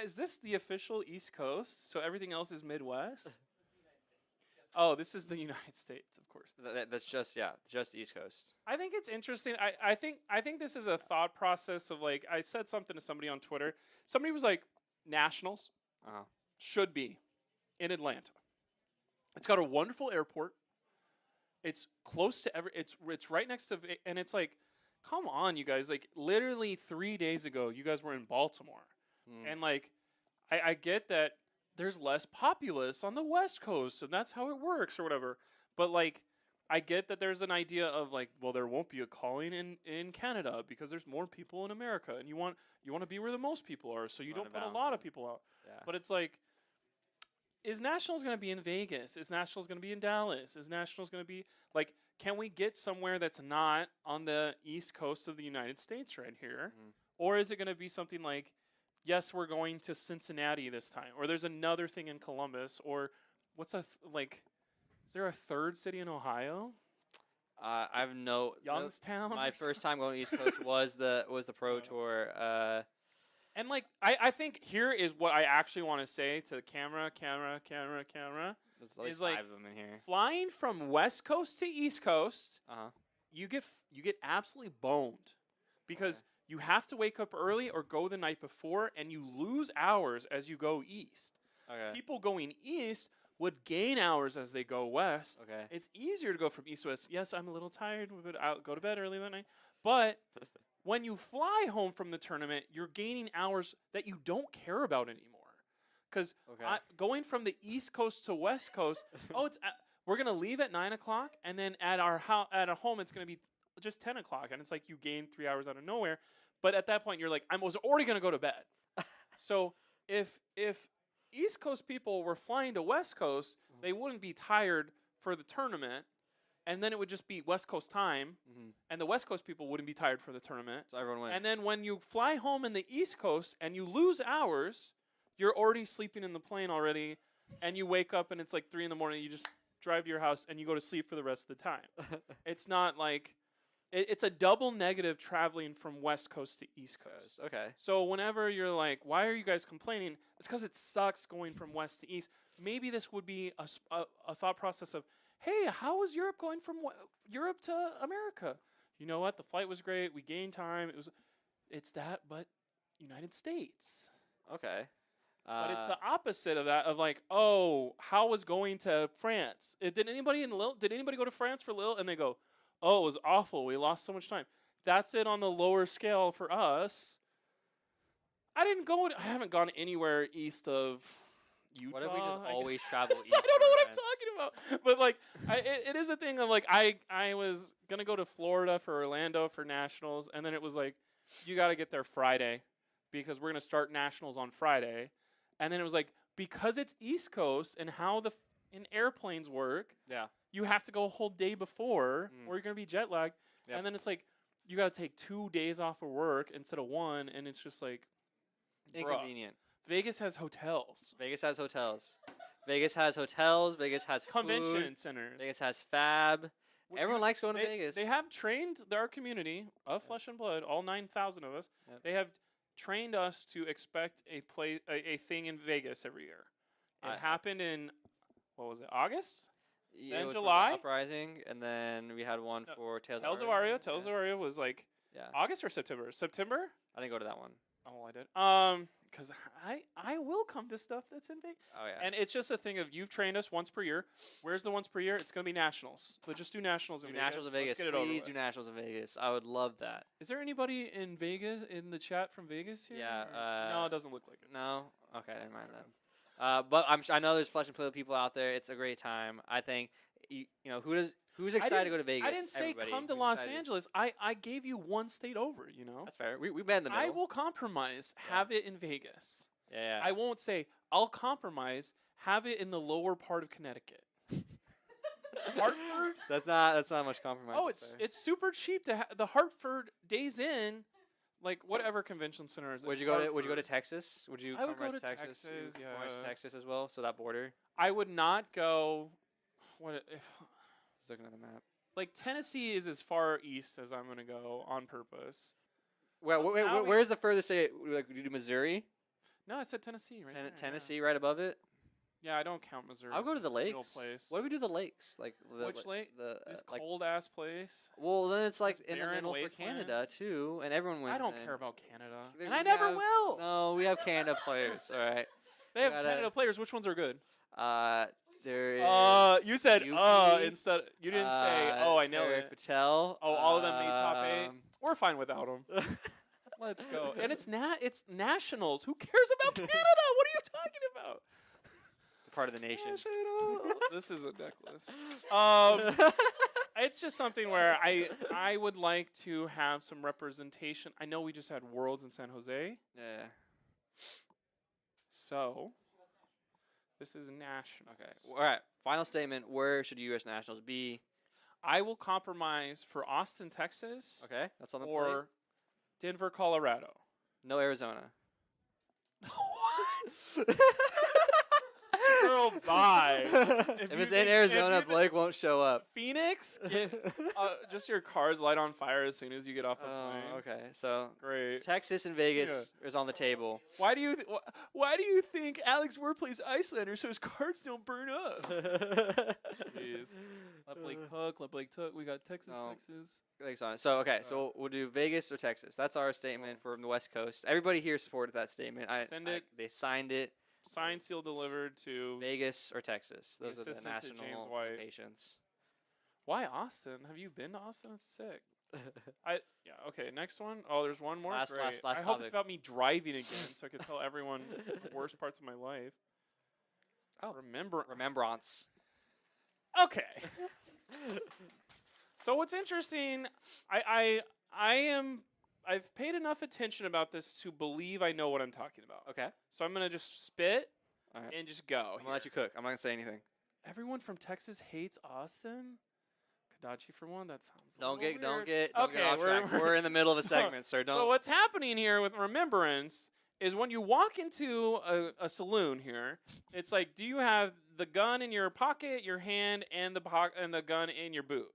is this the official East Coast? So everything else is Midwest? Oh, this is the United States, of course. That's just just East Coast. I think it's interesting. I think this is a thought process of like I said something to somebody on Twitter. Somebody was like, Nationals should be in Atlanta. It's got a wonderful airport. It's close to it's right next to and it's like, come on, you guys! Like literally 3 days ago, you guys were in Baltimore, and like I get that there's less populace on the West Coast, and that's how it works or whatever. But like, I get that there's an idea of like, well, there won't be a calling in Canada because there's more people in America, and you want to be where the most people are, so you don't put a lot of people out. Yeah. But it's like, is Nationals going to be in Vegas? Is Nationals going to be in Dallas? Is Nationals going to be like? Can we get somewhere that's not on the East Coast of the United States right here, or is it going to be something like? Yes, we're going to Cincinnati this time, or there's another thing in Columbus, or what's like? Is there a third city in Ohio? I've Youngstown. My first time going to East Coast was the Pro Tour. And like, I think here is what I actually want to say to the camera. There's at least is like 5 of them in here. Flying from West Coast to East Coast, you get absolutely boned because. You have to wake up early or go the night before, and you lose hours as you go east. Okay. People going east would gain hours as they go west. Okay. It's easier to go from east to west. Yes, I'm a little tired, but I'll go to bed early that night. But when you fly home from the tournament, you're gaining hours that you don't care about anymore. Because going from the East Coast to West Coast, we're going to leave at 9 o'clock, and then at our home, it's going to be just 10 o'clock. And it's like you gain 3 hours out of nowhere. But at that point, you're like, I was already going to go to bed. So if East Coast people were flying to West Coast, they wouldn't be tired for the tournament, and then it would just be West Coast time, and the West Coast people wouldn't be tired for the tournament. So everyone wins. And then when you fly home in the East Coast and you lose hours, you're already sleeping in the plane already, and you wake up and it's like 3 a.m. You just drive to your house and you go to sleep for the rest of the time. It's not like... It's a double negative traveling from West Coast to East Coast. Okay. So whenever you're like, why are you guys complaining? It's because it sucks going from West to East. Maybe this would be a thought process of, hey, how was Europe going from Europe to America? You know what? The flight was great. We gained time. It's that, but United States. Okay. But it's the opposite of that, of like, oh, how was going to France? Did anybody go to France for Lille? And they go, oh, it was awful. We lost so much time. That's it on the lower scale for us. I haven't gone anywhere east of Utah. What if we just always travel east? I don't know what I'm talking about. But like, it is a thing of like, I was gonna go to Florida for Orlando for Nationals, and then it was like, you got to get there Friday because we're gonna start Nationals on Friday, and then it was like, because it's East Coast and how in airplanes work. Yeah. You have to go a whole day before, or you're going to be jet lagged. Yep. And then it's like, you got to take 2 days off of work instead of 1, and it's just like... inconvenient. Vegas has hotels. Vegas has hotels. Vegas has hotels. Vegas has convention centers. Vegas has Fab. Everyone likes going to Vegas. They have trained our community of flesh and blood, all 9,000 of us. Yep. They have trained us to expect a thing in Vegas every year. It happened in, what was it, August? Yeah, then July Uprising, and then we had one for Tales of Aria. Tales of Aria was like August or September? September? I didn't go to that one. Oh, I did. Because I will come to stuff that's in Vegas. Oh yeah. And it's just a thing of you've trained us once per year. Where's the once per year? It's gonna be Nationals. So just do Nationals in Vegas. Nationals in Vegas. Let's get it over Please with. do Nationals in Vegas. I would love that. Is there anybody in Vegas in the chat from Vegas here? Yeah. No, it doesn't look like it. No. Okay, never mind then. But I know there's flesh and blood people out there. It's a great time. I think who's excited to go to Vegas? I didn't say come to Los Angeles. I gave you one state over. You know. That's fair. We met in the middle. I will compromise. Have it in Vegas. Yeah. I won't say I'll compromise. Have it in the lower part of Connecticut. Hartford. That's not much compromise. Oh, it's super cheap to the Hartford Days Inn. Like whatever convention center is. Would you go to Texas? Would you? I would go to Texas. Yeah. Texas as well. So that border. I would not go. What if? Just looking at the map. Like Tennessee is as far east as I'm gonna go on purpose. Where's the furthest state? Like, would you do Missouri? No, I said Tennessee, right? There, Tennessee, right above it. Yeah, I don't count Missouri. I'll go to the Middle lakes. place. What do we do? The lakes, like Which lake? The This like. cold ass place. Well, then it's like this in the barren middle for wasteland. Canada too, and everyone wins. I don't then. care about Canada, There and I we never have- will. No, we have Canada players. All right. They have gotta- Canada players. Which ones are good? There is. You said Yuki, instead. You didn't say. Oh, I know Tarek it. Patel. Oh, all of them made top 8. We're fine without them. Let's go. And it's nationals. Who cares about Canada? What are you talking about? Part of the nation. This is a deck list. It's just something where I would like to have some representation. I know we just had Worlds in San Jose, Yeah. so this is national. Okay. All right. Final statement. Where should U.S. Nationals be? I will compromise for Austin, Texas, Okay. That's on the plate. or Denver, Colorado. No Arizona. What? Girl, bye. If it's in Arizona, Blake won't show up. Phoenix, just your cars light on fire as soon as you get off the plane. Okay. So Great. Texas and Vegas is on the table. Why do you think Alex Ward plays Icelander so his cards don't burn up? Jeez. Let Blake Cook. We got Texas, Texas. Blake's on it. So okay. So we'll do Vegas or Texas. That's our statement from the West Coast. Everybody here supported that statement. They signed it. Signed, sealed, delivered to Vegas or Texas. Those are the assistant to national James White. locations. Why Austin? Have you been to Austin? That's sick. Okay, next one. Oh, there's one more. Last Great. I hope topic. it's about me driving again, so I can tell everyone the worst parts of my life. Oh, remembrance. Okay. So what's interesting? I've paid enough attention about this to believe I know what I'm talking about. Okay. So I'm gonna just spit Alright. and just go. I'm gonna let you cook. I'm not gonna say anything. Everyone from Texas hates Austin. Kadachi for one. That sounds. Don't a little get weird. off track. We're in the middle of a segment, sir. So what's happening here with remembrance is when you walk into a saloon here, it's like, do you have the gun in your pocket, your hand, and the gun in your boot?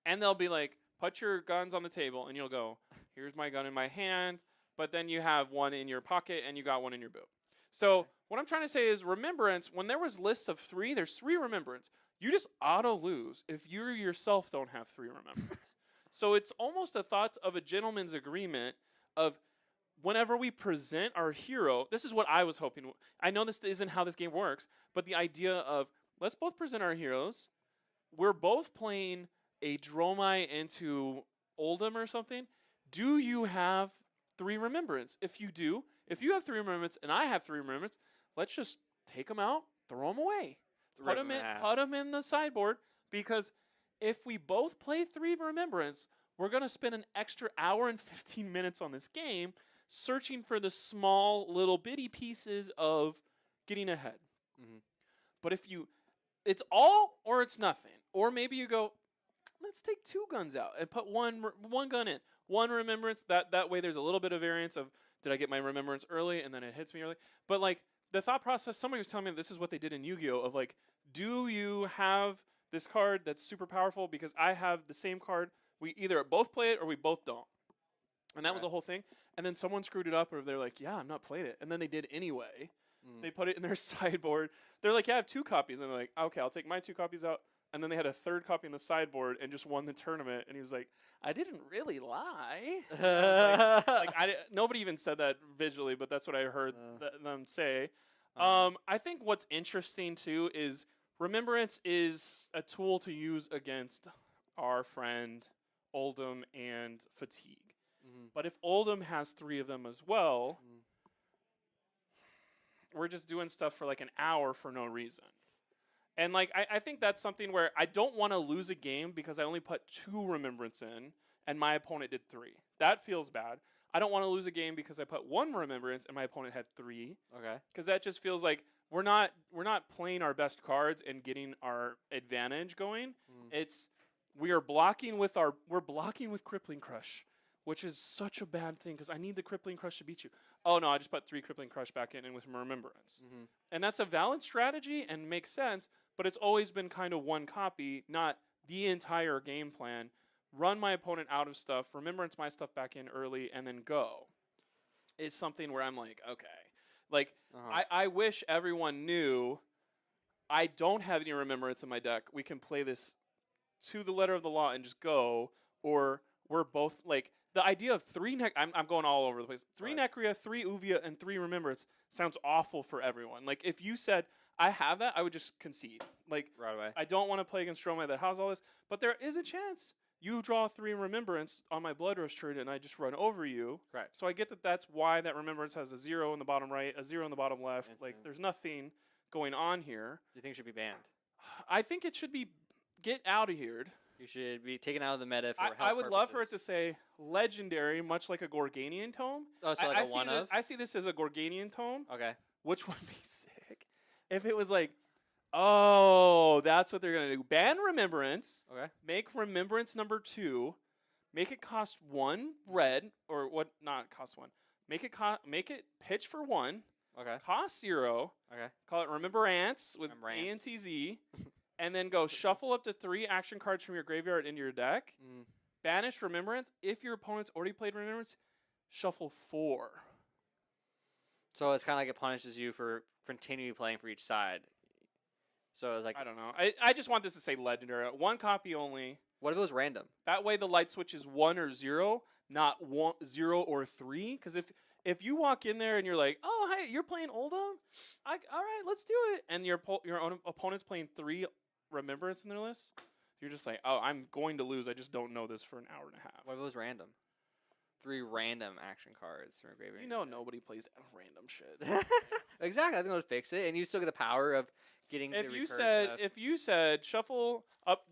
And they'll be like, put your guns on the table, and you'll go, here's my gun in my hand, but then you have one in your pocket and you got one in your boot. So what I'm trying to say is remembrance, when there was lists of 3, there's 3 remembrance. You just auto lose if you yourself don't have 3 remembrance. So it's almost a thought of a gentleman's agreement of whenever we present our hero, this is what I was hoping. I know this isn't how this game works, but the idea of let's both present our heroes. We're both playing a Dromai into Oldham or something. Do you have 3 remembrance? If you do, if you have 3 remembrance and I have 3 remembrance, let's just take them out, throw them away, put them in the sideboard, because if we both play 3 remembrance, we're going to spend an extra hour and 15 minutes on this game searching for the small little bitty pieces of getting ahead. Mm-hmm. But if it's all or it's nothing. Or maybe you go, let's take 2 guns out and put one gun in. 1 remembrance. That way there's a little bit of variance of, did I get my remembrance early and then it hits me early? But like the thought process, somebody was telling me this is what they did in Yu-Gi-Oh! Of like, do you have this card that's super powerful because I have the same card? We either both play it or we both don't. And that was the whole thing. And then someone screwed it up or they're like, yeah, I'm not playing it. And then they did anyway. They put it in their sideboard. They're like, yeah, I have 2 copies. And they're like, okay, I'll take my 2 copies out. And then they had a 3rd copy in the sideboard and just won the tournament. And he was like, I didn't really lie. Nobody even said that visually, but that's what I heard them say. I think what's interesting too is remembrance is a tool to use against our friend Oldham and Fatigue. Mm-hmm. But if Oldham has 3 of them as well, we're just doing stuff for like an hour for no reason. And like I think that's something where I don't want to lose a game because I only put 2 remembrance in and my opponent did 3. That feels bad. I don't want to lose a game because I put 1 remembrance and my opponent had 3. Okay. Because that just feels like we're not playing our best cards and getting our advantage going. We're blocking with Crippling Crush, which is such a bad thing because I need the Crippling Crush to beat you. Oh no, I just put 3 Crippling Crush back in and with remembrance. Mm-hmm. And that's a valid strategy and makes sense, but it's always been kind of 1 copy, not the entire game plan. Run my opponent out of stuff, remembrance my stuff back in early, and then go. Is something where I'm like, okay. Like, I wish everyone knew I don't have any remembrance in my deck. We can play this to the letter of the law and just go, or we're both like the idea of I'm going all over the place. 3 Necria, 3 Uvia, and 3 Remembrance sounds awful for everyone. Like if you said I have that, I would just concede. Like Right away. I don't want to play against Stromai that has all this, but there is a chance you draw 3 Remembrance on my Blood Rush turn and I just run over you. Right. So I get that that's why that Remembrance has a 0 in the bottom right, a 0 in the bottom left. Instant. Like there's nothing going on here. Do you think it should be banned? I think it should be get out of here. You should be taken out of the meta for health I would love for it to purposes. say legendary, much like a Gorganian tome. Oh, so like I a see one of? I see this as a Gorganian tome, Okay. which would be sick if it was like, oh, that's what they're gonna do. Ban Remembrance, Okay. make Remembrance number 2, make it cost 1 red, or what? Not cost 1. Make it pitch for 1, Okay. cost 0. Okay. Call it Remembrance with Remembrance. ANTZ, and then go shuffle up to 3 action cards from your graveyard into your deck. Mm. Banish Remembrance. If your opponent's already played Remembrance, shuffle 4. So it's kind of like it punishes you for continuing playing for each side. So it's like, I don't know. I just want this to say legendary. 1 copy only. what if it was random? That way the light switch is 1 or 0, not 0 or 3. Because if you walk in there and you're like, oh, hi, you're playing Oldham? All right, let's do it. And your own opponent's playing 3 Remembrance in their list, you're just like, oh, I'm going to lose. I just don't know this for an hour and a half. What if it was random? 3 random action cards from a graveyard. You know nobody plays random shit. Exactly. I think it would fix it, and you still get the power of getting. If the you recurve said stuff. if you said shuffle up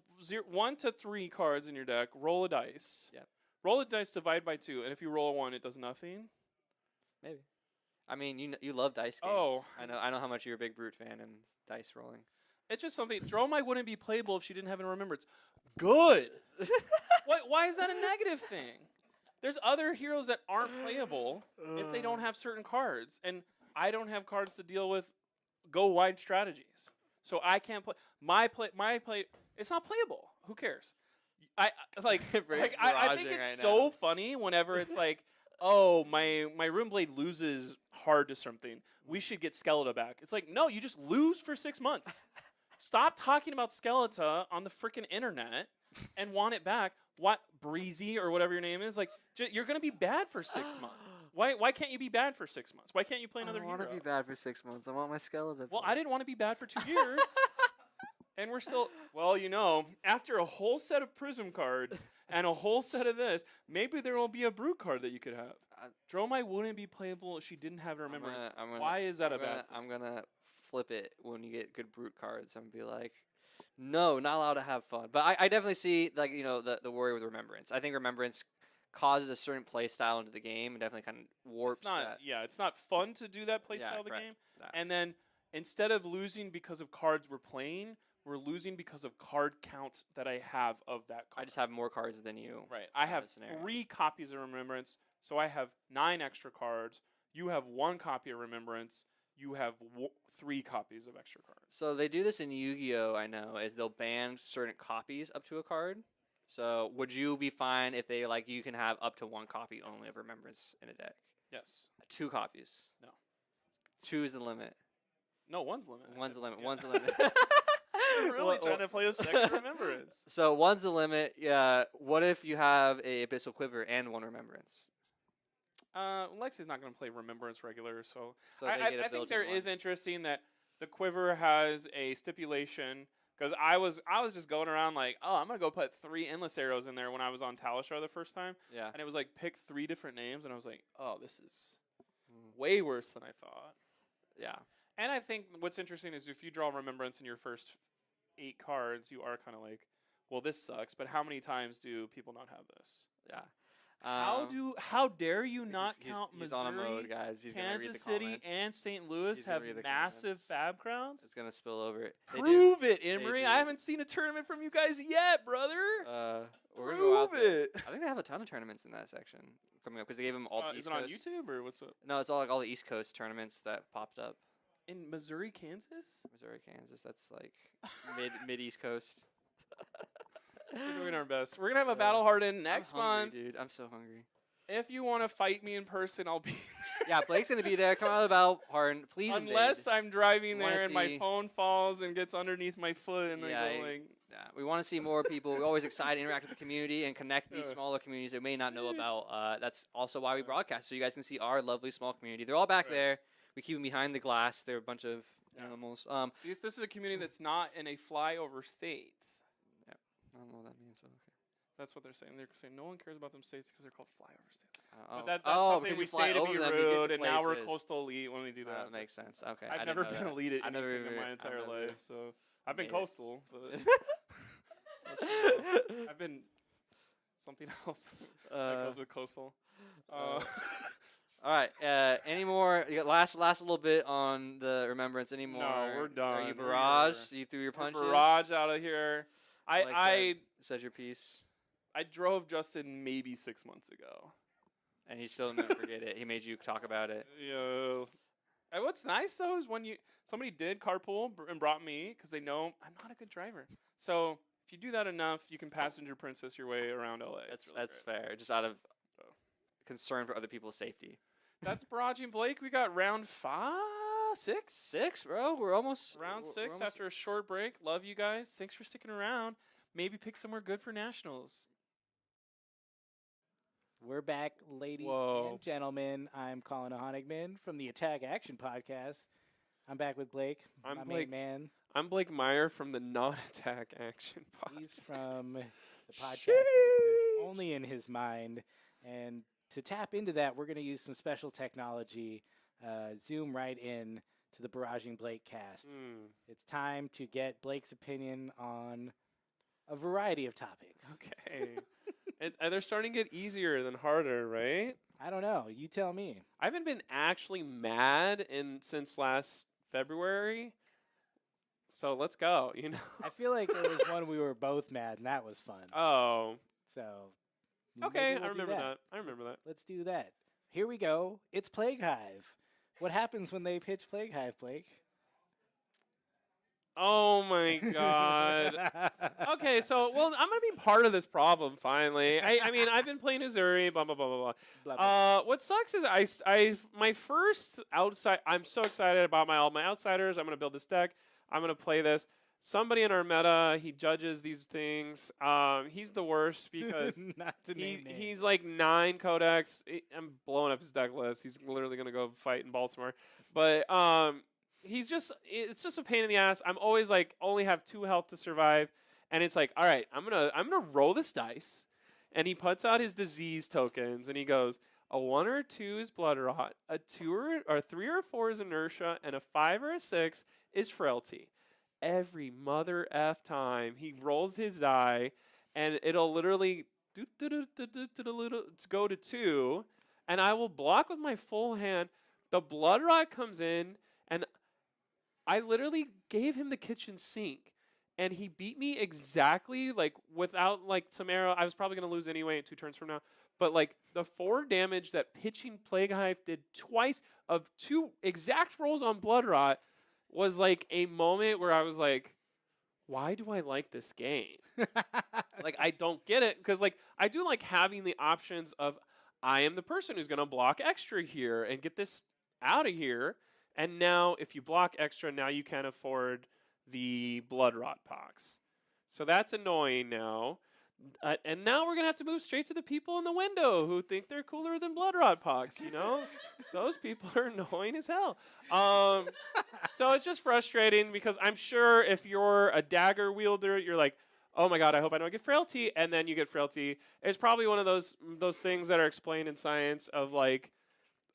1 to 3 cards in your deck, roll a dice. Yep. Roll a dice, divide by 2, and if you roll a 1, it does nothing. Maybe. I mean, you love dice games. Oh. I know how much you're a big Brute fan and dice rolling. It's just something. Dromai wouldn't be playable if she didn't have any remembrance. Good. Why is that a negative thing? There's other heroes that aren't playable if they don't have certain cards, and I don't have cards to deal with go wide strategies, so I can't play my play. It's not playable. Who cares? I think it's so funny whenever it's like, oh, my Runeblade loses hard to something. We should get Skeletor back. It's like, no, you just lose for 6 months. Stop talking about Skeletor on the freaking internet and want it back. What, Breezy or whatever your name is? Like, you're going to be bad for 6 months. Why can't you be bad for 6 months? Why can't you play another hero? I want to be bad for 6 months. I want my Skeletor. Well, I didn't want to be bad for 2 years. And we're still, well, after a whole set of Prism cards and a whole set of this, maybe there will be a Brute card that you could have. Dromai wouldn't be playable if she didn't have remembrance. Why is that a bad thing? I'm going to flip it when you get good Brute cards and be like, no, not allowed to have fun. But I definitely see, like, the worry with Remembrance. I think Remembrance causes a certain play style into the game and definitely kind of warps that. Yeah, it's not fun to do that play style of the game. And then instead of losing because of cards we're playing, we're losing because of card count that I have of that card. I just have more cards than you. Right. I have 3 copies of Remembrance, so I have 9 extra cards. You have 1 copy of Remembrance. You have 3 copies of extra cards. So they do this in Yu-Gi-Oh! I know, is they'll ban certain copies up to a card. So would you be fine if they, like, you can have up to 1 copy only of Remembrance in a deck? Yes. 2 copies? No. 2 is the limit. No, 1's the limit. 1's the limit. Yeah. 1's the limit. You're really trying to play a second Remembrance. So 1's the limit. Yeah. What if you have a Abyssal Quiver and 1 Remembrance? Lexi's not going to play Remembrance regular, so they get a I think built-in there one. is interesting that the Quiver has a stipulation, because I was just going around like, oh, I'm going to go put 3 Endless Arrows in there when I was on Talishar the first time, Yeah. and it was like pick 3 different names, and I was like, oh, this is way worse than I thought. Yeah. And I think what's interesting is if you draw Remembrance in your first 8 cards, you are kind of like, well, this sucks, but how many times do people not have this? Yeah. How dare you not count he's Missouri, on a mode, guys. He's gonna read Kansas the City, comments. and St. Louis He's gonna have read the massive comments. fab crowns? It's gonna spill over. They do. Prove it, Emery. do. I haven't seen a tournament from you guys yet, brother. We're gonna go out Prove there. it. I think they have a ton of tournaments in that section coming up because they gave them all the Is East it on Coast. YouTube or what's up? No, it's all like all the East Coast tournaments that popped up. In Missouri, Kansas? Missouri, Kansas. That's like mid East Coast. We're doing our best. We're gonna have a battle hardened next I'm hungry, month. dude. I'm so hungry. If you want to fight me in person, I'll be Yeah, Blake's gonna be there. Come out of the battle harden. Please unless invade. I'm driving We wanna there and my see- phone falls and gets underneath my foot and Yeah, I go like, Yeah, we want to see more people. We're always excited to interact with the community and connect these Yeah. smaller communities that may not know about. That's also why we broadcast, so you guys can see our lovely small community. They're all back Right. there. We keep them behind the glass. They're a bunch of Yeah. animals. this is a community that's not in a flyover state. I don't know what that means, but okay. That's what they're saying. They're saying no one cares about them states because they're called flyover states. Oh, But that's oh, something because we you fly say to over be them, you get rude, to and now we're places. coastal elite when we do that. That makes sense. Okay, I I've didn't never know been that. elite at I've never anything in even- my I've entire never life, so I've been made it. coastal, but that's cool. I've been something else that goes with coastal. All right. Any more? You got last little bit on the remembrance. Any more? No, we're Are you done. barraged? You threw your We're punches. barrage out of here. Like I said your piece, drove Justin maybe 6 months ago. and he still didn't forget it. He made you talk about it. Yeah. And what's nice though is when somebody did carpool and brought me because they know I'm not a good driver. So if you do that enough, you can passenger princess your way around LA. That's It's really great. fair. Just out of Oh. concern for other people's safety. That's barraging Blake. We got round 6. 6, bro. We're almost Round we're 6 almost- after a short break. Love you guys. Thanks for sticking around. Maybe pick somewhere good for nationals. We're back, ladies Whoa. and gentlemen. I'm Colin Honigman from the Attack Action Podcast. I'm back with Blake, I'm my Blake. main man. I'm Blake Meyer from the Non-Attack Action Podcast. He's from the podcast that exists only in his mind. And to tap into that, we're going to use some special technology, zoom right in to the Barraging Blake cast. It's time to get Blake's opinion on a variety of topics. Okay. and they're starting to get easier than harder, right? I don't know. You tell me. I haven't been actually mad since last February. So let's go, you know. I feel like there was one we were both mad, and that was fun. Oh. So, Okay, maybe I we'll do remember that. I remember that. Let's do that. Here we go. It's Plague Hive. What happens when they pitch Plague Hive, Blake? Oh my god. Okay, so I'm gonna be part of this problem finally. I mean I've been playing Uzuri, blah blah blah blah blah. Blah, blah. What sucks is I my first outside. I'm so excited about all my outsiders. I'm gonna build this deck. I'm gonna play this. Somebody in our meta, he judges these things. He's the worst because Not to name names. he's like 9 codex. I'm blowing up his deck list. He's literally gonna go fight in Baltimore. But it's just a pain in the ass. I'm always like only have 2 health to survive, and it's like, all right, I'm gonna roll this dice, and he puts out his disease tokens, and he goes, a 1 or a 2 is blood rot, a 2 or 3 or 4 is inertia, and a 5 or a 6 is frailty. Every mother F time he rolls his die, and it'll literally go to 2, and I will block with my full hand. The blood rot comes in, and I literally gave him the kitchen sink, and he beat me exactly, like, without, like, some arrow. I was probably going to lose anyway 2 turns from now. But, like, the 4 damage that pitching Plague Hive did twice of 2 exact rolls on blood rot was, like, a moment where I was like, why do I like this game? Like, I don't get it. Because, like, I do like having the options of I am the person who's going to block extra here and get this out of here. And now, if you block extra, now you can't afford the blood rot pox. So that's annoying now. And now we're going to have to move straight to the people in the window who think they're cooler than blood rot pox, you know? Those people are annoying as hell. So it's just frustrating because I'm sure if you're a dagger wielder, you're like, oh my god, I hope I don't get frailty. And then you get frailty. It's probably one of those things that are explained in science of like,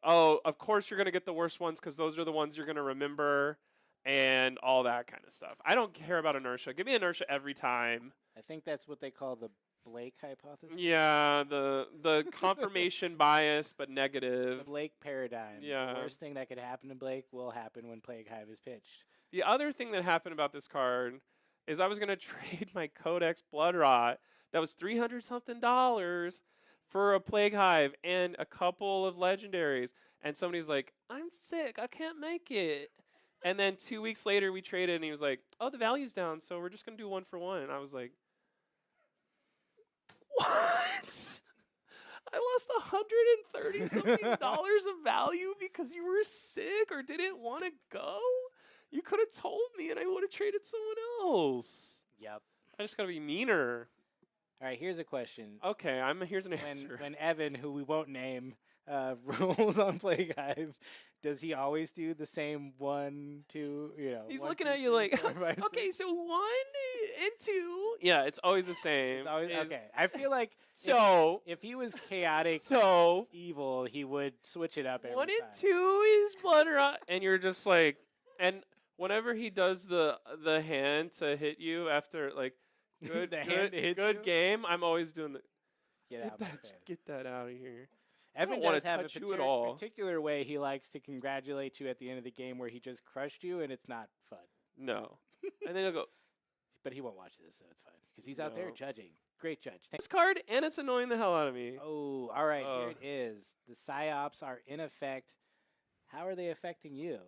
oh, of course you're going to get the worst ones because those are the ones you're going to remember and all that kind of stuff. I don't care about inertia. Give me inertia every time. I think that's what they call the Blake hypothesis. Yeah, the confirmation bias, but The negative. Blake paradigm. Yeah. The worst thing that could happen to Blake will happen when Plague Hive is pitched. The other thing that happened about this card is I was going to trade my Codex Blood Rot that was $300-something for a Plague Hive and a couple of legendaries. And somebody's like, I'm sick. I can't make it. And then 2 weeks later, we traded, and he was like, oh, the value's down, so we're just going to do 1 for 1. And I was like, what? lost $130 something of value because you were sick or didn't want to go. You could have told me, and I would have traded someone else. Yep. I just gotta be meaner. All right, here's a question. Okay, here's an answer. When Evan, who we won't name, rolls on Plague Hive, does he always do the same 1, 2? He's 1, looking 2, at you 3, like, 4, 5, 6? okay, so 1 and 2. Yeah, it's always the same. It's always, okay, I feel like So if he was chaotic so evil, he would switch it up every 1 time. and 2 is blood rot, and you're just like, and whenever he does the hand to hit you after like good The hand to hit you? game, I'm always doing the Get out, get that out of here. Evan wanna does have a touch you at all. particular way he likes to congratulate you at the end of the game where he just crushed you and it's not fun. No, and then he'll go But he won't watch this, so it's fine. Because he's out there No. judging. Great judge. this card, and it's annoying the hell out of me. Oh, all right. Here Ugh. it is. The psyops are in effect. How are they affecting you?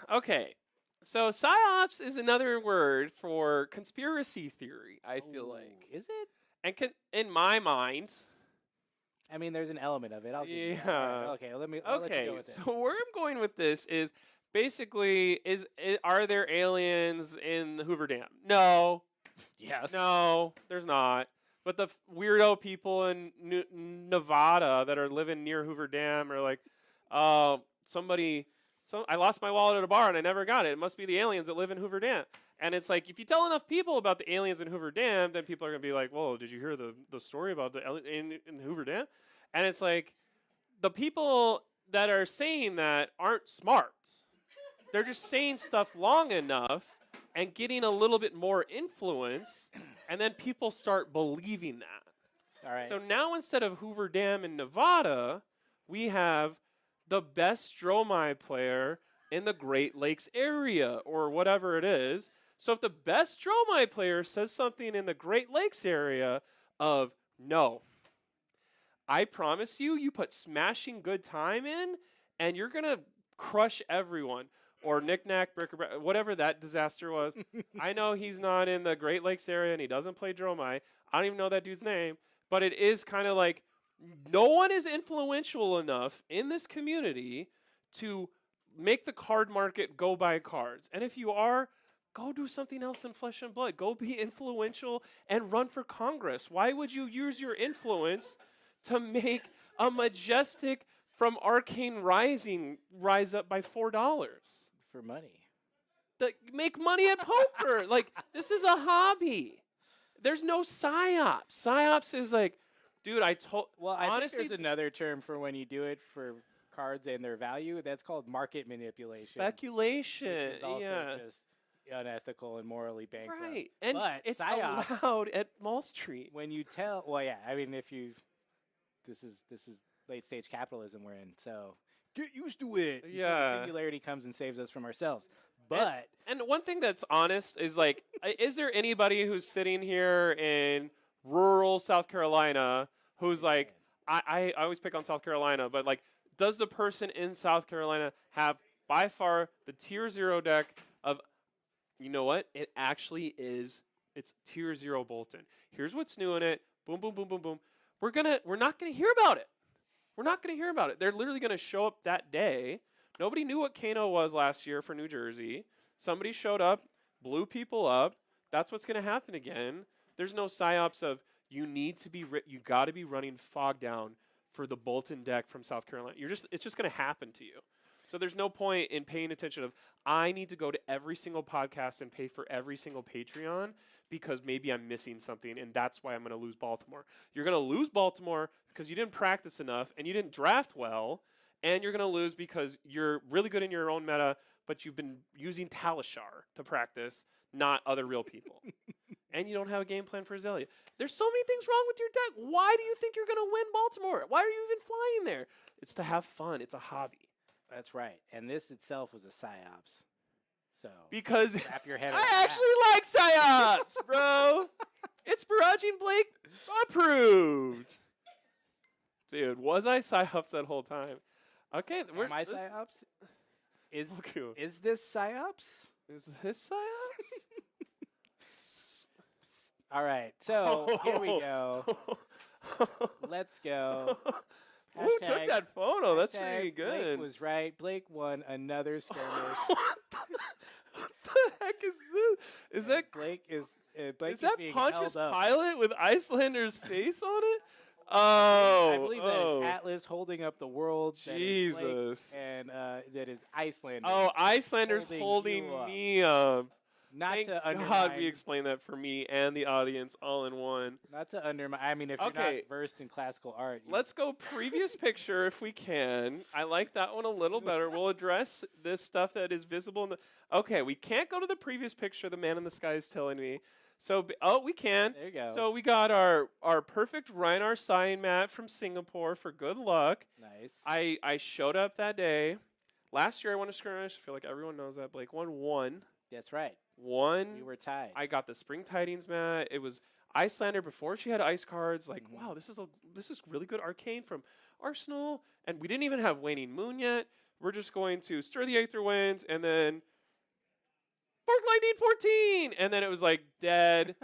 Okay, so psyops is another word for conspiracy theory. I feel like, Is it? and in my mind. I mean, there's an element of it. I'll give you that. Yeah. All right, okay, I'll let you Okay, go with this. so where I'm going with this is basically are there aliens in the Hoover Dam? No, Yes. no, there's not. But the weirdo people in Nevada that are living near Hoover Dam are like, I lost my wallet at a bar and I never got it. It must be the aliens that live in Hoover Dam. And it's like, if you tell enough people about the aliens in Hoover Dam, then people are going to be like, whoa, did you hear the story about the in Hoover Dam? And it's like, the people that are saying that aren't smart. They're just saying stuff long enough and getting a little bit more influence, and then people start believing that. All right. So now instead of Hoover Dam in Nevada, we have the best Stromai player in the Great Lakes area or whatever it is. So if the best Stromai player says something in the Great Lakes area of, no, I promise you, you put smashing good time in and you're going to crush everyone. Or knick-knack, brick-a-brack, whatever that disaster was. I know he's not in the Great Lakes area and he doesn't play Dromai. I don't even know that dude's name. But it is kind of like no one is influential enough in this community to make the card market go buy cards. And if you are, go do something else in Flesh and Blood. Go be influential and run for Congress. Why would you use your influence to make a Majestic from Arcane Rising rise up by $4? For money. Make money at poker. Like, this is a hobby. There's no psyops. Psyops is like, dude, Well, I honestly, think there's another term for when you do it for cards and their value. That's called market manipulation. speculation. Which is also Yeah. just unethical and morally bankrupt. Right. And But it's psyops, allowed at Mall Street. when you tell, well, yeah, I mean, this is late stage capitalism we're in, so get used to it. until the Yeah. singularity comes and saves us from ourselves. But And one thing that's honest is like, is there anybody who's sitting here in rural South Carolina who's like, I always pick on South Carolina, but like, does the person in South Carolina have by far the tier 0 deck of, you know what? It actually is, it's tier 0 Bolton. Here's what's new in it. Boom, boom, boom, boom, boom. We're not gonna hear about it. We're not gonna hear about it. They're literally gonna show up that day. Nobody knew what Kano was last year for New Jersey. Somebody showed up, blew people up. That's what's gonna happen again. There's no psyops of you got to be running Fog Down for the Bolton deck from South Carolina. It's just gonna happen to you. So there's no point in paying attention of I need to go to every single podcast and pay for every single Patreon because maybe I'm missing something and that's why I'm going to lose Baltimore. You're going to lose Baltimore because you didn't practice enough and you didn't draft well, and you're going to lose because you're really good in your own meta, but you've been using Talishar to practice, not other real people. And you don't have a game plan for Azalea. There's so many things wrong with your deck. Why do you think you're going to win Baltimore? Why are you even flying there? It's to have fun. It's a hobby. that's right. And this itself was a psyops. So Because wrap your head around I that. actually like psyops, bro. It's Barraging Blake approved. Dude, was I psyops that whole time? Okay, Am I psyops? Is this psyops? Is this psyops? All right. So here we go. Let's go. Who took Hashtag- that photo? That's Hashtag pretty good. Blake was right. Blake won another skirmish. What the heck is this? Is that Blake is Blake is that being Pontius held up. Pilate with Icelander's face on it? Oh, I believe that is Atlas holding up the world. Jesus. That is Blake, and that is Icelander. Oh, Icelander's Holding holding you up. me up. Not Thank to God undermine. we explained that for me and the audience all in one. Not to undermine. I mean, if you're Okay. not versed in classical art, Let's go previous picture if we can. I like that one a little better. We'll address this stuff that is visible in the. Okay, we can't go to the previous picture. The man in the sky is telling me. So, we can. There you go. So we got our perfect Reinar sign mat from Singapore for good luck. nice. I showed up that day. Last year I won a skirmish. I feel like everyone knows that. Blake won one. That's right. One. We were tied. I got the spring tidings mat. It was Icelander before she had ice cards. Like, Mhm. wow, this is really good Arcane from Arsenal. And we didn't even have Waning Moon yet. We're just going to stir the Aether Winds and then Spark Lightning 14, and then it was like dead.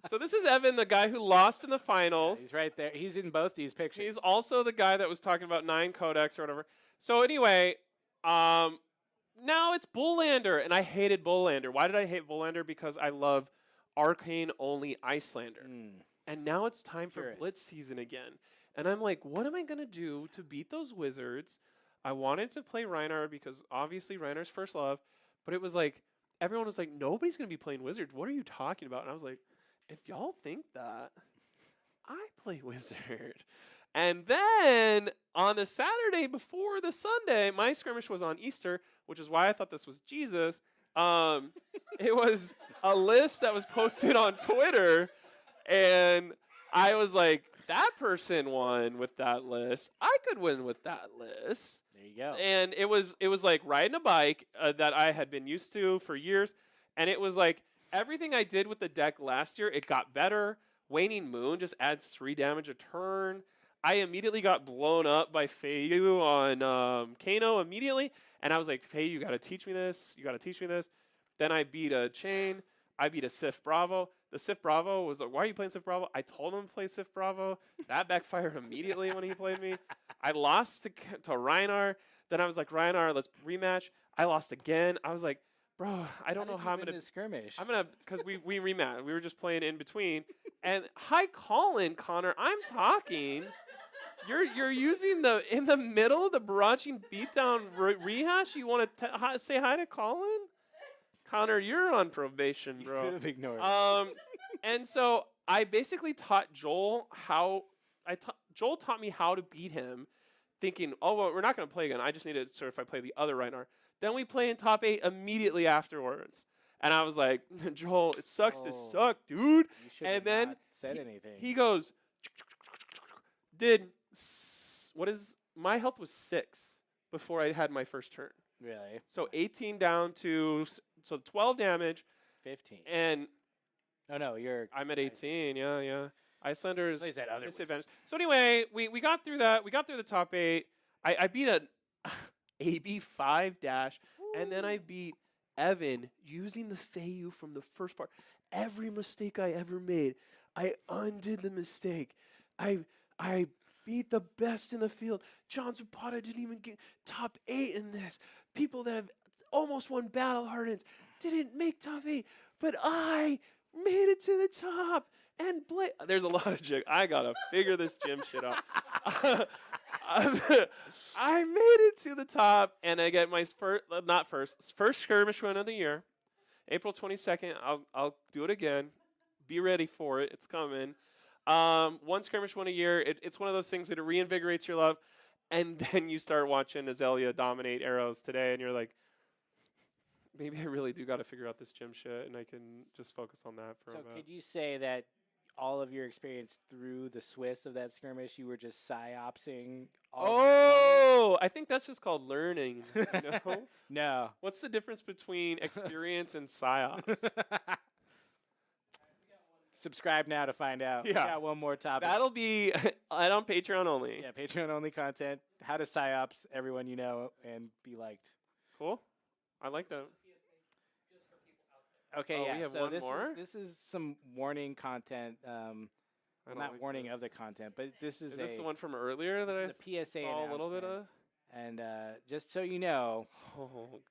So this is Evan, the guy who lost in the Yeah, finals. he's right there. He's in both these pictures. He's also the guy that was talking about 9 codex or whatever. So anyway, now it's Bullander, and I hated Bullander. Why did I hate Bullander? Because I love Arcane only Icelander. Mm. And now it's time for Purist. Blitz season again. And I'm like, what am I going to do to beat those wizards? I wanted to play Reinar because obviously Reinar's first love, but it was like, everyone was like, nobody's going to be playing wizards. What are you talking about? And I was like, if y'all think that, I play wizard. And then on the Saturday before the Sunday, my skirmish was on Easter, which is why I thought this was Jesus. It was a list that was posted on Twitter, and I was like, that person won with that list. I could win with that list. There you go. And it was like riding a bike that I had been used to for years, and it was like everything I did with the deck last year, it got better. Waning Moon just adds 3 damage a turn. I immediately got blown up by Feiyu on Kano immediately, and I was like, Feiyu, you got to teach me this. You got to teach me this. Then I beat a Chain. I beat a Sif Bravo. The Sif Bravo was like, why are you playing Sif Bravo? I told him to play Sif Bravo. That backfired immediately when he played me. I lost to Reinar. Then I was like, Reinar, let's rematch. I lost again. I was like, bro, I don't know how I'm going to. this skirmish. I'm going to, because we rematched. We were just playing in between. And hi, Colin, Connor, I'm talking. You're using in the middle of the barraging beatdown rehash. You want to say hi to Colin? Connor, you're on probation, You bro. could have ignored it. And so I basically taught Joel Joel taught me how to beat him, thinking, oh, well, we're not going to play again. I just need to certify play the other Reinar. Then we play in top 8 immediately afterwards. And I was like, Joel, it sucks to Oh. suck, dude. You should and have then not said anything. He goes, my health was 6 before I had my first turn. Really? So 18 down to, 12 damage. 15. And No, you're. I'm at 18, yeah. Icelanders Plays that other disadvantage. So anyway, we got through that. We got through the top 8. I beat a AB 5 dash, and then I beat Evan using the Feiyu from the first part. Every mistake I ever made, I undid the mistake. I beat the best in the field. John Zapata didn't even get top 8 in this. People that have almost won Battle Hardens didn't make top 8, but I made it to the top. And there's a lot of jig. I gotta figure this gym shit out. I made it to the top, and I get my first skirmish win of the year, April 22nd. I'll do it again. Be ready for it. It's coming. One skirmish win a year. It's one of those things that it reinvigorates your love, and then you start watching Azalea dominate arrows today, and you're like, maybe I really do got to figure out this gym shit, and I can just focus on that for a So bit. could you say that all of your experience through the Swiss of that skirmish, you were just psyopsing all of your Oh, I think that's just called learning. You know? opponents? No. What's the difference between experience and psyops? Subscribe now to find out. We Yeah. got one more topic. That'll be on Patreon only. Yeah, Patreon only content. How to psyops everyone you know and be liked. Cool. I like that. Okay, Oh, yeah. we have so one more? this is some warning content. I don't not like warning this. of the content, but this is, Is this the one from earlier that I this is a PSA saw a little bit announcement. of? And just so you know, Oh,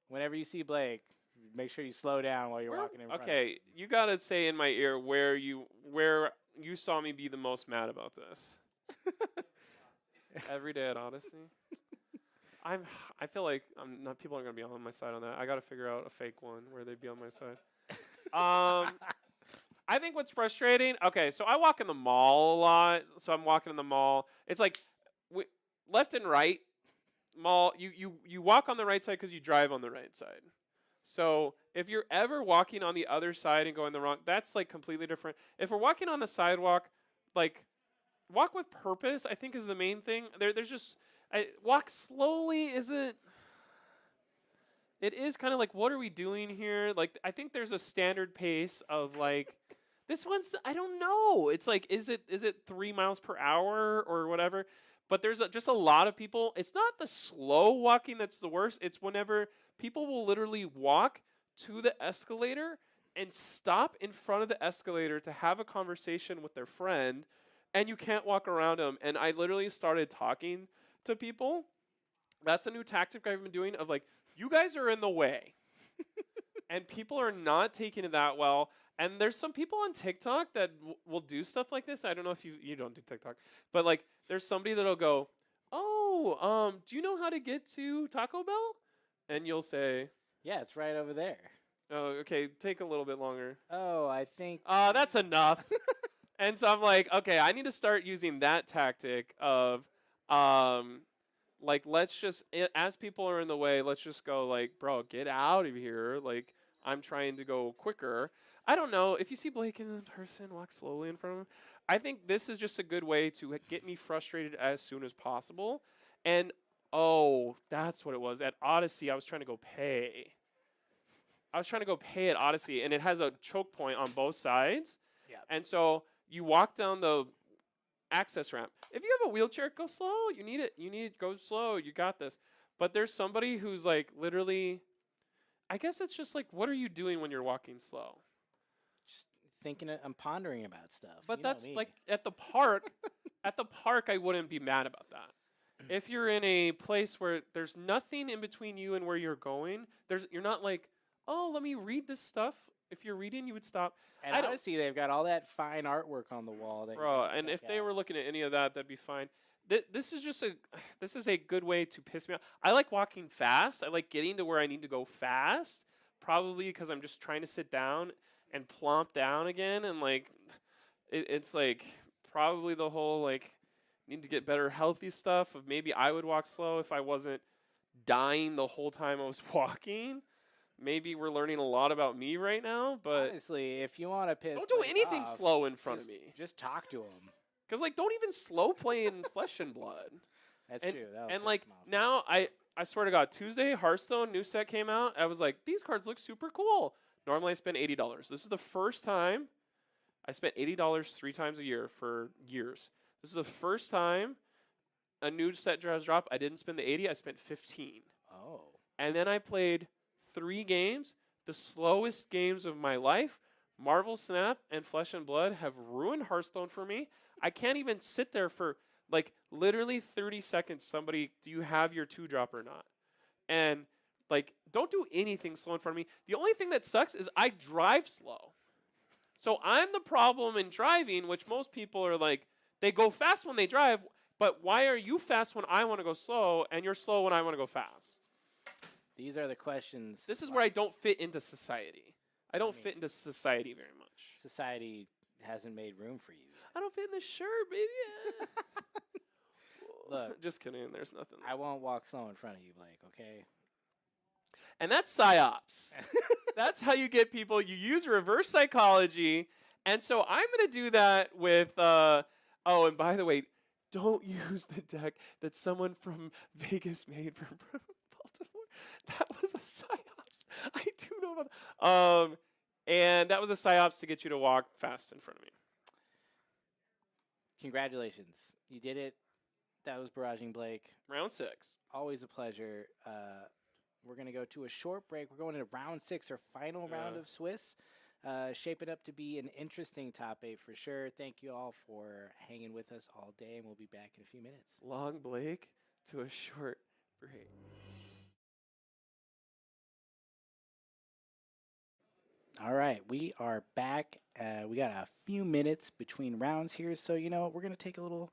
whenever you see Blake, make sure you slow down while you're Where- walking in front. okay, you gotta say in my ear where you saw me be the most mad about this. every day at Odyssey. I feel like I'm not. People aren't gonna be on my side on that. I gotta figure out a fake one where they'd be on my side. I think what's frustrating. Okay, so I walk in the mall a lot. So I'm walking in the mall. It's like left and right mall. You walk on the right side because you drive on the right side. So if you're ever walking on the other side and going the wrong, that's like completely different. If we're walking on the sidewalk, like walk with purpose, I think is the main thing. There's just walk slowly isn't. It is kind of like, what are we doing here? Like, I think there's a standard pace of like, this one's, I don't know. It's like, is it 3 miles per hour or whatever? But there's just a lot of people. It's not the slow walking that's the worst. It's whenever people will literally walk to the escalator and stop in front of the escalator to have a conversation with their friend, and you can't walk around them. And I literally started talking to people. That's a new tactic I've been doing of like, you guys are in the way. And people are not taking it that well. And there's some people on TikTok that will do stuff like this. I don't know if you don't do TikTok, but like there's somebody that'll go, "Oh, do you know how to get to Taco Bell?" And you'll say, Yeah, it's right over there. "Oh, okay, take a little bit longer." Oh, I think. That's enough. And so I'm like, okay, I need to start using that tactic of, like, let's just, as people are in the way, let's just go like, bro, get out of here. Like, I'm trying to go quicker. I don't know. If you see Blake in person, walk slowly in front of him. I think this is just a good way to get me frustrated as soon as possible. And, oh, that's what it was. At Odyssey, I was trying to go pay. At Odyssey, and it has a choke point on both sides. Yeah. And so you walk down the access ramp. If you have a wheelchair, go slow. You need it. Go slow. You got this. But there's somebody who's like literally, I guess it's just like, what are you doing when you're walking slow? Just thinking, I'm pondering about stuff. But You know that's me. like at the park. At the park, I wouldn't be mad about that. If you're in a place where there's nothing in between you and where you're going, you're not like, oh, let me read this stuff. If you're reading, you would stop. At I don't- Odyssey, they've got all that fine artwork on the wall. That you Bro, can and check if they out. were looking at any of that, that'd be fine. This is a good way to piss me off. I like walking fast. I like getting to where I need to go fast. Probably because I'm just trying to sit down and plump down again, and like, it's like probably the whole like need to get better healthy stuff of maybe I would walk slow if I wasn't dying the whole time I was walking. Maybe we're learning a lot about me right now, but honestly, if you want to piss, don't do Blake anything off, slow in front of me. Just talk to him. Because like, don't even slow play in Flesh and Blood. That's And- true. That'll And piss like him off. now, I swear to God, Tuesday Hearthstone new set came out. I was like, these cards look super cool. Normally I spend $80. This is the first time I spent $80 3 times a year for years. This is the first time a new set has dropped. I didn't spend the 80. I spent 15. Oh, And then I played 3 games, the slowest games of my life. Marvel Snap and Flesh and Blood have ruined Hearthstone for me. I can't even sit there for like literally 30 seconds. Somebody, do you have your 2-drop or not? And like, don't do anything slow in front of me. The only thing that sucks is I drive slow. So I'm the problem in driving, which most people are like, they go fast when they drive, but why are you fast when I want to go slow and you're slow when I want to go fast? these are the questions. This is where I don't fit into society. I don't mean- fit into society very much. Society hasn't made room for you. I don't fit in this shirt, baby. Look, Just kidding. There's nothing. I won't walk slow in front of you, Blake. Okay. And that's psyops. That's how you get people. You use reverse psychology. And so I'm going to do that with, oh, and by the way, don't use the deck that someone from Vegas made for Baltimore. That was a psyops. I do know about that. And that was a psyops to get you to walk fast in front of me. Congratulations. You did it. That was Barraging Blake. Round 6. Always a pleasure. We're going to go to a short break. We're going into round 6, our final round Yeah. of Swiss. Shaping up to be an interesting top 8 for sure. Thank you all for hanging with us all day, and we'll be back in a few minutes. Long Blake to a short break. All right, we are back. We got a few minutes between rounds here, so we're gonna take a little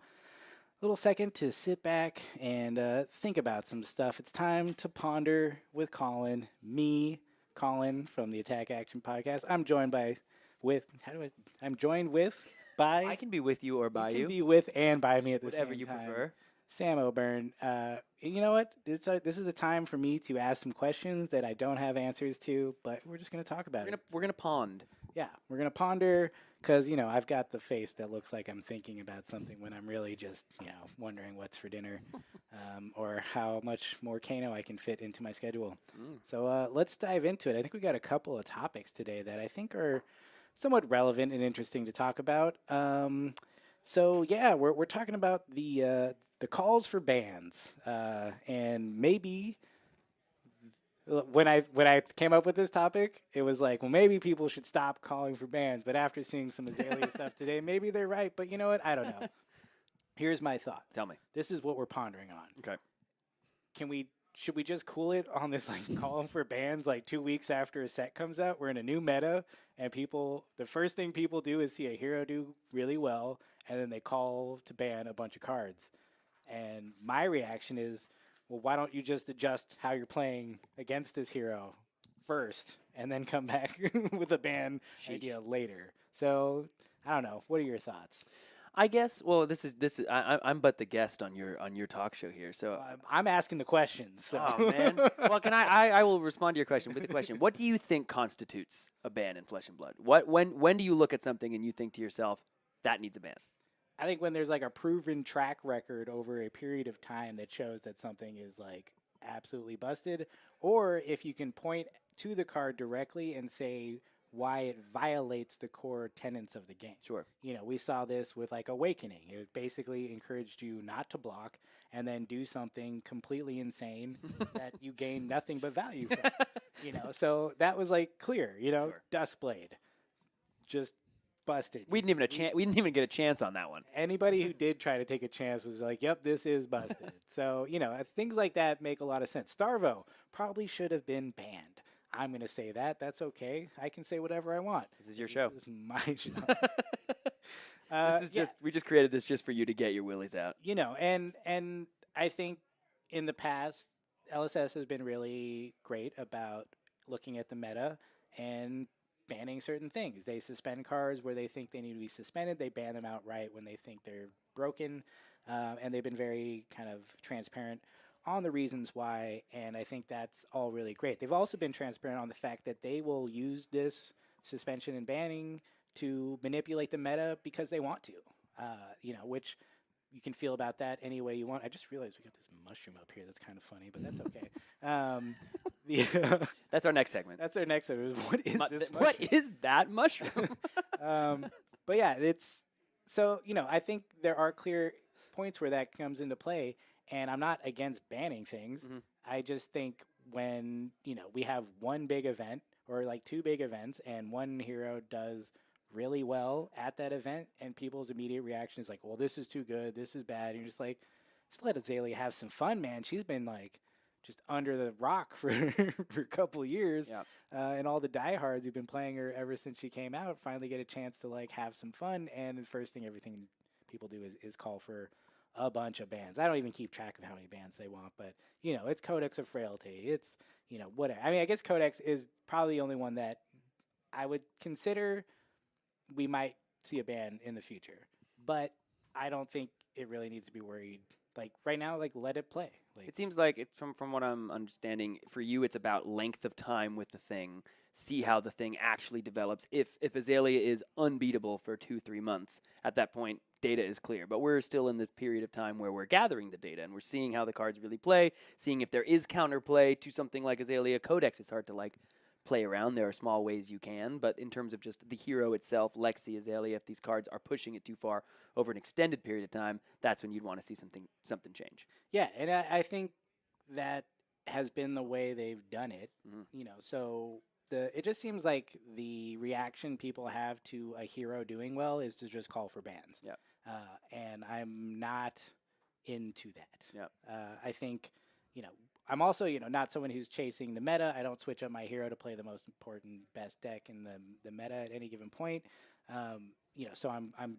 second to sit back and think about some stuff. It's time to ponder with Colin. Me, Colin from the Attack Action Podcast. I'm joined by I can be with you or by you. you. Can be with and by me at the Whatever same you time. prefer. Sam O'Byrne. You know what? This is a time for me to ask some questions that I don't have answers to, but we're just going to talk about it. We're gonna pond. Yeah, we're going to ponder because, I've got the face that looks like I'm thinking about something when I'm really just, wondering what's for dinner or how much more Kano I can fit into my schedule. So let's dive into it. I think we got a couple of topics today that I think are somewhat relevant and interesting to talk about. So yeah, we're talking about the calls for bans, and maybe when I came up with this topic, it was like, well, maybe people should stop calling for bans. But after seeing some Azalea stuff today, maybe they're right. But you know what? I don't know. Here's my thought. Tell me. This is what we're pondering on. Okay. Should we just cool it on this calling for bans 2 weeks after a set comes out? We're in a new meta, and the first thing people do is see a hero do really well, and then they call to ban a bunch of cards. And my reaction is, well, why don't you just adjust how you're playing against this hero first, and then come back with a ban idea later? So I don't know. What are your thoughts? I guess. Well, this is. I'm but the guest on your talk show here. So I'm asking the questions. So. Oh man. Well, can I will respond to your question with the question. What do you think constitutes a ban in Flesh and Blood? When do you look at something and you think to yourself that needs a ban? I think when there's a proven track record over a period of time that shows that something is absolutely busted, or if you can point to the card directly and say why it violates the core tenets of the game. Sure. We saw this with Awakening. It basically encouraged you not to block and then do something completely insane that you gain nothing but value from. So that was clear, Sure. Duskblade. Just busted. We didn't even get a chance on that one. Anybody who did try to take a chance was yep, this is busted. So, things like that make a lot of sense. Starvo probably should have been banned. I'm going to say that. That's okay. I can say whatever I want. This is your show. This is my show. This is we just created this just for you to get your willies out. And I think in the past, LSS has been really great about looking at the meta and banning certain things. They suspend cards where they think they need to be suspended. They ban them outright when they think they're broken. And they've been very kind of transparent on the reasons why, and I think that's all really great. They've also been transparent on the fact that they will use this suspension and banning to manipulate the meta because they want to, which you can feel about that any way you want. I just realized we got this mushroom up here that's kind of funny, but that's okay. That's our next segment. That's our next segment. What is this mushroom? What is that mushroom? But yeah, it's so, I think there are clear points where that comes into play. And I'm not against banning things. Mm-hmm. I just think when, we have one big event or 2 big events and one hero does really well at that event and people's immediate reaction is well, this is too good, this is bad. And you're just just let Azalea have some fun, man. She's been just under the rock for a couple of years. Yep. And all the diehards who've been playing her ever since she came out finally get a chance to have some fun. And the first thing everything people do is call for a bunch of bans. I don't even keep track of how many bans they want, but it's Codex of Frailty. It's whatever. I mean, I guess Codex is probably the only one that I would consider we might see a ban in the future, but I don't think it really needs to be worried. Right now, let it play. It seems like it's from what I'm understanding, for you it's about length of time with the thing. See how the thing actually develops. If Azalea is unbeatable for 2-3 months, at that point data is clear. But we're still in the period of time where we're gathering the data and we're seeing how the cards really play, seeing if there is counterplay to something like Azalea. Codex is hard to play around. There are small ways you can, but in terms of just the hero itself, Lexi, Azalea, if these cards are pushing it too far over an extended period of time, that's when you'd want to see something change. Yeah, and I think that has been the way they've done it. So it just seems like the reaction people have to a hero doing well is to just call for bans. Yep. And I'm not into that. Yep. I think, I'm also, not someone who's chasing the meta. I don't switch up my hero to play the most important, best deck in the meta at any given point. So I'm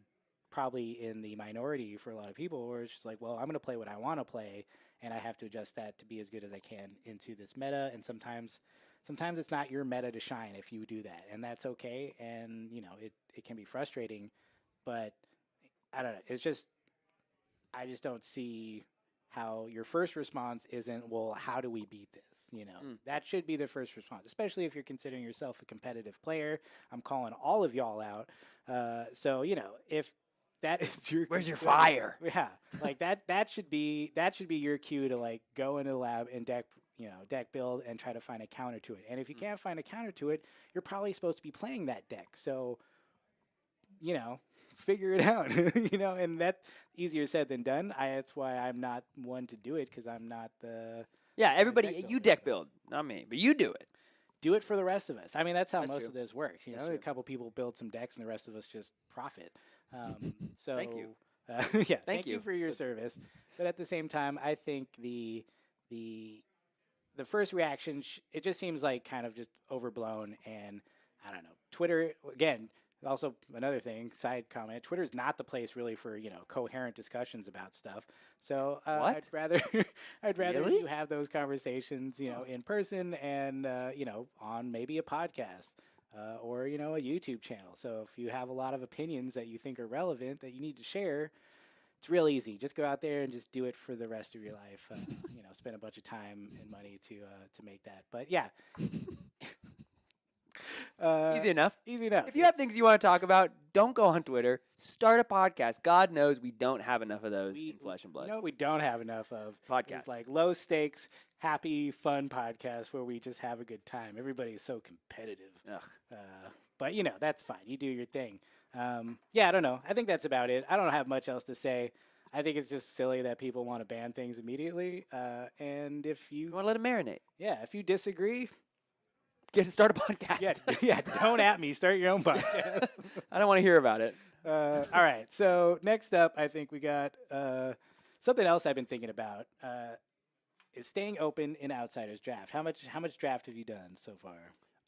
probably in the minority for a lot of people where it's just like, well, I'm going to play what I want to play, and I have to adjust that to be as good as I can into this meta. And sometimes it's not your meta to shine if you do that, and that's okay. And it can be frustrating, but I don't know. It's just I just don't see how your first response isn't, well, how do we beat this? That should be the first response, especially if you're considering yourself a competitive player. I'm calling all of y'all out. So if that is your Where's your concern- fire? Yeah, like that should be your cue to like go into the lab and deck build and try to find a counter to it. And if you can't find a counter to it, you're probably supposed to be playing that deck. So figure it out. And that's easier said than done. That's why I'm not one to do it, because I'm not the Yeah, everybody, deck you builder. deck build, not me, but you do it. Do it for the rest of us. I mean, that's how That's most true. of this works. That's A true. couple people build some decks, and the rest of us just profit. So Thank you. Yeah, Thank you you. for your service. But at the same time, I think the first reaction it just seems like kind of just overblown, and I don't know. Twitter again. Also, another thing, side comment: Twitter's not the place really for coherent discussions about stuff. So What? I'd rather Really? you have those conversations, in person and on maybe a podcast or a YouTube channel. So if you have a lot of opinions that you think are relevant that you need to share, it's real easy. Just go out there and just do it for the rest of your life. Spend a bunch of time and money to make that. But yeah. Easy enough. Easy enough. If you have things you want to talk about, don't go on Twitter. Start a podcast. God knows we don't have enough of those in Flesh and Blood. We don't have enough of Podcasts. It's like low stakes, happy, fun podcasts where we just have a good time. Everybody's so competitive. Ugh. But that's fine. You do your thing. I don't know. I think that's about it. I don't have much else to say. I think it's just silly that people want to ban things immediately. And if You you, want to let it marinate. if you disagree, Start a podcast. don't at me. Start your own podcast. I don't want to hear about it. All right. So next up, I think we got something else I've been thinking about. Is staying open in Outsiders draft. How much draft have you done so far?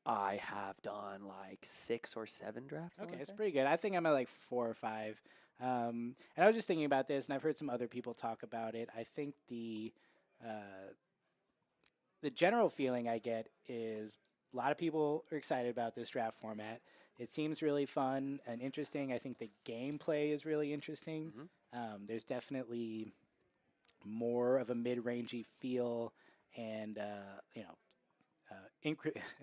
I have done like 6 or 7 drafts. I Okay, wanna it's say. pretty good. I think I'm at like 4 or 5. And I was just thinking about this, and I've heard some other people talk about it. I think the general feeling I get is a lot of people are excited about this draft format. It seems really fun and interesting. I think the gameplay is really interesting. There's definitely more of a mid-rangey feel, and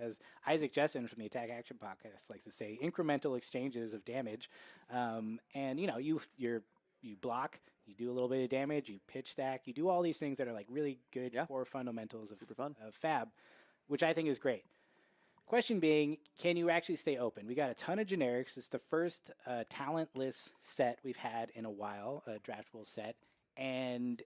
as Isaac Jessen from the Attack Action Podcast likes to say, incremental exchanges of damage. And you block, you do a little bit of damage, you pitch stack, you do all these things that are like really good core fundamentals of Super fun. of Fab, which I think is great. Question being, can you actually stay open? We got a ton of generics. It's the first talentless set we've had in a while, a draftable set. And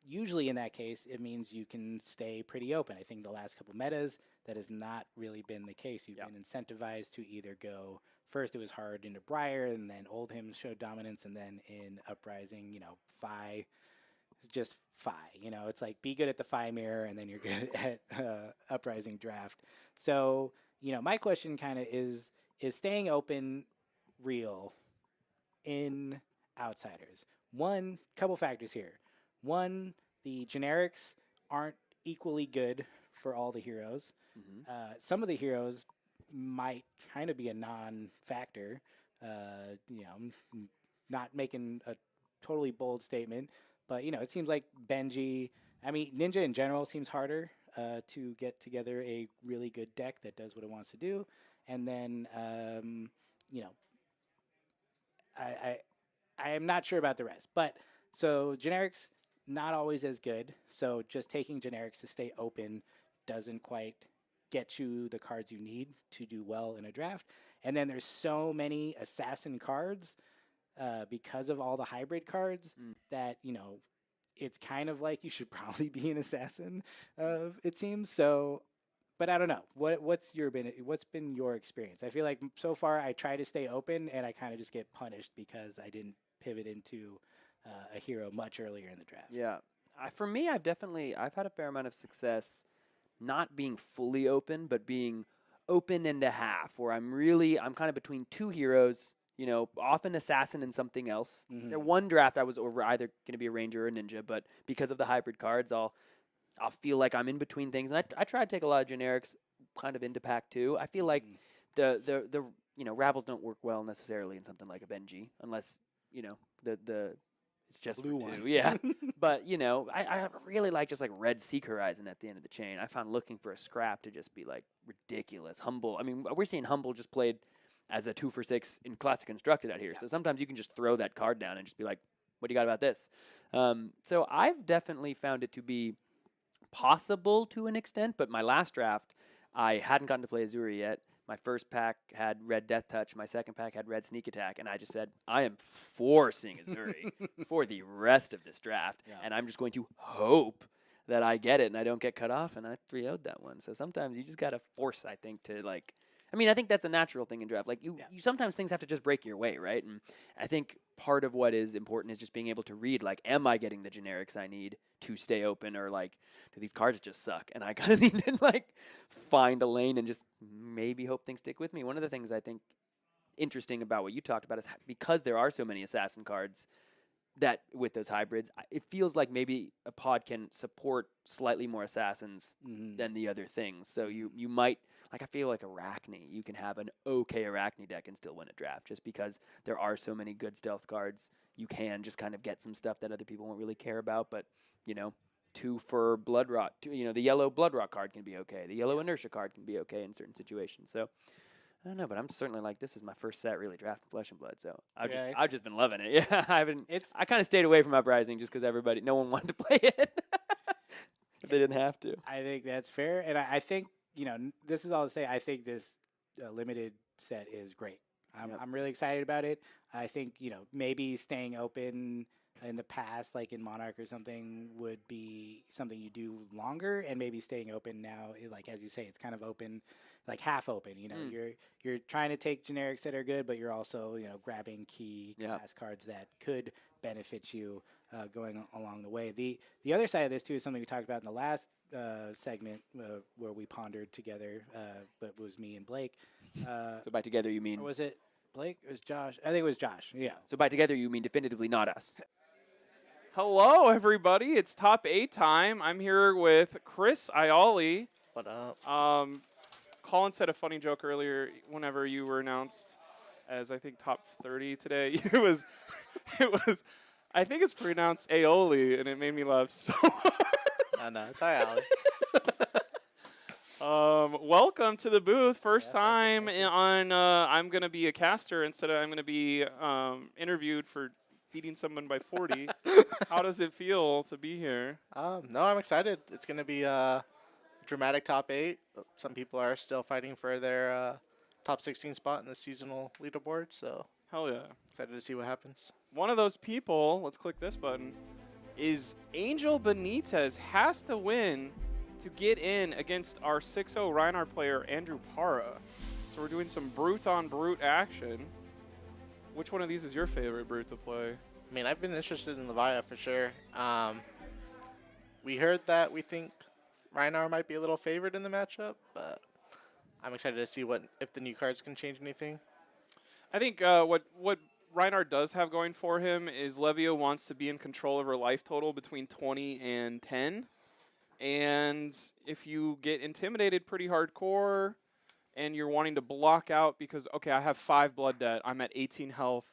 usually in that case, it means you can stay pretty open. I think the last couple metas, that has not really been the case. You've been incentivized to either go, first it was hard into Briar, and then Oldhim showed dominance, and then in Uprising, Phi, just Phi. It's like be good at the Phi mirror, and then you're good at Uprising draft. So, my question kind of is staying open real in Outsiders? One, couple factors here. One, the generics aren't equally good for all the heroes. Some of the heroes might kind of be a non-factor. Not making a totally bold statement, but it seems like Benji. I mean, Ninja in general seems harder to get together a really good deck that does what it wants to do, and then I am not sure about the rest, but so generics not always as good. So just taking generics to stay open doesn't quite get you the cards you need to do well in a draft. And then there's so many assassin cards because of all the hybrid cards that it's kind of like you should probably be an assassin, it seems. So but I don't know. What's been your experience? I feel like so far I try to stay open, and I kind of just get punished because I didn't pivot into a hero much earlier in the draft. Yeah. For me, I've had a fair amount of success not being fully open, but being open and a half, where I'm kind of between two heroes, often assassin and something else. Mhm. There one draft I was over either going to be a ranger or a ninja, but because of the hybrid cards, I'll feel like I'm in between things. And I try to take a lot of generics kind of into pack too. I feel like the Ravels don't work well necessarily in something like a Benji, unless, the it's just Blue for two. one. Yeah. But, I really like just like red Seek Horizon at the end of the chain. I found looking for a scrap to just be like ridiculous. Humble. I mean, we're seeing Humble just played as a 2-for-6 in Classic Constructed out here. Yeah. So sometimes you can just throw that card down and just be like, what do you got about this? So I've definitely found it to be possible to an extent, but my last draft, I hadn't gotten to play Azuri yet. My first pack had red Death Touch. My second pack had red Sneak Attack. And I just said, I am forcing Azuri for the rest of this draft. Yeah. And I'm just going to hope that I get it and I don't get cut off. And I 3-0'd that one. So sometimes you just got to force, I think, to like... I think that's a natural thing in draft. Like, you sometimes things have to just break your way, right? And I think part of what is important is just being able to read, like, am I getting the generics I need to stay open, or, like, do these cards just suck? And I kind of need to, like, find a lane and just maybe hope things stick with me. One of the things I think interesting about what you talked about is because there are so many assassin cards that with those hybrids, it feels like maybe a pod can support slightly more assassins than the other things. So you might... Like, I feel like Arachne, you can have an okay Arachne deck and still win a draft just because there are so many good stealth cards. You can just kind of get some stuff that other people won't really care about, but, 2 for Blood Rot. The yellow Blood Rot card can be okay. The yellow Inertia card can be okay in certain situations. So, I don't know, but I'm certainly like, this is my first set really drafting Flesh and Blood, so I've just been loving it. Yeah, I kind of stayed away from Uprising just because no one wanted to play it if they didn't have to. I think that's fair, and I think, this is all to say, I think this limited set is great. I'm really excited about it. I think, maybe staying open in the past, like in Monarch or something, would be something you do longer, and maybe staying open now, like as you say, it's kind of open, like half open. You're trying to take generics that are good, but you're also grabbing key class cards that could benefit you going along the way. The other side of this too is something we talked about in the last segment where we pondered together, but it was me and Blake. So by together you mean... Or was it Blake? It was Josh. I think it was Josh. Yeah. So by together you mean definitively not us. Hello, everybody. It's top 8 time. I'm here with Chris Ioli. What up? Colin said a funny joke earlier whenever you were announced as, I think, top 30 today. It was, I think it's pronounced aioli, and it made me laugh so No, it's Ioli. Welcome to the booth. First time on I'm going to be a caster instead of I'm going to be interviewed for beating someone by 40. How does it feel to be here? No, I'm excited. It's going to be a dramatic top 8. Some people are still fighting for their top 16 spot in the seasonal leaderboard, so Hell yeah. excited to see what happens. One of those people, let's click this button, is Angel Benitez has to win to get in against our 6-0 Reinhardt player, Andrew Para. So we're doing some brute on brute action. Which one of these is your favorite brute to play? I mean, I've been interested in Leviah for sure. We heard that we think Reinhardt might be a little favored in the matchup, but I'm excited to see if the new cards can change anything. I think what Reinhardt does have going for him is Levio wants to be in control of her life total between 20 and 10. And if you get intimidated pretty hardcore and you're wanting to block out because, okay, I have 5 blood debt, I'm at 18 health,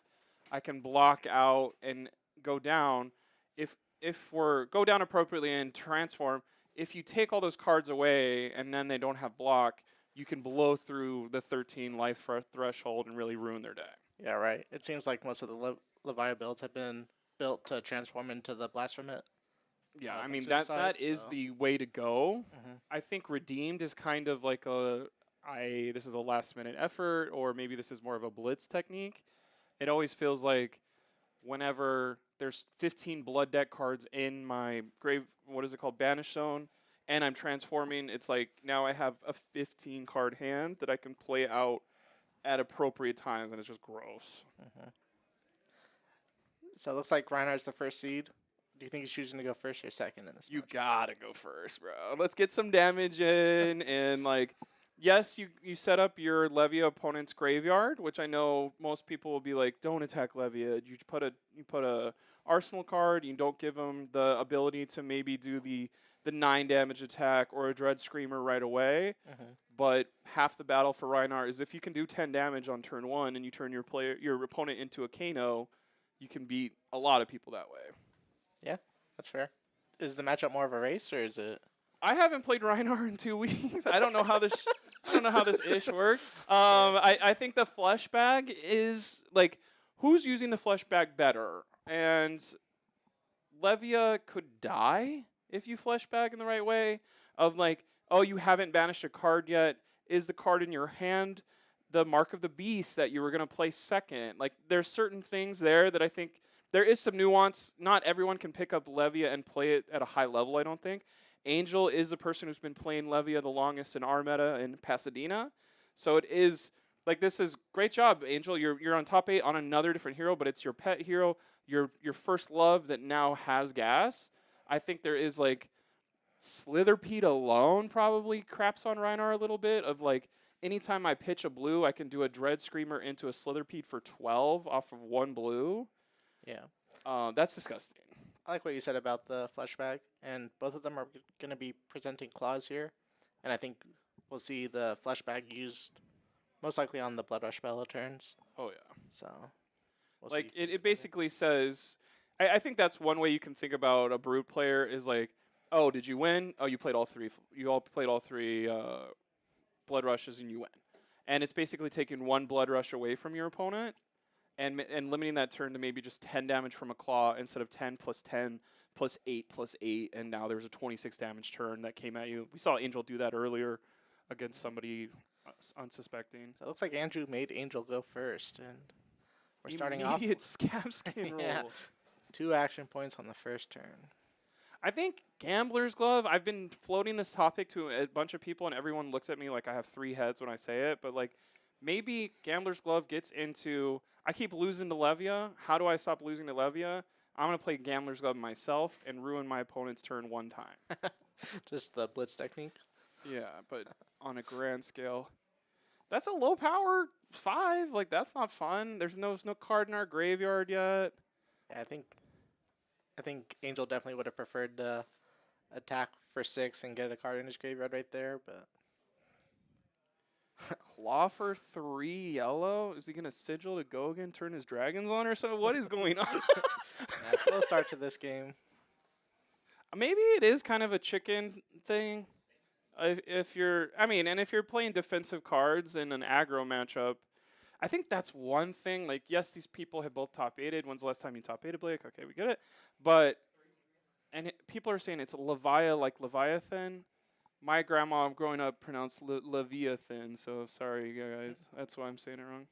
I can block out and go down. If we're go down appropriately and transform, if you take all those cards away and then they don't have block, you can blow through the 13 life threshold and really ruin their deck. Yeah, right. It seems like most of the Leviah builds have been built to transform into the Blasphemate. Yeah, I and mean, suicide, that is so. the way to go. Mhm. I think Redeemed is kind of like this is a last-minute effort, or maybe this is more of a blitz technique. It always feels like whenever there's 15 blood deck cards in my grave, what is it called, Banish Zone, and I'm transforming, it's like now I have a 15 card hand that I can play out at appropriate times, and it's just gross. So it looks like Reinhardt's the first seed. Do you think he's choosing to go first or second in this You match? gotta go first, bro. Let's get some damage in, and like, yes, you set up your Levia opponent's graveyard, which I know most people will be like, don't attack Levia. You put a arsenal card. You don't give them the ability to maybe do the 9 damage attack or a Dread Screamer right away. But half the battle for Reinhardt is if you can do 10 damage on turn 1 and you turn your opponent into a Kano, you can beat a lot of people that way. Yeah, that's fair. Is the matchup more of a race, or is it? I haven't played Reinhardt in 2 weeks. I don't know how this. I don't know how this ish works. I think the flesh bag is like, who's using the flesh bag better? And Levia could die if you flesh bag in the right way. Of like, oh, you haven't banished a card yet. Is the card in your hand the mark of the beast that you were gonna play second? Like, there's certain things there that I think there is some nuance. Not everyone can pick up Levia and play it at a high level, I don't think. Angel is the person who's been playing Levia the longest in our meta in Pasadena. So it is, like, this is great job, Angel. You're on top 8 on another different hero, but it's your pet hero, your first love that now has gas. I think there is, like, Slitherpede alone probably craps on Reinhardt a little bit of, like, anytime I pitch a blue, I can do a Dread Screamer into a Slitherpede for 12 off of 1 blue. Yeah. That's disgusting. I like what you said about the flesh bag, and both of them are going to be presenting claws here, and I think we'll see the flesh bag used most likely on the Blood Rush Bella turns. Oh, yeah. So, we'll Like, see. it basically says, I think that's one way you can think about a Brute player is like, oh, did you win? Oh, you played all 3. You all played all 3 Blood Rushes and you win. And it's basically taking 1 Blood Rush away from your opponent and limiting that turn to maybe just 10 damage from a claw instead of 10 plus 10 plus 8 plus 8. And now there's a 26 damage turn that came at you. We saw Angel do that earlier against somebody unsuspecting. So it looks like Andrew made Angel go first, and we're starting off Immediate scab skin roll. Yeah. 2 action points on the first turn. I think Gambler's Glove, I've been floating this topic to a bunch of people, and everyone looks at me like I have 3 heads when I say it, but like maybe Gambler's Glove gets into, I keep losing to Levia. How do I stop losing to Levia? I'm going to play Gambler's Glove myself and ruin my opponent's turn 1 time. Just the blitz technique. Yeah, but on a grand scale. That's a low power 5. Like, that's not fun. There's no card in our graveyard yet. Yeah, I think Angel definitely would have preferred to attack for 6 and get a card in his graveyard right there, but Claw for 3 yellow? Is he going to sigil to go again, turn his dragons on or so? What is going on? yeah, slow start to this game. Maybe it is kind of a chicken thing. If you're playing defensive cards in an aggro matchup, I think that's one thing. Like, yes, these people have both top 8'd. When's the last time you top 8'd, Blake? Okay, we get it. But, people are saying it's Levia like Leviathan. My grandma growing up pronounced Leviathan, so sorry, guys. That's why I'm saying it wrong.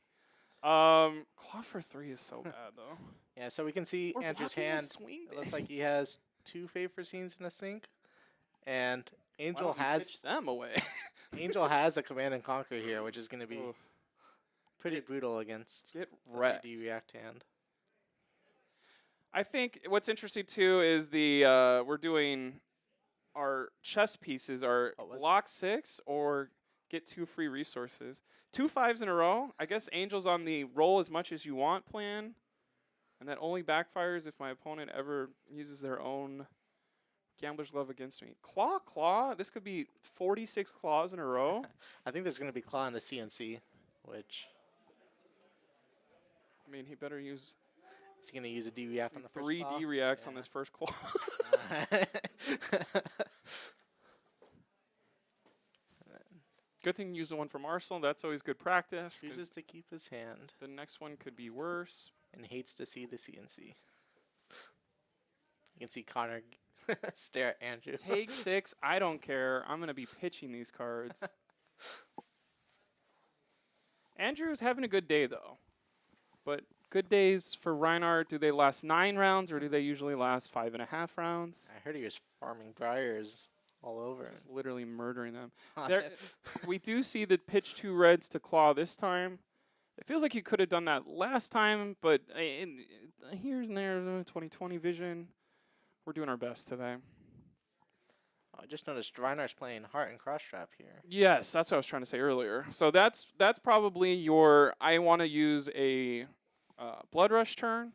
Claw for 3 is so bad, though. Yeah, so we can see We're Andrew's blocking the hand. swing It looks bait. like he has 2 favor scenes in a sync, and Why Angel don't you has pitch them away. Angel has a command and conquer here, which is going to be Oof. pretty brutal against Get the wrecked. 3D react hand. I think what's interesting too is we're doing our chess pieces are Oh, was it? block 6 or get 2 free resources. 2 5s in a row. I guess Angel's on the roll as much as you want plan, and that only backfires if my opponent ever uses their own Gambler's Glove against me. Claw. This could be 46 claws in a row. I think there's going to be claw in the CNC, which I mean, he better use he's going to use a D react on the first 3D claw. reacts on Yeah. this first claw. Good thing you use the one from Arsenal. That's always good practice. 'Cause Chooses to keep his hand the next one could be worse. and hates to see the CNC. You can see Connor stare at Andrew. Take 6. I don't care. I'm going to be pitching these cards. Andrew's having a good day, though. But good days for Reinhardt, do they last 9 rounds or do they usually last 5.5 rounds? I heard he was farming briars all over. Just literally murdering them. him. There, we do see the pitch 2 reds to claw this time. It feels like you could have done that last time, but here and there, 2020 vision. We're doing our best today. I just noticed Reinhardt's playing Heart and Cross Trap here. Yes, that's what I was trying to say earlier. So that's probably your. I want to use a Blood Rush turn.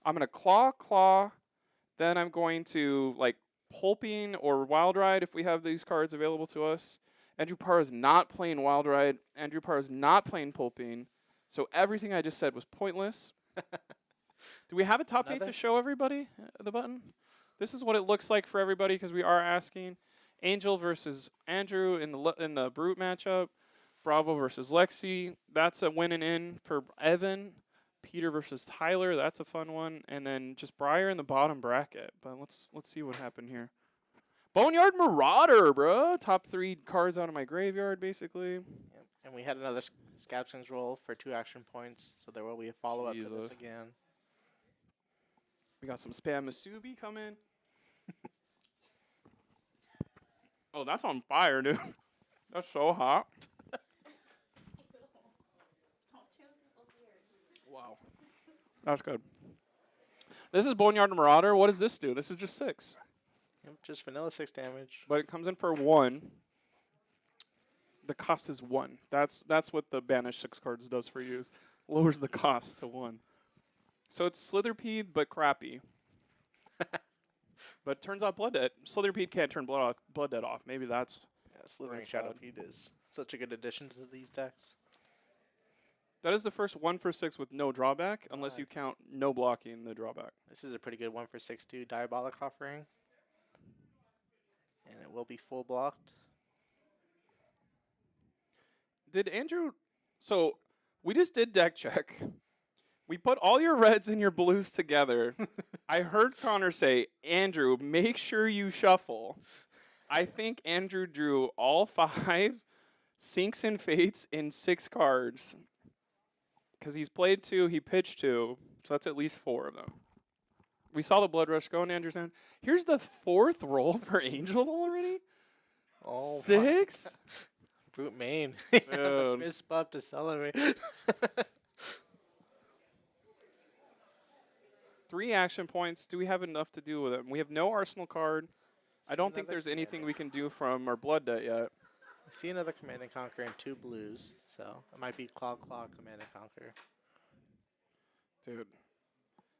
I'm gonna claw. Then I'm going to like Pulping or Wild Ride if we have these cards available to us. Andrew Parr is not playing Wild Ride. Andrew Parr is not playing Pulping. So everything I just said was pointless. Do we have a top 8 to show everybody the button? This is what it looks like for everybody because we are asking. Angel versus Andrew in the Brute matchup. Bravo versus Lexi. That's a win and in for Evan. Peter versus Tyler. That's a fun one. And then just Briar in the bottom bracket. But let's see what happened here. Boneyard Marauder, bro. Top 3 cards out of my graveyard, basically. Yep. And we had another Scabson's roll for 2 action points, so there will be a follow-up to this Jesus. again. We got some spam Masubi coming. Oh, that's on fire, dude. That's so hot. Wow. That's good. This is Boneyard Marauder. What does this do? This is just 6. Yep, just vanilla 6 damage. But it comes in for 1. The cost is 1. That's what the banish 6 cards does for you. Is lowers the cost to 1. So it's Slitherpede, but crappy. But turns out Slitherpede can't turn Blood Dead off. Maybe that's... Yeah, Slithering That's bad. Shadowpede is such a good addition to these decks. That is the first 1 for 6 with no drawback, unless Alright. you count no blocking the drawback. This is a pretty good 1 for 6 too. Diabolic Offering. And it will be full blocked. Did Andrew... So, we just did deck check. We put all your reds and your blues together. I heard Connor say, Andrew, make sure you shuffle. I think Andrew drew all 5 Sinks and Fates in 6 cards. Because he's played 2, he pitched 2, so that's at least 4 of them. We saw the Blood Rush go in Andrew's hand. Here's the 4th roll for Angel already. Oh, 6? Brute main. Dude. Fist bump to celebrate. 3 action points. Do we have enough to do with them? We have no Arsenal card. I don't think another there's anything command. we can do from our Blood Debt yet. I see another Command and Conquer and 2 blues, so it might be Claw, Command and Conquer. Dude,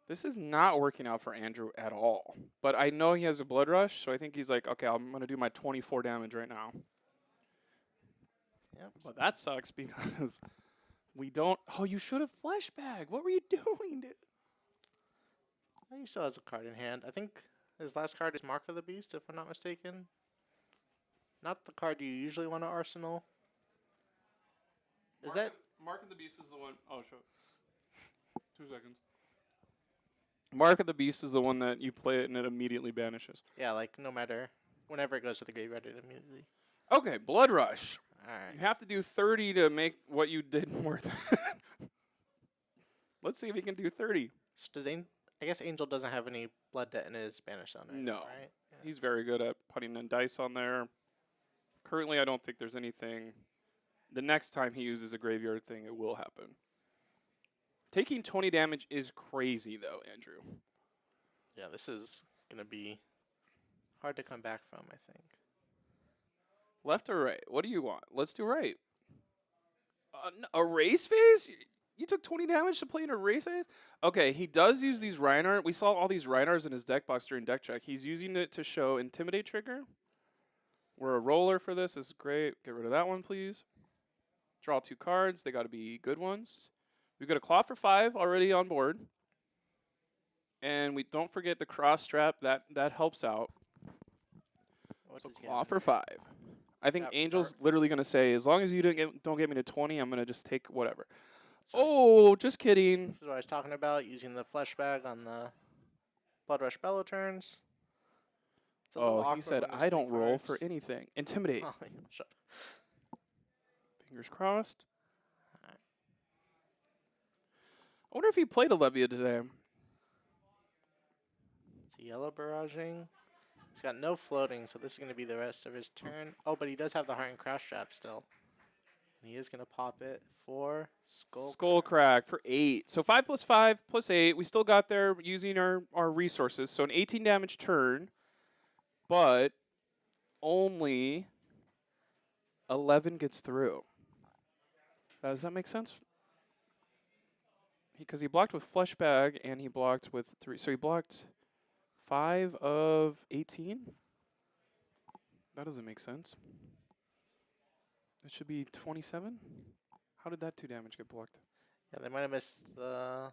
this is not working out for Andrew at all. But I know he has a Blood Rush, so I think he's like, okay, I'm going to do my 24 damage right now. Yep. But that sucks because we don't... Oh, you should have Fleshbag. What were you doing, dude? He still has a card in hand. I think his last card is Mark of the Beast, if I'm not mistaken. Not the card you usually want to Arsenal. Is that... Mark of the Beast is the one... Oh, sure. 2 seconds. Mark of the Beast is the one that you play it and it immediately banishes. Yeah, like no matter... Whenever it goes to the graveyard, it immediately... Okay, Blood Rush. Alright. You have to do 30 to make what you did worth it. Let's see if he can do 30. So does I guess Angel doesn't have any Blood Debt in his Spanish zone right No. now, right? Yeah. He's very good at putting in dice on there. Currently, I don't think there's anything. The next time he uses a graveyard thing, it will happen. Taking 20 damage is crazy, though, Andrew. Yeah, this is going to be hard to come back from, I think. Left or right? What do you want? Let's do right. A race phase? You took 20 damage to play in a race phase? Okay, he does use these Reinhardt. We saw all these Reinhardts in his deck box during deck check. He's using it to show Intimidate trigger. We're a roller for this. This is great. Get rid of that one, please. Draw 2 cards. They got to be good ones. We've got a Claw for 5 already on board. And we don't forget the cross strap. That helps out. What So does he Claw have? for 5. I think Yeah, Angel's literally going to say, as long as you don't get me to 20, I'm going to just take whatever. So Oh, just kidding. this is what I was talking about, using the flesh bag on the Blood Rush Bellow turns. It's a little Oh, he awkward said, when there's I 3 don't roll for cards. anything. Intimidate. Oh, yeah, shut- Fingers crossed. Alright. I wonder if he played Olivia today. It's a yellow barraging. He's got no floating, so this is going to be the rest of his turn. Oh, but he does have the Heart and Crash Trap still. And he is going to pop it for Skull Crack for 8. So 5 plus 5 plus 8. We still got there using our resources. So an 18 damage turn, but only 11 gets through. Does that make sense? Because he blocked with Flesh Bag and he blocked with 3. So he blocked 5 of 18? That doesn't make sense. It should be 27? How did that 2 damage get blocked? Yeah, they might have missed the...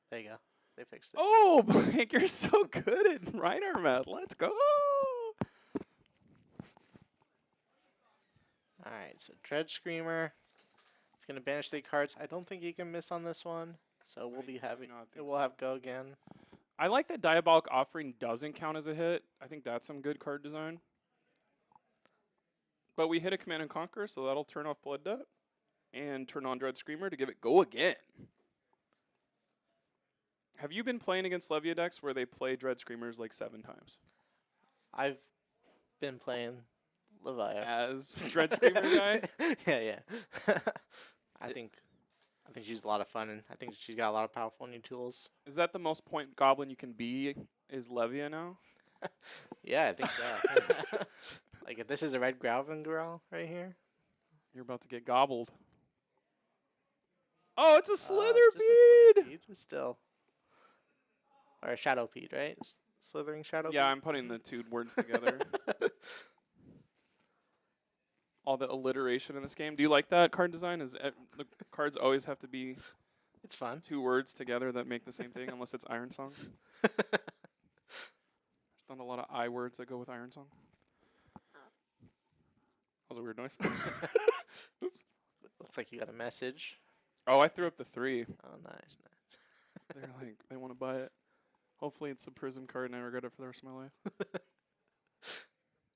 There you go. They fixed it. Oh, Blake, you're so good at right arm math. Let's go. Alright, so Dread Screamer. It's going to banish 3 cards. I don't think he can miss on this one. So we'll be having... We'll have go again. I like that Diabolic Offering doesn't count as a hit. I think that's some good card design. But we hit a Command and Conquer, so that'll turn off Blood Debt and turn on Dread Screamer to give it go again. Have you been playing against Levia decks where they play Dread Screamers like 7 times? I've been playing Levia. As Dread Screamer guy? Yeah. I think she's a lot of fun, and I think she's got a lot of powerful new tools. Is that the most point goblin you can be, is Levia now? Yeah, I think so. Like, if this is a red Growlin Growl right here. You're about to get gobbled. Oh, it's a Slither just a Bead! Slither Bead, still. Or a Shadow Bead, right? Slithering Shadow Yeah, Bead? I'm putting the 2 words together. All the alliteration in this game. Do you like that card design? The cards always have to be It's fun. 2 words together that make the same thing, unless it's Iron Song. There's not a lot of I words that go with Iron Song. That was a weird noise. Oops. Looks like you got a message. Oh, I threw up the 3. Oh, nice. They're like, they want to buy it. Hopefully it's the Prism card and I regret it for the rest of my life.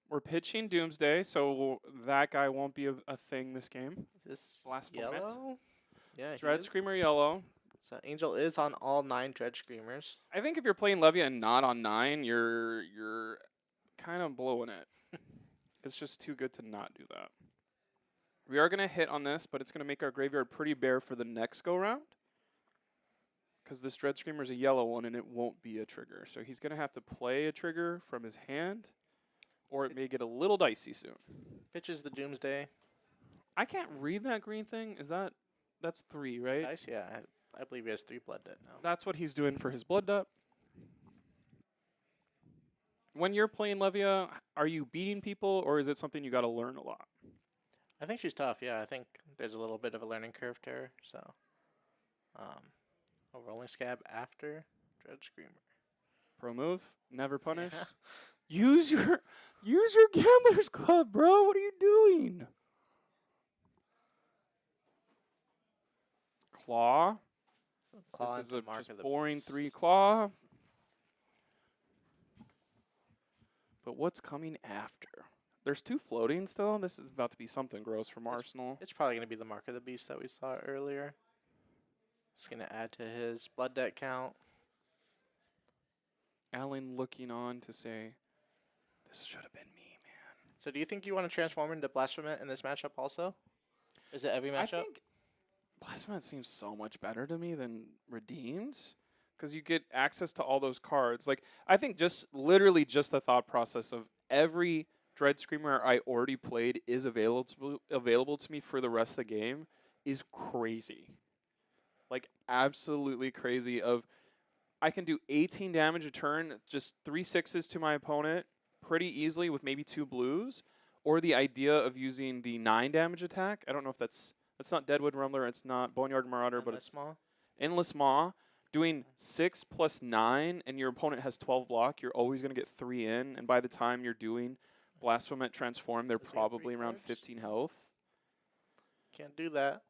We're pitching Doomsday, so that guy won't be a thing this game. Is this Blasphemous. yellow? Yeah, he Dread is. Screamer yellow. So Angel is on all 9 Dread Screamers. I think if you're playing Levia and not on 9, you're kind of blowing it. It's just too good to not do that. We are going to hit on this, but it's going to make our graveyard pretty bare for the next go-round. Because this Dread Screamer is a yellow one, and it won't be a trigger. So he's going to have to play a trigger from his hand, or it may get a little dicey soon. Pitches the Doomsday. I can't read that green thing. That's 3, right? Nice, yeah. I believe he has 3 Blood Debt now. That's what he's doing for his Blood Debt. When you're playing Levia, are you beating people, or is it something you got to learn a lot? I think she's tough, yeah. I think there's a little bit of a learning curve to her, so. A Rolling Scab after Dread Screamer. Pro move, never punish. Yeah. Use your Gambler's Club, bro. What are you doing? Claw. Claw This is into a Mark just of the boring Beast. 3 claw. But what's coming after? There's 2 floating still. This is about to be something gross from Arsenal. It's probably going to be the Mark of the Beast that we saw earlier. It's going to add to his Blood Debt count. Alan looking on to say, this should have been me, man. So do you think you want to transform into Blasphemous in this matchup also? Is it every matchup? I think Blasphemous seems so much better to me than Redeemed. Because you get access to all those cards. Like, I think literally just the thought process of every Dread Screamer I already played is available to me for the rest of the game is crazy. Like, absolutely crazy. I can do 18 damage a turn, just 3 6s to my opponent pretty easily with maybe 2 blues. Or the idea of using the 9 damage attack. I don't know if that's not Deadwood Rumbler, it's not Boneyard Marauder, but it's small. Endless Maw. Doing 6 plus 9 and your opponent has 12 block, you're always going to get 3 in. And by the time you're doing Blasphemous Transform, they're Does he have 3 probably around cards? 15 health. Can't do that.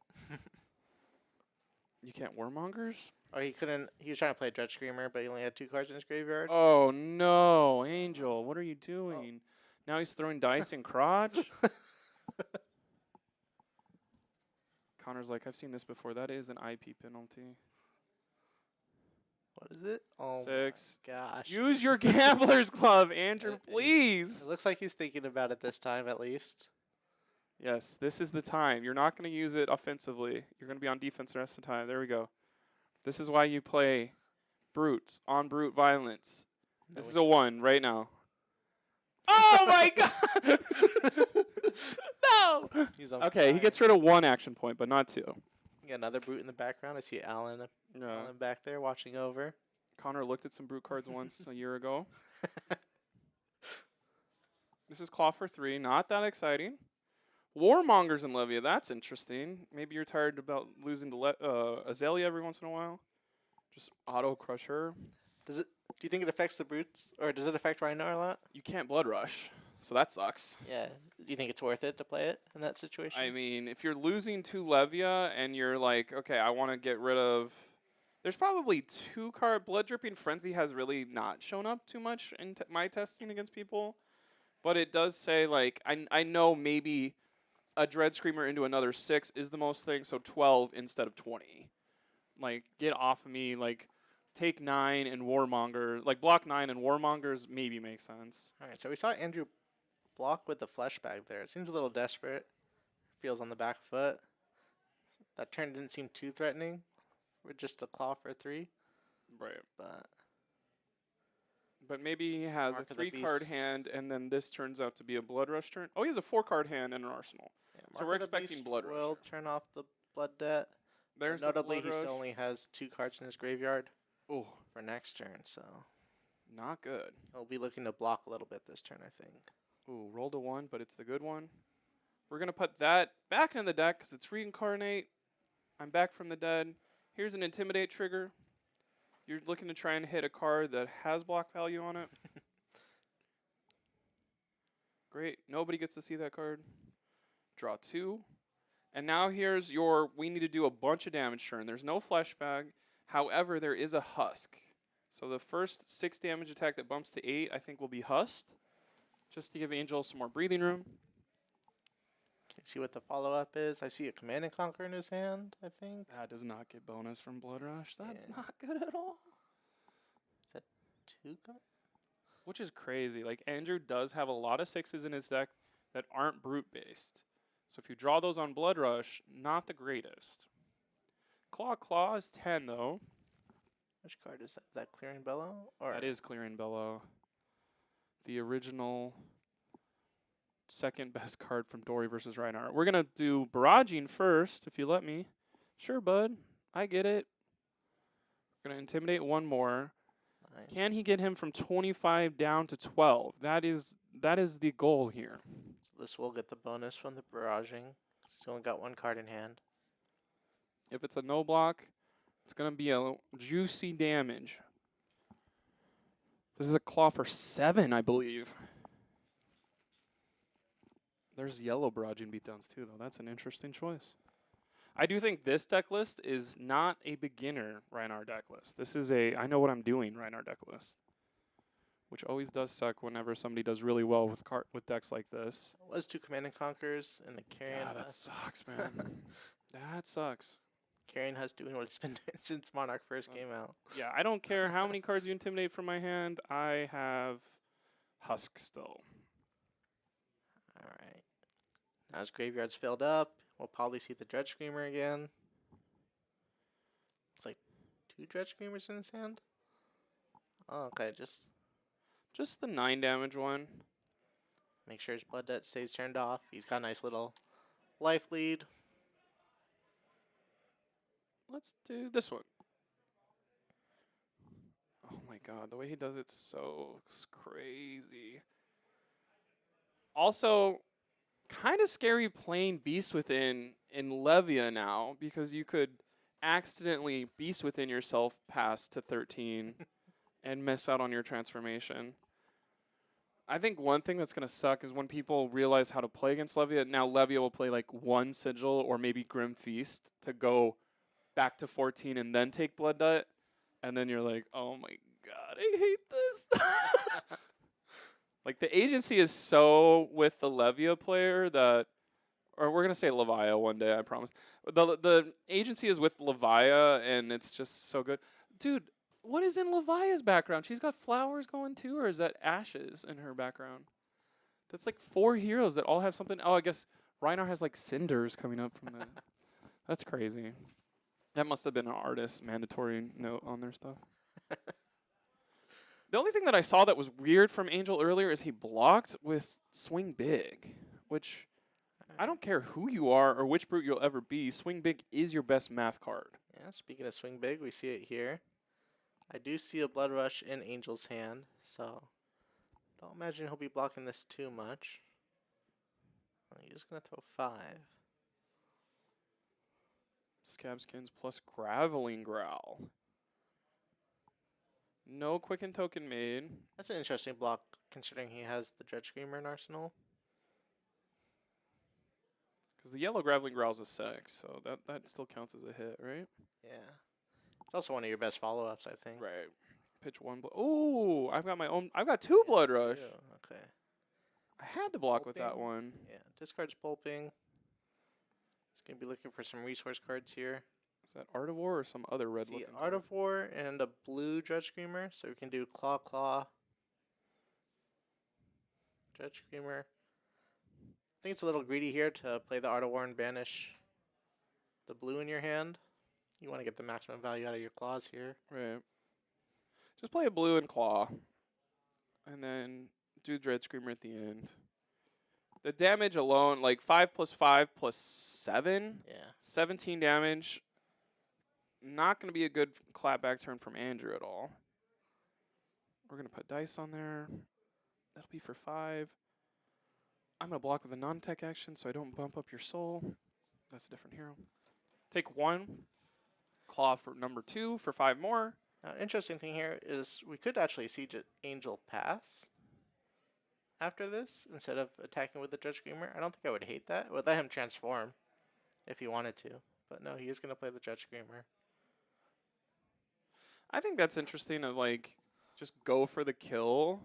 You can't Warmongers? Or he couldn't. He was trying to play Dread Screamer, but he only had 2 cards in his graveyard. Oh, no. Angel, what are you doing? Now he's throwing dice in crotch? Connor's like, I've seen this before. That is an IP penalty. What is it? Oh 6. my gosh. Use your gambler's glove, Andrew, It please. looks like he's thinking about it this time at least. Yes, this is the time. You're not going to use it offensively. You're going to be on defense the rest of the time. There we go. This is why you play brutes on brute violence. This is a 1 right now. Oh my god! No! He's on Okay, he fire. gets rid of 1 action point, but not 2. You got another brute in the background. I see Alan Yeah. back there watching over. Connor looked at some brute cards once a year ago. This is Claw for 3. Not that exciting. Warmongers and Levia. That's interesting. Maybe you're tired about losing to Azalea every once in a while. Just auto crush her. Do you think it affects the brutes, or does it affect Rhinar a lot? You can't blood rush, so that sucks. Yeah. Do you think it's worth it to play it in that situation? I mean, if you're losing to Levia and you're like, okay, I want to get rid of... There's probably 2-card... Blood Dripping Frenzy has really not shown up too much in my testing against people. But it does say, like, I know maybe a Dread Screamer into another 6 is the most thing, so 12 instead of 20. Like, get off of me, like... Take 9 and Warmonger. Like, block 9 and Warmongers maybe makes sense. All right, so we saw Andrew block with the flesh bag there. It seems a little desperate. Feels on the back foot. That turn didn't seem too threatening. With just a claw for 3. Right. But Maybe he has Mark a of the 3-card Beast. hand, and then this turns out to be a Blood Rush turn. Oh, he has a 4-card hand and an Arsenal. yeah, So Mark we're of the expecting Beast Blood Rush will turn off the blood debt. There's Notably, the he Blood still Rush. only has 2 cards in his graveyard Oh, for next turn, so not good. he'll be looking to block a little bit this turn, I think. Ooh, rolled a 1, but it's the good one. We're going to put that back in the deck because it's reincarnate. I'm back from the dead. Here's an Intimidate trigger. You're looking to try and hit a card that has block value on it. Great. Nobody gets to see that card. Draw 2. And now here's your, we need to do a bunch of damage turn. There's no flesh bag. However, there is a husk. So the first 6 damage attack that bumps to 8, I think, will be husked. Just to give Angel some more breathing room. See what the follow-up is. I see a Command and Conquer in his hand, I think. That does not get bonus from Blood Rush. That's Yeah. not good at all. Is that 2 cards? Which is crazy. Like, Andrew does have a lot of 6s in his deck that aren't brute-based. So if you draw those on Blood Rush, not the greatest. Claw is 10, though. Which card is that? Is that Clearing Bellow? Or That is Clearing Bellow. The original second best card from Dory versus Reinhardt. We're going to do Barraging first, if you let me. Sure, bud. I get it. We're going to Intimidate 1 more. Nice. Can he get him from 25 down to 12? That is the goal here. So this will get the bonus from the barraging. He's only got 1 card in hand. If it's a no block, it's going to be a juicy damage. This is a claw for 7, I believe. There's yellow barraging beatdowns too, though. That's an interesting choice. I do think this deck list is not a beginner Reinhardt deck list. This is a I know what I'm doing Reinhardt deck list, which always does suck whenever somebody does really well with decks like this. It was 2 Command and Conquers in the Carrion. Yeah, that sucks, man. That sucks. Carrion has doing what it's been doing since Monarch first came out. Yeah, I don't care how many cards you intimidate from my hand. I have Husk still. All right. Now his graveyard's filled up. We'll probably see the Dredge Screamer again. It's like 2 Dredge Screamers in his hand. Oh, okay. Just the 9 damage one. Make sure his blood debt stays turned off. He's got a nice little life lead. Let's do this one. Oh my god, the way he does it's so crazy. Also, kind of scary playing Beast Within in Levia now, because you could accidentally Beast Within yourself past to 13 and miss out on your transformation. I think one thing that's going to suck is when people realize how to play against Levia. Now Levia will play like 1 Sigil or maybe Grim Feast to go back to 14 and then take Blood Debt. And then you're like, oh my god, I hate this. Like, the agency is so with the Levia player that, or we're going to say Levia one day, I promise. The agency is with Levia, and it's just so good. Dude, what is in Levia's background? She's got flowers going too, or is that ashes in her background? That's like 4 heroes that all have something. Oh, I guess Reinar has like cinders coming up from the. That's crazy. That must have been an artist mandatory note on their stuff. The only thing that I saw that was weird from Angel earlier is he blocked with Swing Big, which I don't care who you are or which brute you'll ever be. Swing Big is your best math card. Yeah, speaking of swing big, we see it here. I do see a Blood Rush in Angel's hand, so don't imagine he'll be blocking this too much. He's just going to throw 5. Scab Skins plus Graveling Growl. No Quicken token made. That's an interesting block, considering he has the Dread Screamer in Arsenal. Because the yellow Graveling Growl is a 6, so that still counts as a hit, right? Yeah. It's also one of your best follow-ups, I think. Right. Pitch 1. Oh, I've got my own. I've got 2 Blood Rush. Okay. I had to block with that Pulping. one. Yeah, discards Pulping. He's going to be looking for some resource cards here. Is that Artivore or some other red See looking? Artivore and a blue Dread Screamer, so we can do Claw Claw. Dread Screamer. I think it's a little greedy here to play the Artivore and banish the blue in your hand. You want to get the maximum value out of your claws here. Right. Just play a blue and claw. And then do Dread Screamer at the end. The damage alone, like 5 plus 5 plus 7. Yeah. 17 damage. Not going to be a good clapback turn from Andrew at all. We're going to put dice on there. That'll be for 5. I'm going to block with a non-tech action so I don't bump up your soul. That's a different hero. Take 1. Claw for number 2 for 5 more. Now, an interesting thing here is we could actually Siege Angel pass after this instead of attacking with the Dread Screamer. I don't think I would hate that. I would let him transform if he wanted to. But no, he is going to play the Dread Screamer. I think that's interesting of like just go for the kill.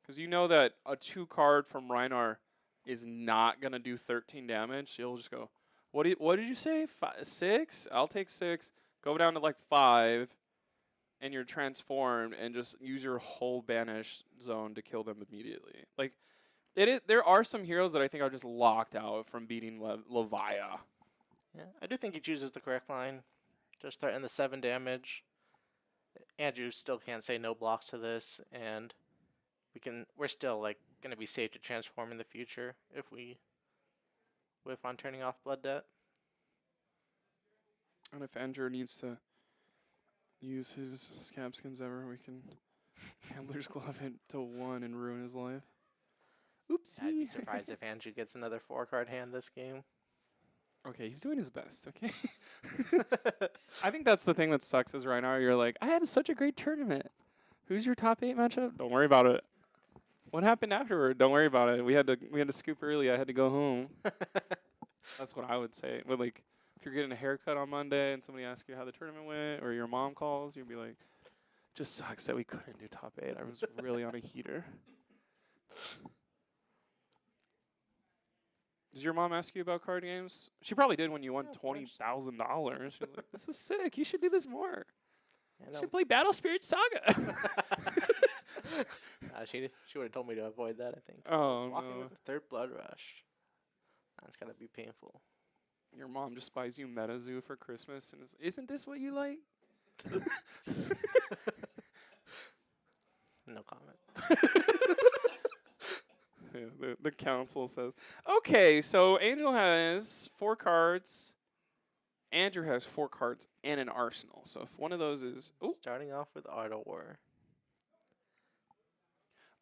Because you know that a 2 card from Reinar is not going to do 13 damage. So you'll just go, what did you say? 6? I'll take 6. Go down to like 5. And you're transformed and just use your whole banish zone to kill them immediately. Like, there are some heroes that I think are just locked out from beating Levia. Yeah, I do think he chooses the correct line. Just threaten the 7 damage. Andrew still can't say no blocks to this, and we're still like gonna be safe to transform in the future if we whiff on turning off Blood Debt. And if Andrew needs to use his Scab Skins ever, we can Handler's Glove it to 1 and ruin his life. Oopsie. I'd be surprised if Andrew gets another 4-card hand this game. Okay, he's doing his best, okay? I think that's the thing that sucks is right now you're like, I had such a great tournament. Who's your top 8 matchup? Don't worry about it. What happened afterward? Don't worry about it. We had to scoop early. I had to go home. That's what I would say. But like, if you're getting a haircut on Monday and somebody asks you how the tournament went, or your mom calls, you'd be like, just sucks that we couldn't do top 8. I was really on a heater. Did your mom ask you about card games? She probably did when you won $20,000. She was like, this is sick. You should do this more. You should play Battle Spirit Saga. She would have told me to avoid that, I think. Oh, Walking no. with the 3rd Blood Rush. That's got to be painful. Your mom just buys you MetaZoo for Christmas and isn't this what you like? No comment. Yeah, the council says, okay, so Angel has 4 cards. Andrew has 4 cards and an arsenal. So if one of those is... Oh, Starting off with Artivore.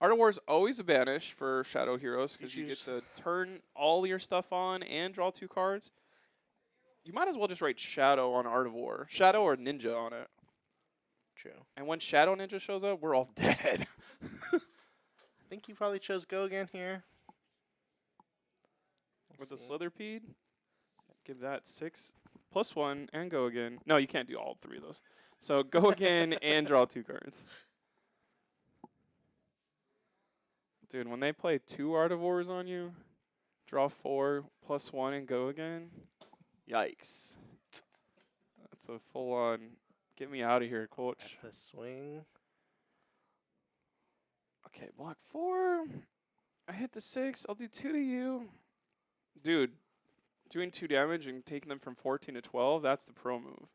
Artivore is always a banish for Shadow Heroes because you get to turn all your stuff on and draw 2 cards. You might as well just write Shadow on Artivore. Shadow or Ninja on it. True. And when Shadow Ninja shows up, we're all dead. I think he probably chose Go again here. With the Slitherpede, give that 6 plus 1 and go again. No, you can't do all 3 of those. So go again and draw 2 cards. Dude, when they play 2 Artivores on you, draw 4 plus 1 and go again. Yikes. That's a full-on Get me out of here, coach. At the swing. Okay, block 4. I hit the 6. I'll do 2 to you. Dude, doing 2 damage and taking them from 14 to 12, that's the pro move.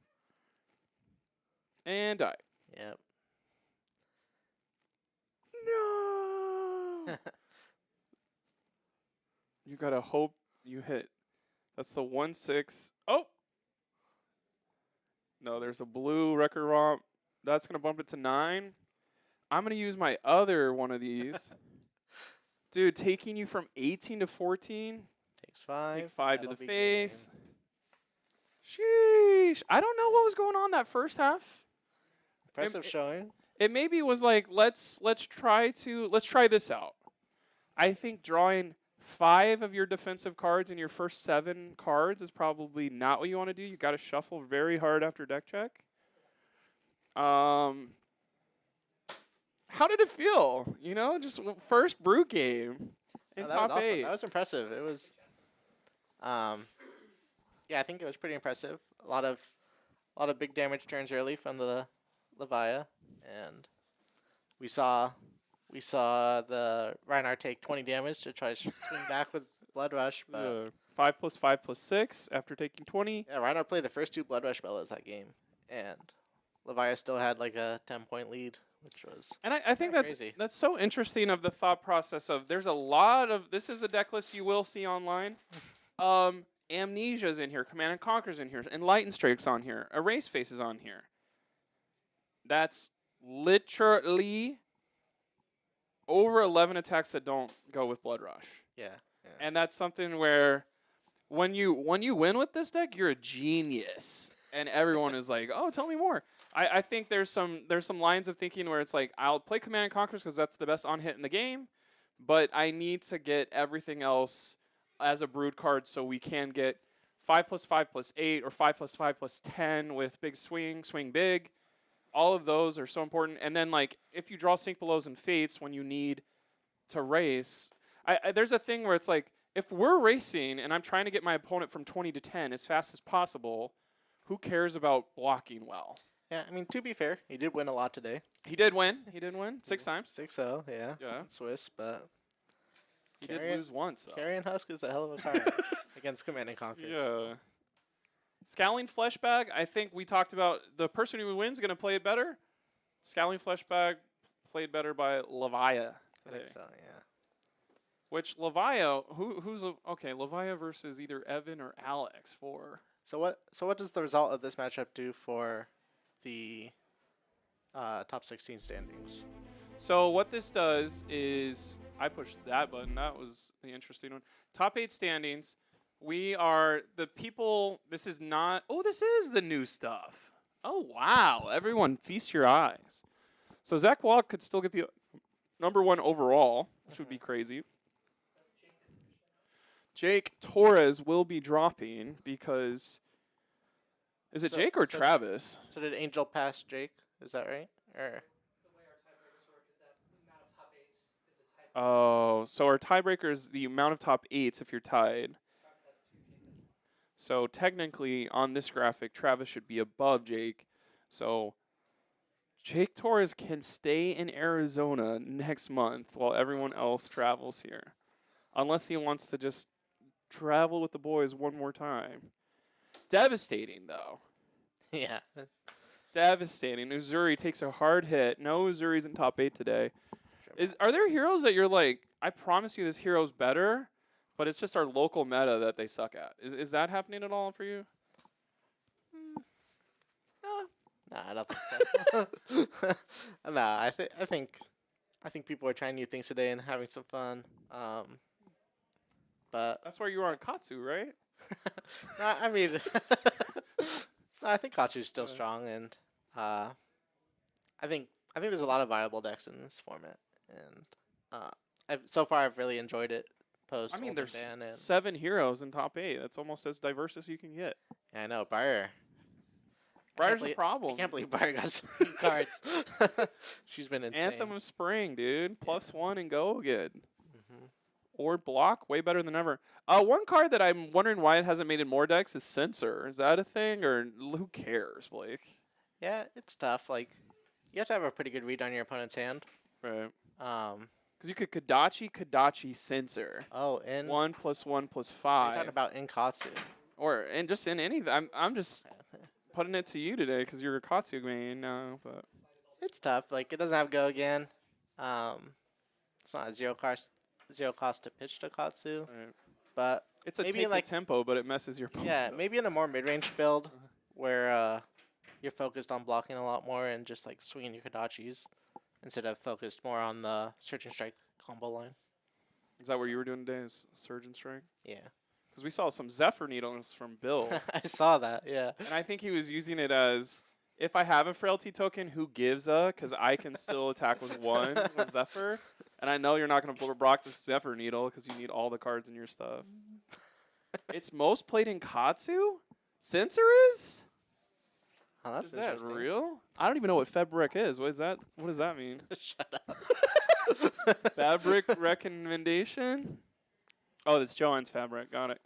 And die. Yep. No! You gotta hope you hit. That's the 1-6. Oh! No, there's a blue record romp. That's gonna bump it to 9. I'm gonna use my other one of these. Dude, taking you from 18 to 14. Takes 5. Take 5 to That'll the be face. Sheesh. I don't know what was going on that first half. Impressive showing. It maybe was like let's try this out. I think drawing 5 of your defensive cards in your first 7 cards is probably not what you want to do. You got to shuffle very hard after deck check. How did it feel? You know, just first brute game in Oh, that top was awesome. 8. That was impressive. It was, yeah, I think it was pretty impressive. A lot of big damage turns early from the Levia, and we saw the Reinhardt take 20 damage to try to swing back with Blood Rush. But 5+5+6 after taking 20. yeah, Reinhardt played the first 2 Blood Rush Bellas that game, and Levia still had like a 10-point lead, which was And I think kinda that's crazy. that's so interesting of the thought process of there's a lot of this is a deck list you will see online. Amnesia's in here, Command and Conquer's in here, Enlightened Strake's on here, Erase Face is on here. That's literally over 11 attacks that don't go with Blood Rush. yeah. And that's something where when you win with this deck, you're a genius. And everyone is like, oh, tell me more. I think there's some lines of thinking where it's like, I'll play Command and Conquerors because that's the best on hit in the game, but I need to get everything else as a brood card so we can get 5+5+8 or 5+5+10 with big swing big. All of those are so important. And then like if you draw Sink Belows and Fates when you need to race, there's a thing where it's like if we're racing and I'm trying to get my opponent from 20 to 10 as fast as possible, who cares about blocking well? Yeah, I mean, to be fair, he did win a lot today. He did win 6 times. 6-0, yeah. Yeah. Swiss, but He did Carrion- lose once though. Carrion Husk is a hell of a card against Command and Conquer. Yeah. Scowling Fleshbag, I think we talked about the person who wins going to play it better. Scowling Fleshbag played better by Levia I today. think so, yeah. Which Levia, Levia versus either Evan or Alex for. So what does the result of this matchup do for the top 16 standings? So what this does is I pushed that button. That was the interesting one. Top 8 standings. We are the people. This is not. Oh, this is the new stuff. Oh, wow. Everyone feast your eyes. So Zach Walk could still get the number 1 overall, which would be crazy. Jake Torres will be dropping because. Is it So- Jake or so- Travis? So did Angel pass Jake? Is that right? Or Oh, so our tiebreaker is the amount of top 8s if you're tied. So technically, on this graphic, Travis should be above Jake. So Jake Torres can stay in Arizona next month while everyone else travels here. Unless he wants to just travel with the boys one more time. Devastating, though. yeah. Devastating. Uzuri takes a hard hit. No Uzuri's in top 8 today. Are there heroes that you're like, I promise you this hero's better, but it's just our local meta that they suck at? Is that happening at all for you? Nah, I don't think so. Nah, I think people are trying new things today and having some fun. But That's why you were on Katsu, right? nah, I mean, no, I think Katsu's still strong, and I think there's a lot of viable decks in this format, and so far I've really enjoyed it. Post. I mean, Open there's Ban and 7 heroes in top 8. That's almost as diverse as you can get. yeah, I know Briar. Briar's a I problem. can't believe Briar got so many cards. She's been insane. Anthem of Spring, dude. +1 and go again. Mhm. Or block, way better than ever. One card that I'm wondering why it hasn't made in more decks is Censor. Is that a thing, or who cares, Blake? Yeah, it's tough. Like, you have to have a pretty good read on your opponent's hand. Right. Um, Because you could Kadachi Sensor. oh, and 1 + 1 + you're 5. talking about in Katsu. And just in anything. I'm just putting it to you today because you're a Katsu main now. But It's tough. Like, it doesn't have go again. It's not a zero cost to pitch to Katsu. right. But It's a maybe take like the tempo, but it messes your opponent yeah, up. maybe in a more mid-range build where you're focused on blocking a lot more and just like swinging your Kadachis instead of focused more on the search and strike combo line. Is that what you were doing today? Is Surge and Strike? Yeah, Because we saw some Zephyr Needles from Bill. I saw that. Yeah, And I think he was using it as, if I have a frailty token, who gives a? Because I can still attack with 1 with Zephyr. And I know you're not going to block the Zephyr Needle because you need all the cards in your stuff. It's most played in Katsu? Sensor is? oh, that's Is that interesting. real? I don't even know what Fabric is. What is that? What does that mean? Shut up. Fabric recommendation? Oh, that's Joanne's Fabric. Got it.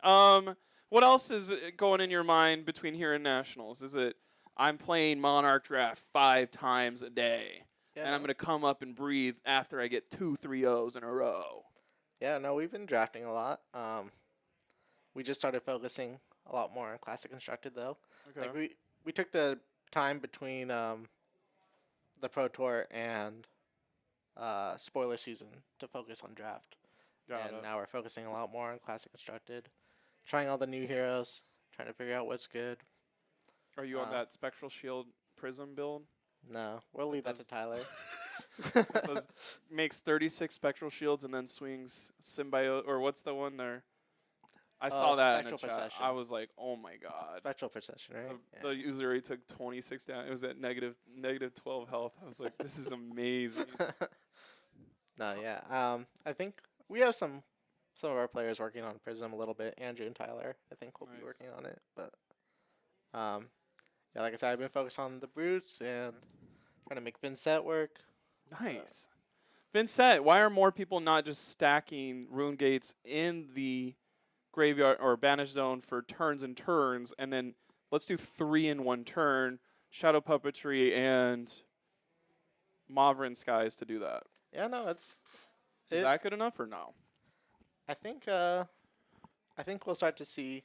What else is going in your mind between here and Nationals? Is it I'm playing Monarch Draft 5 times a day, Yeah, and I'm going to come up and breathe after I get 2 3-0s in a row? yeah, no, we've been drafting a lot. We just started focusing a lot more on Classic Constructed though. Okay. Like we took the time between the Pro Tour and spoiler season to focus on draft. Got and it. now we're focusing a lot more on Classic Constructed, trying all the new heroes, trying to figure out what's good. Are you on that Spectral Shield Prism build? No, we'll leave that to does- Tyler. Makes 36 Spectral Shields and then swings Symbiote, or what's the one there? I saw that in the Spectral chat. Possession. I was like, oh my god. Spectral Procession, right? The user he took 26 down. It was at negative 12 health. I was like, this is amazing. No, yeah. I think we have some of our players working on Prism a little bit. Andrew and Tyler, I think, will be Nice. working on it. But yeah, like I said, I've been focused on the brutes and trying to make Vincent work. Nice. Vincent, why are more people not just stacking rune gates in the graveyard or banish zone for turns and turns, and then let's do 3 in 1 turn, Shadow Puppetry and Maverin Skies to do that? Yeah, no, Is that good enough or no? I think we'll start to see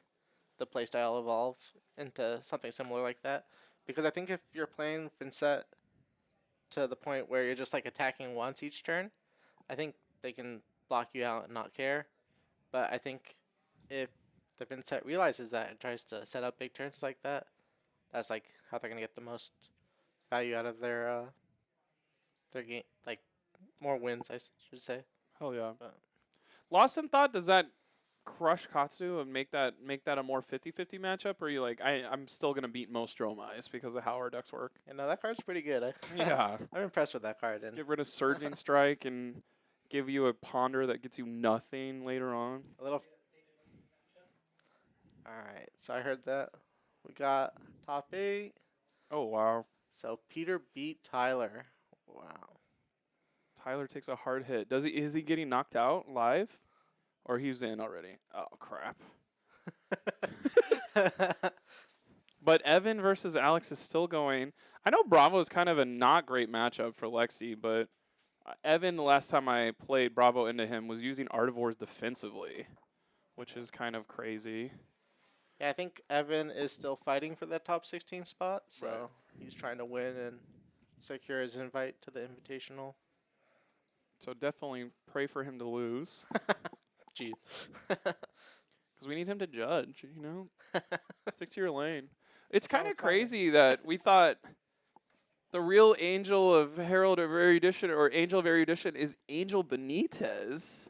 the playstyle evolve into something similar like that. Because I think if you're playing Vincent to the point where you're just like attacking once each turn, I think they can block you out and not care. But I think if the Vincent realizes that and tries to set up big turns like that, that's like how they're gonna get the most value out of their game, like more wins, I should say. Hell yeah. But- Lost in Thought, does that crush Katsu and make that a more 50-50 matchup? Or are you like, I'm still going to beat most Dromais because of how our decks work? You know, that card's pretty good. Yeah. I'm impressed with that card. And Get rid of Surging Strike and give you a Ponder that gets you nothing later on. a little. All right, so I heard that we got top 8. Oh, wow. So Peter beat Tyler. Wow. Tyler takes a hard hit. Is he getting knocked out live? Or he's in already? Oh, crap. But Evan versus Alex is still going. I know Bravo is kind of a not great matchup for Lexi, but Evan, the last time I played Bravo into him, was using Artivores defensively, which is kind of crazy. Yeah, I think Evan is still fighting for that top 16 spot, so Right. he's trying to win and secure his invite to the Invitational. So definitely pray for him to lose, Gee. because we need him to judge, you know? Stick to your lane. It's kind how of we're fighting. crazy that we thought the real Angel of Herald of Erudition or Angel of Erudition is Angel Benitez.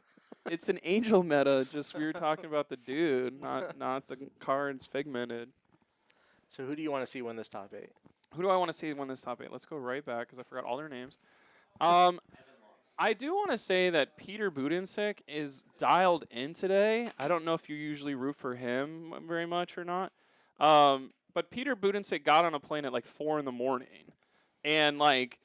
It's an Angel meta. Just we were talking about the dude, not the cards figmented. So who do you want to see win this top 8? Who do I want to see win this top 8? Let's go right back because I forgot all their names. I do want to say that Peter Budensick is dialed in today. I don't know if you usually root for him very much or not. But Peter Budensick got on a plane at like 4 in the morning and like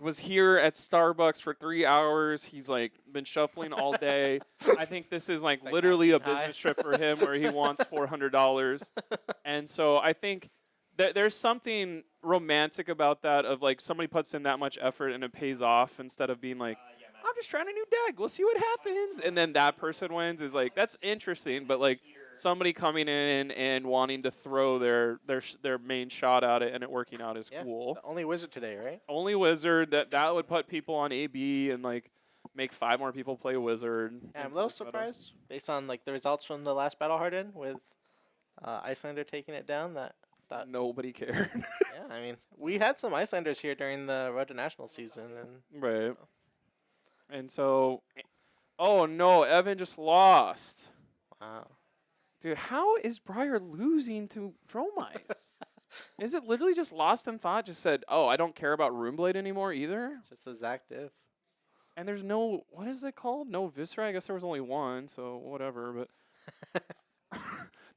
was here at Starbucks for 3 hours. He's like been shuffling all day. I think this is like literally a Captain Hive. business trip for him where he wants $400. And so I think that there's something romantic about that of like somebody puts in that much effort and it pays off instead of being like, I'm just trying a new deck. We'll see what happens. And then that person wins is like, that's interesting. But like somebody coming in and wanting to throw their main shot at it and it working out is Yeah, cool. the only wizard today, right? Only wizard that would put people on AB and like make 5 more people play wizard. Yeah, I'm a into little this meta. surprised based on like the results from the last Battle Harden with Icelander taking it down. That Nobody cared. yeah, I mean we had some Icelanders here during the Road to National season, and Right. And so, oh no, Evan just lost. wow, Dude, how is Briar losing to Dromice? Is it literally just lost in thought? Just said, oh, I don't care about Runeblade anymore either? just the Zac div. And there's no, what is it called? No Viscera? I guess there was only one, so whatever. But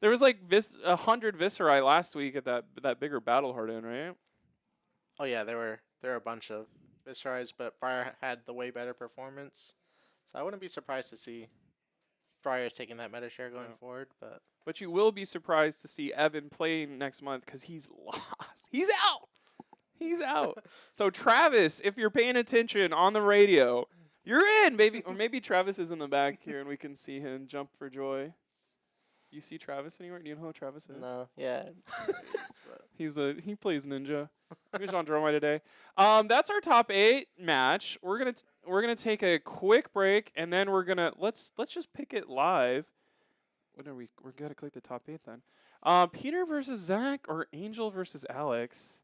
there was like 100 Viscera last week at that bigger Battle Harden, right? Oh yeah, there were a bunch of Viserais, but Briar had the way better performance, so I wouldn't be surprised to see Briar's taking that meta share going forward. But you will be surprised to see Evan playing next month because he's lost. He's out. He's out. So Travis, if you're paying attention on the radio, you're in, baby. Or maybe Travis is in the back here and we can see him jump for joy. You see Travis anywhere? Do you know who Travis is? No, yeah, He plays Ninja. He's on Dromai today. That's our top 8 match. We're gonna take a quick break and then we're gonna let's just pick it live. What are we're gonna click the top 8 then. Peter versus Zach or Angel versus Alex.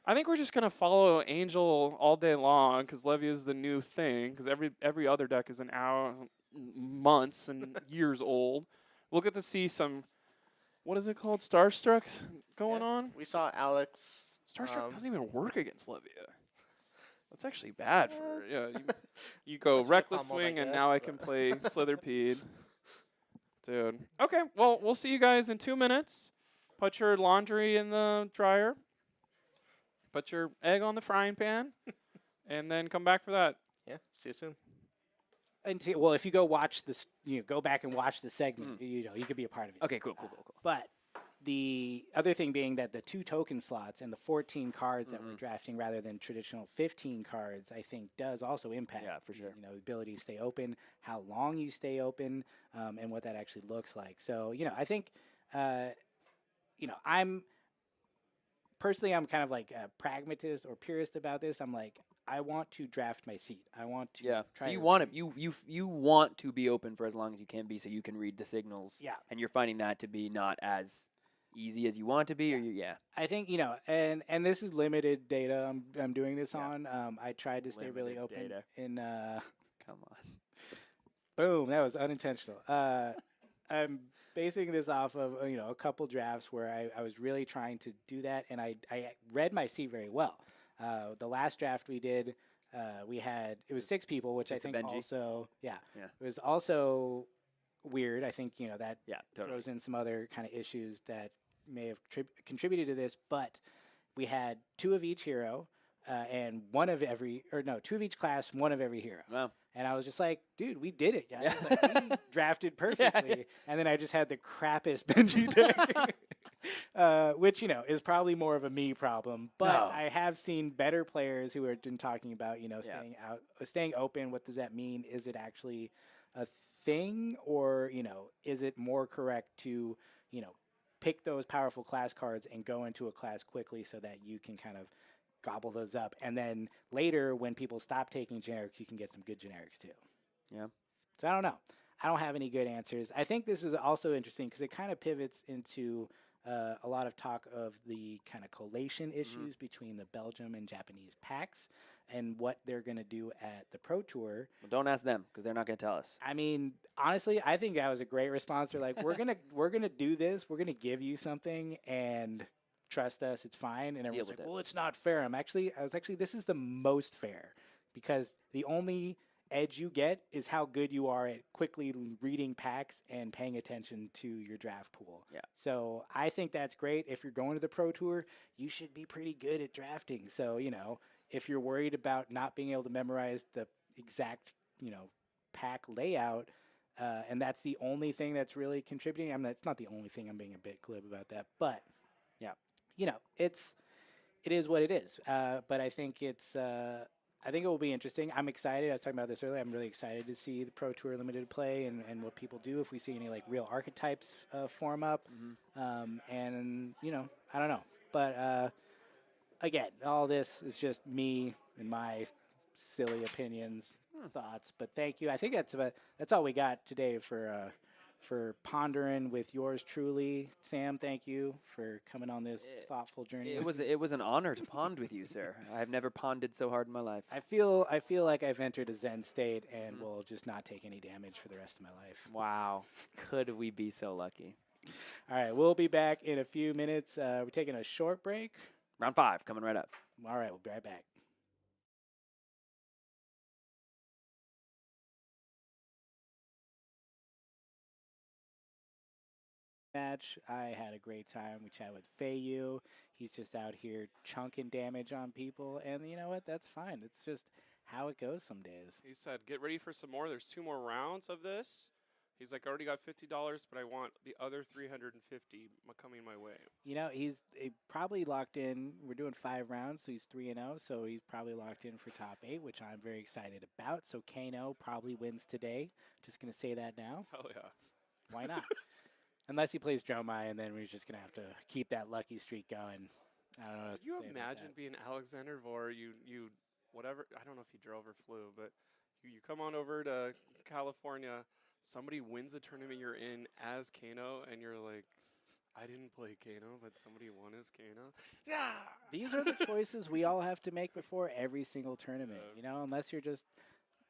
I think we're just gonna follow Angel all day long because Levy is the new thing. Because every other deck is an hour, months and years old. We'll get to see some, what is it called, Starstruck going Yeah. on. we saw Alex. Starstruck doesn't even work against Levia. That's actually bad for you go That's a Reckless combo, I Swing and guess, now I but- can play Slitherpede. Dude. Okay, well, we'll see you guys in 2 minutes. Put your laundry in the dryer. Put your egg on the frying pan. And then come back for that. Yeah, see you soon. Well, if you go watch this, go back and watch the segment, you could be a part of it. Okay, cool. But the other thing being that the 2 token slots and the 14 cards that we're drafting rather than traditional 15 cards, I think does also impact. Yeah, for sure. The ability to stay open, how long you stay open, and what that actually looks like. So, I think, I'm kind of like a pragmatist or purist about this. I'm like, I want to draft my seat. I want to try. So you to want to you want to be open for as long as you can be, so you can read the signals. Yeah. And you're finding that to be not as easy as you want it to be, or I think and this is limited data. I'm doing this Yeah. on. I tried to stay really Limited open data. in. Come on. Boom, that was unintentional. I'm basing this off of a couple drafts where I was really trying to do that, and I read my seat very well. The last draft we did, it was 6 people, which I Just the think Benji? also Yeah. it was also weird. I think that Yeah, totally. throws in some other kind of issues that may have contributed to this, but we had 2 of each hero and 2 of each class, 1 of every hero. Wow. And I was just like, dude, we did it, guys. Yeah. Like, we drafted perfectly. And then I just had the crappiest Benji deck, which, Oh. is probably more of a me problem. But No. I have seen better players who have been talking about, staying open. What does that mean? Is it actually a thing? Or, is it more correct to, pick those powerful class cards and go into a class quickly so that you can kind of gobble those up, and then later when people stop taking generics, you can get some good generics too. Yeah. So I don't know. I don't have any good answers. I think this is also interesting because it kind of pivots into a lot of talk of the kind of collation issues between the Belgium and Japanese packs and what they're going to do at the Pro Tour. Well, don't ask them because they're not going to tell us. I mean, honestly, I think that was a great response. They're like, we're gonna do this. We're gonna give you something and trust us, it's fine. And everyone's with like, it. well, it's not fair. This is the most fair because the only edge you get is how good you are at quickly reading packs and paying attention to your draft pool. Yeah. So I think that's great. If you're going to the Pro Tour, you should be pretty good at drafting. So, if you're worried about not being able to memorize the exact, pack layout, and that's the only thing that's really contributing. I mean, that's not the only thing. I'm being a bit glib about that, but Yeah. it is what it is. But I think it's. I think it will be interesting. I'm excited. I was talking about this earlier. I'm really excited to see the Pro Tour limited play and what people do if we see any like real archetypes form up. And I don't know. But again, all this is just me and my silly opinions, thoughts. But thank you. I think that's all we got today for pondering with yours truly, Sam. Thank you for coming on this thoughtful journey. It was an honor to pond with you, sir. I've never ponded so hard in my life. I feel like I've entered a Zen state and will just not take any damage for the rest of my life. Wow, could we be so lucky? All right, we'll be back in a few minutes. We're taking a short break. Round 5 coming right up. All right, we'll be right back. Match. I had a great time. We chatted with Feiyu. He's just out here chunking damage on people, and you know what? That's fine. It's just how it goes some days. He said, "Get ready for some more. There's 2 more rounds of this." He's like, "I already got $50, but I want the other 350 coming my way." You know, he probably locked in. We're doing 5 rounds, so he's 3-0. So he's probably locked in for top 8, which I'm very excited about. So Kano probably wins today. Just gonna say that now. Hell yeah. Why not? Unless he plays Dromai, and then we're just going to have to keep that lucky streak going. I don't know what Can you to say about imagine that. being Alexander Vor, you whatever, I don't know if he drove or flew, but you come on over to California, somebody wins the tournament you're in as Kano, and you're like, I didn't play Kano, but somebody won as Kano. Yeah. These are the choices we all have to make before every single tournament. Unless you're just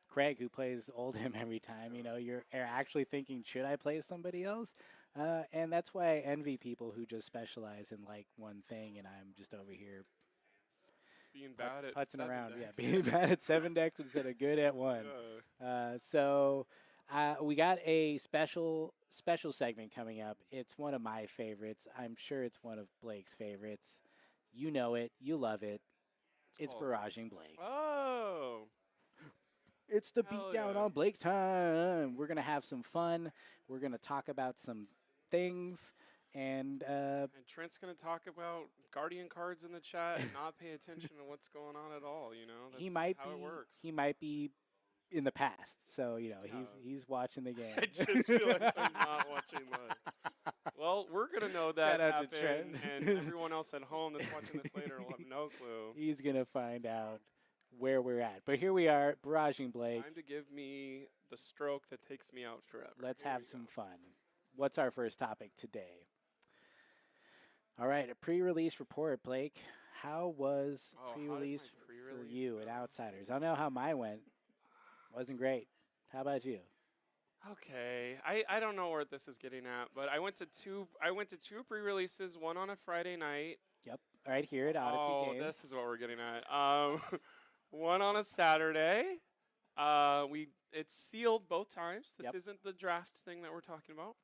Craig, who plays Oldhim every time. You're actually thinking, should I play somebody else? And that's why I envy people who just specialize in like one thing, and I'm just over here being bad at putzing 7 around. decks. Yeah, being bad at 7 decks instead of good at 1. So we got a special segment coming up. It's one of my favorites. I'm sure it's one of Blake's favorites. You know it. You love it. It's barraging Blake. Oh. It's the Hell beatdown yeah. on Blake time. We're going to have some fun. We're going to talk about some things. And And Trent's going to talk about Guardian cards in the chat and not pay attention to what's going on at all, That's he might how it works. He might be in the past. So, he's watching the game. I just realized I'm not watching live. Well, we're going to know that Shout out to happened, Trent. and everyone else at home that's watching this later will have no clue. He's going to find out where we're at. But here we are, barraging Blake. Time to give me the stroke that takes me out forever. Let's Here have we some go. fun. What's our first topic today? All right, a pre-release report, Blake. How was Oh, how did my pre-release for pre-release you at go? Outsiders? I don't know how mine went. Wasn't great. How about you? Okay, I don't know where this is getting at, but I went to two pre-releases, one on a Friday night. Yep, right here at Odyssey Games. This is what we're getting at. One on a Saturday. It's sealed both times. This Yep. isn't the draft thing that we're talking about.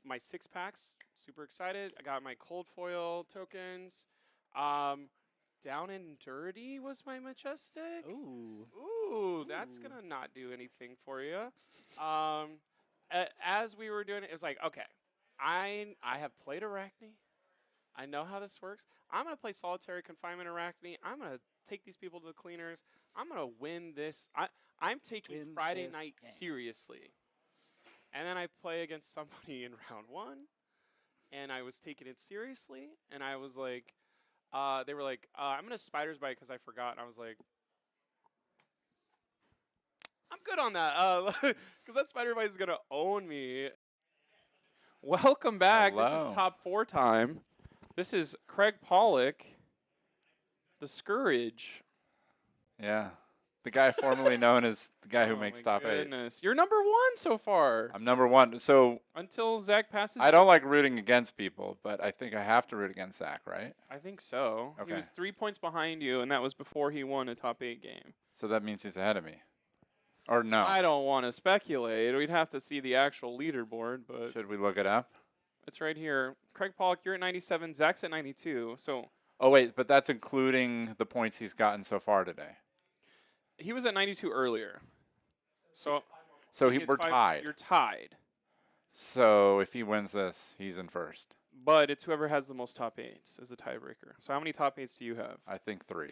My 6-packs, super excited. I got my cold foil tokens. Down and Dirty was my Majestic. Ooh. That's Ooh. gonna not do anything for you. As we were doing it, it was like, okay, I have played Arachne. I know how this works. I'm gonna play Solitary Confinement Arachne. I'm gonna take these people to the cleaners. I'm gonna win this. I'm taking Win Friday this night game. seriously. And then I play against somebody in round 1, and I was taking it seriously, and I was like, they were like, I'm gonna Spider's Bite because I forgot, and I was like, I'm good on that, because that Spider Bite is gonna own me. Welcome back. This Hello. is top 4 time. This is Craig Pollock, the Scourge. Yeah. The guy formerly known as the guy who Oh makes my top 8. goodness. You're number 1 so far. I'm number 1. So Until Zach passes. I don't like rooting against people, but I think I have to root against Zach, right? I think so. He Okay. was 3 points behind you, and that was before he won a top 8 game. So that means he's ahead of me. Or no. I don't want to speculate. We'd have to see the actual leaderboard, but Should we look it up? it's right here. Craig Pollock, you're at 97. Zach's at 92. So Oh, wait, but that's including the points he's gotten so far today. he was at 92 earlier. So So he gets we're 5 tied. You're tied. So if he wins this, he's in first. but it's whoever has the most top 8s is the tiebreaker. So how many top 8s do you have? I think 3.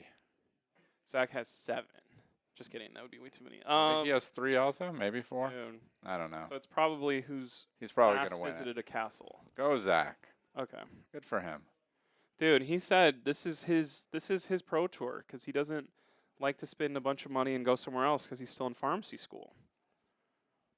Zach has 7. Just kidding. That would be way too many. I think he has 3 also, maybe 4. Dude. I don't know. So it's probably who's He's probably last going to win it. visited a castle. Go, Zach. Okay. Good for him. Dude, he said this is his pro tour because he doesn't like to spend a bunch of money and go somewhere else because he's still in pharmacy school.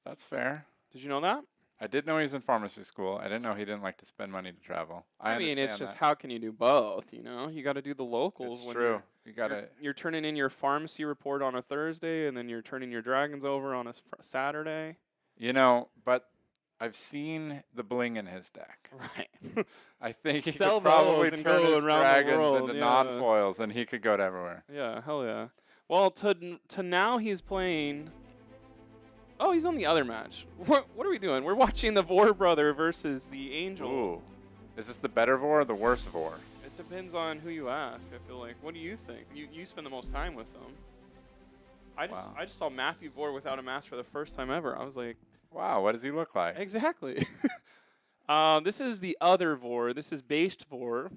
That's fair. Did you know that? I did know he was in pharmacy school. I didn't know he didn't like to spend money to travel. I mean, it's understand just that. how can you do both? You know, you got to do the locals. It's when true. You got You're, to. you're turning in your pharmacy report on a Thursday, and then you're turning your dragons over on a Saturday. You know, but I've seen the bling in his deck. Right. I think he Sell could probably those and turn go his around the dragons world, into yeah. non-foils, and he could go to everywhere. Yeah, hell yeah. Well, to now he's playing. Oh, he's on the other match. What are we doing? We're watching the Vor brother versus the Angel. Ooh. Is this the better Vor or the worse Vor? It depends on who you ask. I feel like. What do you think? You spend the most time with them. I just saw Matthew Vor without a mask for the first time ever. I was like, Wow, what does he look like? exactly. This is the other Vor. This is based Vor.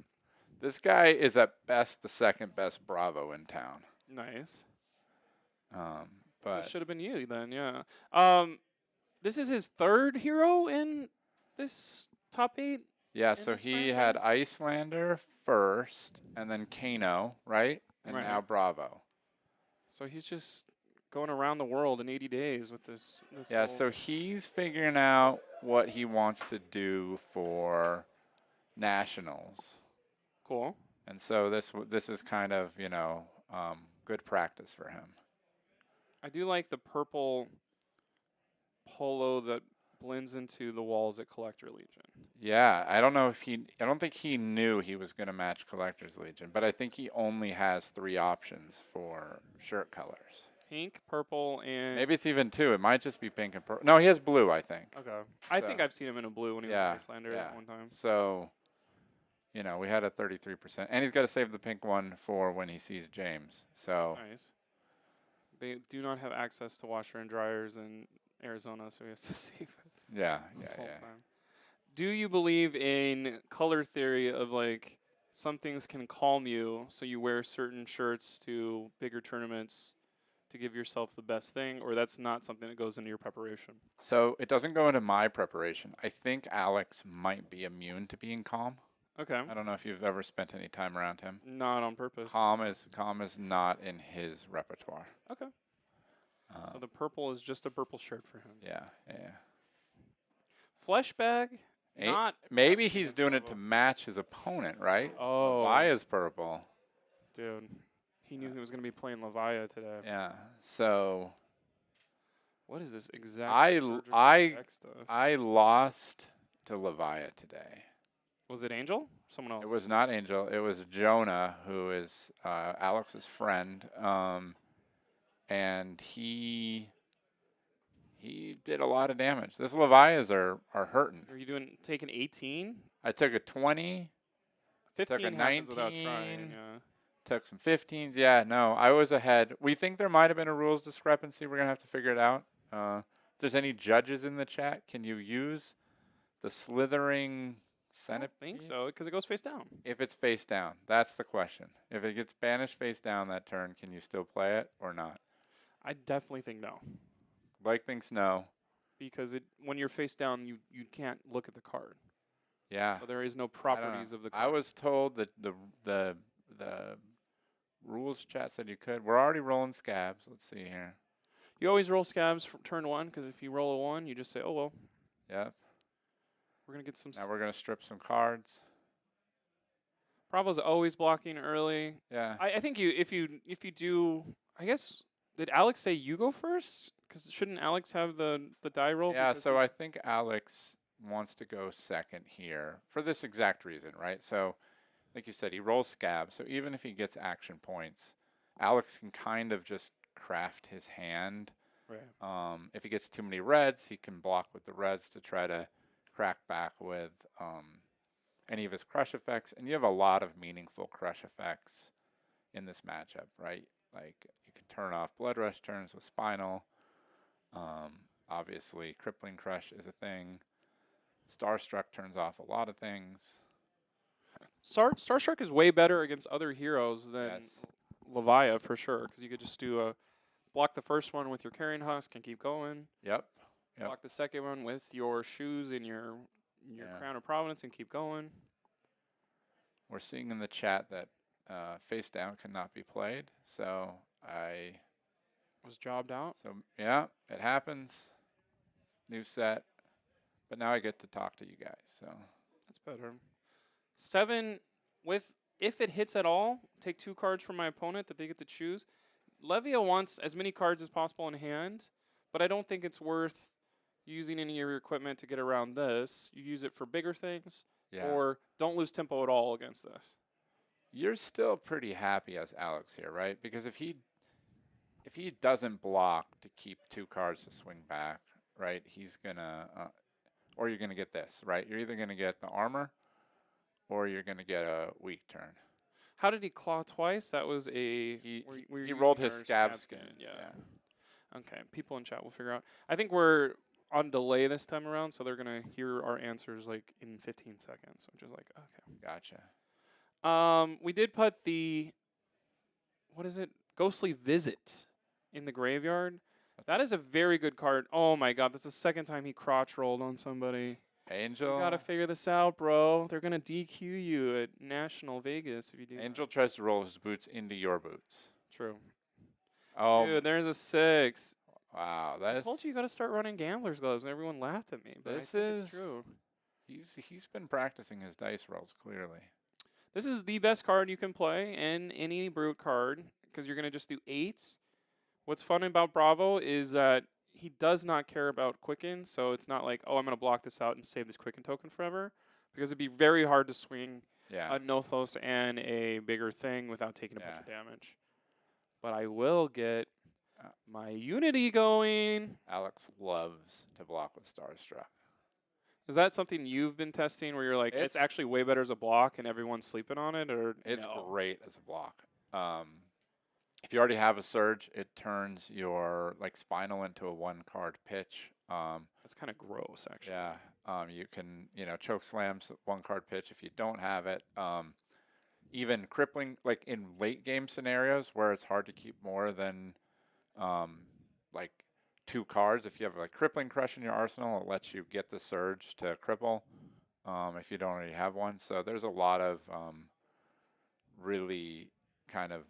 This guy is at best the second best Bravo in town. Nice. But This should have been you then, yeah. This is his third hero in this top 8. yeah, in so this he had franchise? Icelander first, and then Kano, right? And Right. now Bravo. So he's just going around the world in 80 days with this Yeah, whole- so he's figuring out what he wants to do for nationals, cool. and so this is kind of good practice for him. I do like the purple polo that blends into the walls at Collector Legion. Yeah, I don't think he knew he was going to match Collector's Legion, but I think he only has 3 options for shirt colors. Pink, purple, and Maybe it's even 2. It might just be pink and purple. No, he has blue, I think. okay. I think So- I've seen him in a blue when he Yeah, was Icelander yeah. at one time. So, we had a 33%, and he's got to save the pink one for when he sees James. So, Nice. They do not have access to washer and dryers in Arizona, so he has to save it yeah. this whole time. Do you believe in color theory of like some things can calm you, so you wear certain shirts to bigger tournaments to give yourself the best thing, or that's not something that goes into your preparation? So it doesn't go into my preparation. I think Alex might be immune to being calm. Okay. I don't know if you've ever spent any time around him. Not on purpose. Calm is not in his repertoire. Okay. So the purple is just a purple shirt for him. Yeah. Flesh bag, not Maybe he's doing it to match his opponent, right? Oh. Levia's purple. dude. He knew he was going to be playing Levia today. Yeah. So What is this exact? surgical tech stuff? I lost to Levia today. Was it Angel? Someone else? It was not Angel. It was Jonah, who is Alex's friend, and he did a lot of damage. This Levias are hurting. Are you taking 18? I took a 20, 15 happens without 19. trying. Yeah. took some 15s. Yeah, no, I was ahead. We think there might have been a rules discrepancy. We're going to have to figure it out. If there's any judges in the chat, can you use the slithering I don't centipede? think so, because it goes face down. If it's face down, that's the question. If it gets banished face down that turn, can you still play it or not? I definitely think no, Blake thinks no. because when you're face down, you can't look at the card. Yeah. So there is no I don't know. properties of the card. I was told that the rules chat said you could. We're already rolling scabs. Let's see here. You always roll scabs for turn 1, because if you roll a 1, you just say, oh, well, Yep. we're going to get some... Now we're going to strip some cards. Bravo's always blocking early. Yeah. I think if you do... I guess... Did Alex say you go first? Because shouldn't Alex have the die roll? Yeah, because so I he's- think Alex wants to go second here for this exact reason, right? So, like you said, he rolls scab. So even if he gets action points, Alex can kind of just craft his hand. Right. If he gets too many reds, he can block with the reds to try to crack back with any of his crush effects. And you have a lot of meaningful crush effects in this matchup, right? Like you can turn off Blood Rush turns with Spinal. Obviously, Crippling Crush is a thing. Starstruck turns off a lot of things. Starstruck is way better against other heroes than Yes. Levia for sure, because you could just do a block the first one with your carrying husk and keep going. Yep. Yep. Block the second one with your shoes and your Yeah. crown of providence and keep going. We're seeing in the chat that face down cannot be played. So Was jobbed out. yeah, it happens. New set. But now I get to talk to you guys. So That's better. 7 with, if it hits at all, take 2 cards from my opponent that they get to choose. Levia wants as many cards as possible in hand, but I don't think it's worth using any of your equipment to get around this. You use it for bigger things, yeah. or don't lose tempo at all against this. You're still pretty happy as Alex here, right? Because if he doesn't block to keep 2 cards to swing back, right, he's gonna or you're gonna get this, right? You're either gonna get the armor or you're gonna get a weak turn. How did he claw twice? That was a He we're rolled using his our scab skin. skins. Yeah. Okay. People in chat will figure out. I think we're on delay this time around, so they're gonna hear our answers like in 15 seconds. Which is like, okay. Gotcha. We did put the, what is it? Ghostly Visit in the graveyard. That is a very good card. Oh my god, that's the second time he crotch rolled on somebody. Angel. You gotta figure this out, bro. They're gonna DQ you at National Vegas if you do Angel tries to roll his boots into your boots. that. True. Oh, Dude, there's a 6. wow. I told you gotta start running gambler's gloves, and everyone laughed at me. But This I think is- it's true. He's been practicing his dice rolls, clearly. This is the best card you can play in any brute card because you're gonna just do 8s. What's fun about Bravo is that he does not care about Quicken, so it's not like, oh, I'm gonna block this out and save this Quicken token forever, because it'd be very hard to swing Yeah. a Nothos and a bigger thing without taking a bunch Yeah. of damage. But I will get Uh, my Unity going. Alex loves to block with Starstruck. Is that something you've been testing where you're like, it's It's- actually way better as a block and everyone's sleeping on it, or It's no? great as a block. If you already have a surge, it turns your like spinal into a 1-card pitch. That's kind of gross, actually. Yeah. You can choke slams 1-card pitch if you don't have it. Even crippling, like in late game scenarios where it's hard to keep more than like 2 cards. If you have like crippling crush in your arsenal, it lets you get the surge to cripple if you don't already have one. So there's a lot of really kind of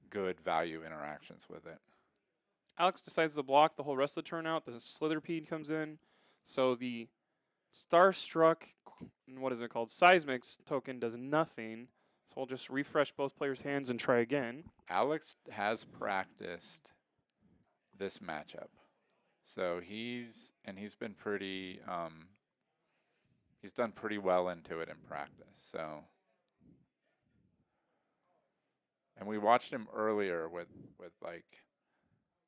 good value interactions with it. Alex decides to block the whole rest of the turn out. The Slitherpede comes in. So the Starstruck, what is it called? Seismics token does nothing. So we'll just refresh both players' hands and try again. Alex has practiced this matchup. So he's been pretty he's done pretty well into it in practice. So, and we watched him earlier with like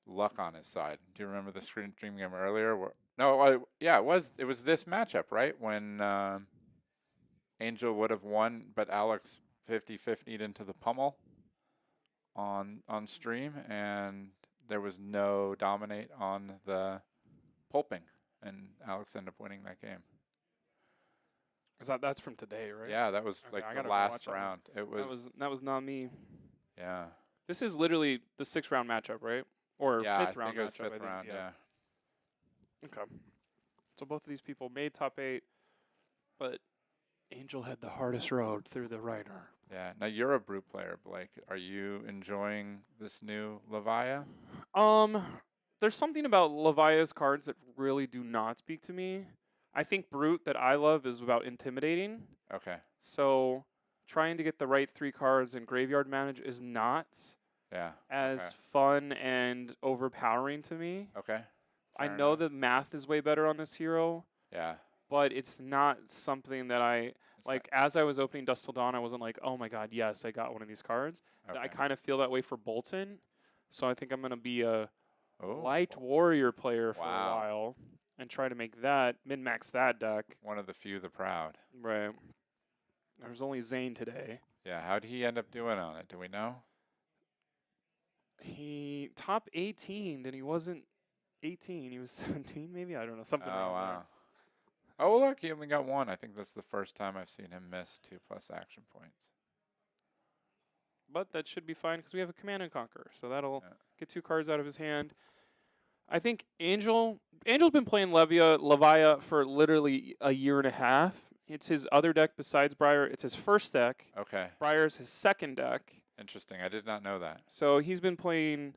luck on his side. Do you remember the stream game earlier? Yeah, it was this matchup, right? When Angel would have won, but Alex 50-50'd into the pummel on stream, and there was no dominate on the pulping, and Alex ended up winning that game. That's from today, right? Yeah, that was Okay, I like gotta the go last watch that one. round. It was, That was not me. yeah. This is literally the 6th round matchup, right? Or Yeah, 5th I round think it was matchup. 5th round, yeah. Okay. So both of these people made top 8, but Angel had the hardest road through the Rider. Yeah. Now you're a brute player, Blake. Are you enjoying this new Levia? There's something about Levia's cards that really do not speak to me. I think Brute that I love is about intimidating. Okay. So trying to get the right 3 cards in graveyard manage is not Yeah. as fun and overpowering to me. Okay. I Fair know enough. the math is way better on this hero, Yeah. but it's not something that I It's like. As I was opening Dust Till Dawn, I wasn't like, oh my god, yes, I got one of these cards. not, I okay. kind of feel that way for Bolton, so I think I'm gonna be a Oh, light warrior player for a Wow. while and try to make that min-max that deck. one of the few, the proud. Right. There's only Zane today. Yeah. How did he end up doing on it? Do we know? He top 18, and he wasn't 18. He was 17, maybe. I don't know, something. Oh around wow. Oh, look, he only got 1. I think that's the first time I've seen him miss 2+ action points. But that should be fine because we have a Command and Conquer, so that'll Yeah. get 2 cards out of his hand. I think Angel's been playing Levia for literally a year and a half. It's his other deck besides Briar. It's his first deck. Okay, Briar's his second deck. interesting. I did not know that. So he's been playing.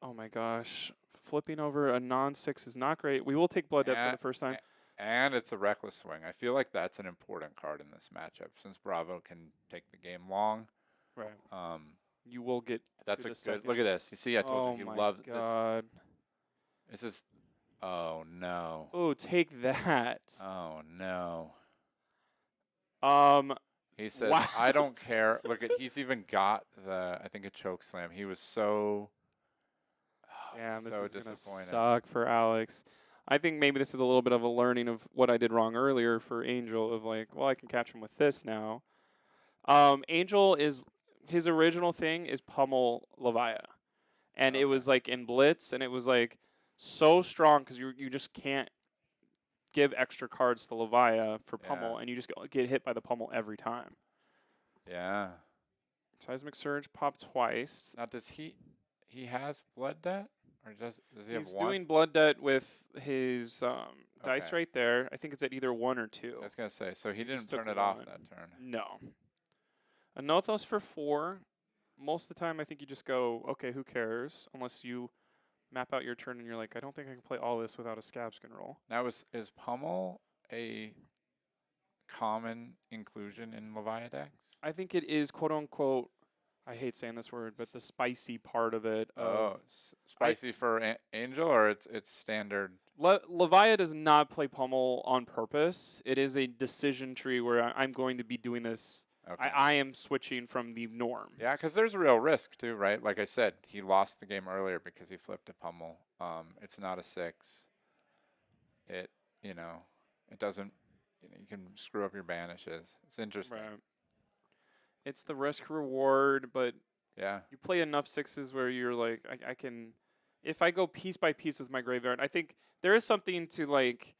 Oh my gosh, flipping over a non-6 is not great. We will take Blood Debt for the first time. And it's a reckless swing. I feel like that's an important card in this matchup since Bravo can take the game long. Right. You will get. That's to a the good. second. Look at this. You see, I told you he loves this. God. This is. Oh no. Oh, take that. Oh no. Um. He says, Wow. "I don't care." Look at. He's even got the. I think a choke slam. He was so. Damn, this so is gonna disappointed. suck for Alex. I think maybe this is a little bit of a learning of what I did wrong earlier for Angel. Of like, well, I can catch him with this now. Angel is his original thing is pummel Levia, and it was like in Blitz, and it was like so strong because you just can't give extra cards to Levia for pummel, and you just get hit by the pummel every time. Yeah. Seismic Surge popped twice. Now, does he has blood debt, or does he have He's one? doing blood debt with his dice Okay. right there. I think it's at either 1 or 2. I was gonna say, so he didn't Just took turn it off one. that turn. No. A Nothos for 4. Most of the time, I think you just go, okay, who cares? Unless you map out your turn and you're like, I don't think I can play all this without a Scabskin roll. Now, is pummel a common inclusion in Levia decks? I think it is, quote unquote, I hate saying this word, but the spicy part of it. Spicy for Angel, or it's standard? Levia does not play pummel on purpose. It is a decision tree where I'm going to be doing this. Okay. I am switching from the norm. Yeah, because there's a real risk too, right? Like I said, he lost the game earlier because he flipped a pummel. It's not a 6. It doesn't. You can screw up your banishes. It's interesting. Right. It's the risk reward, but Yeah. you play enough 6s where you're like, I can, if I go piece by piece with my graveyard, I think there is something to like,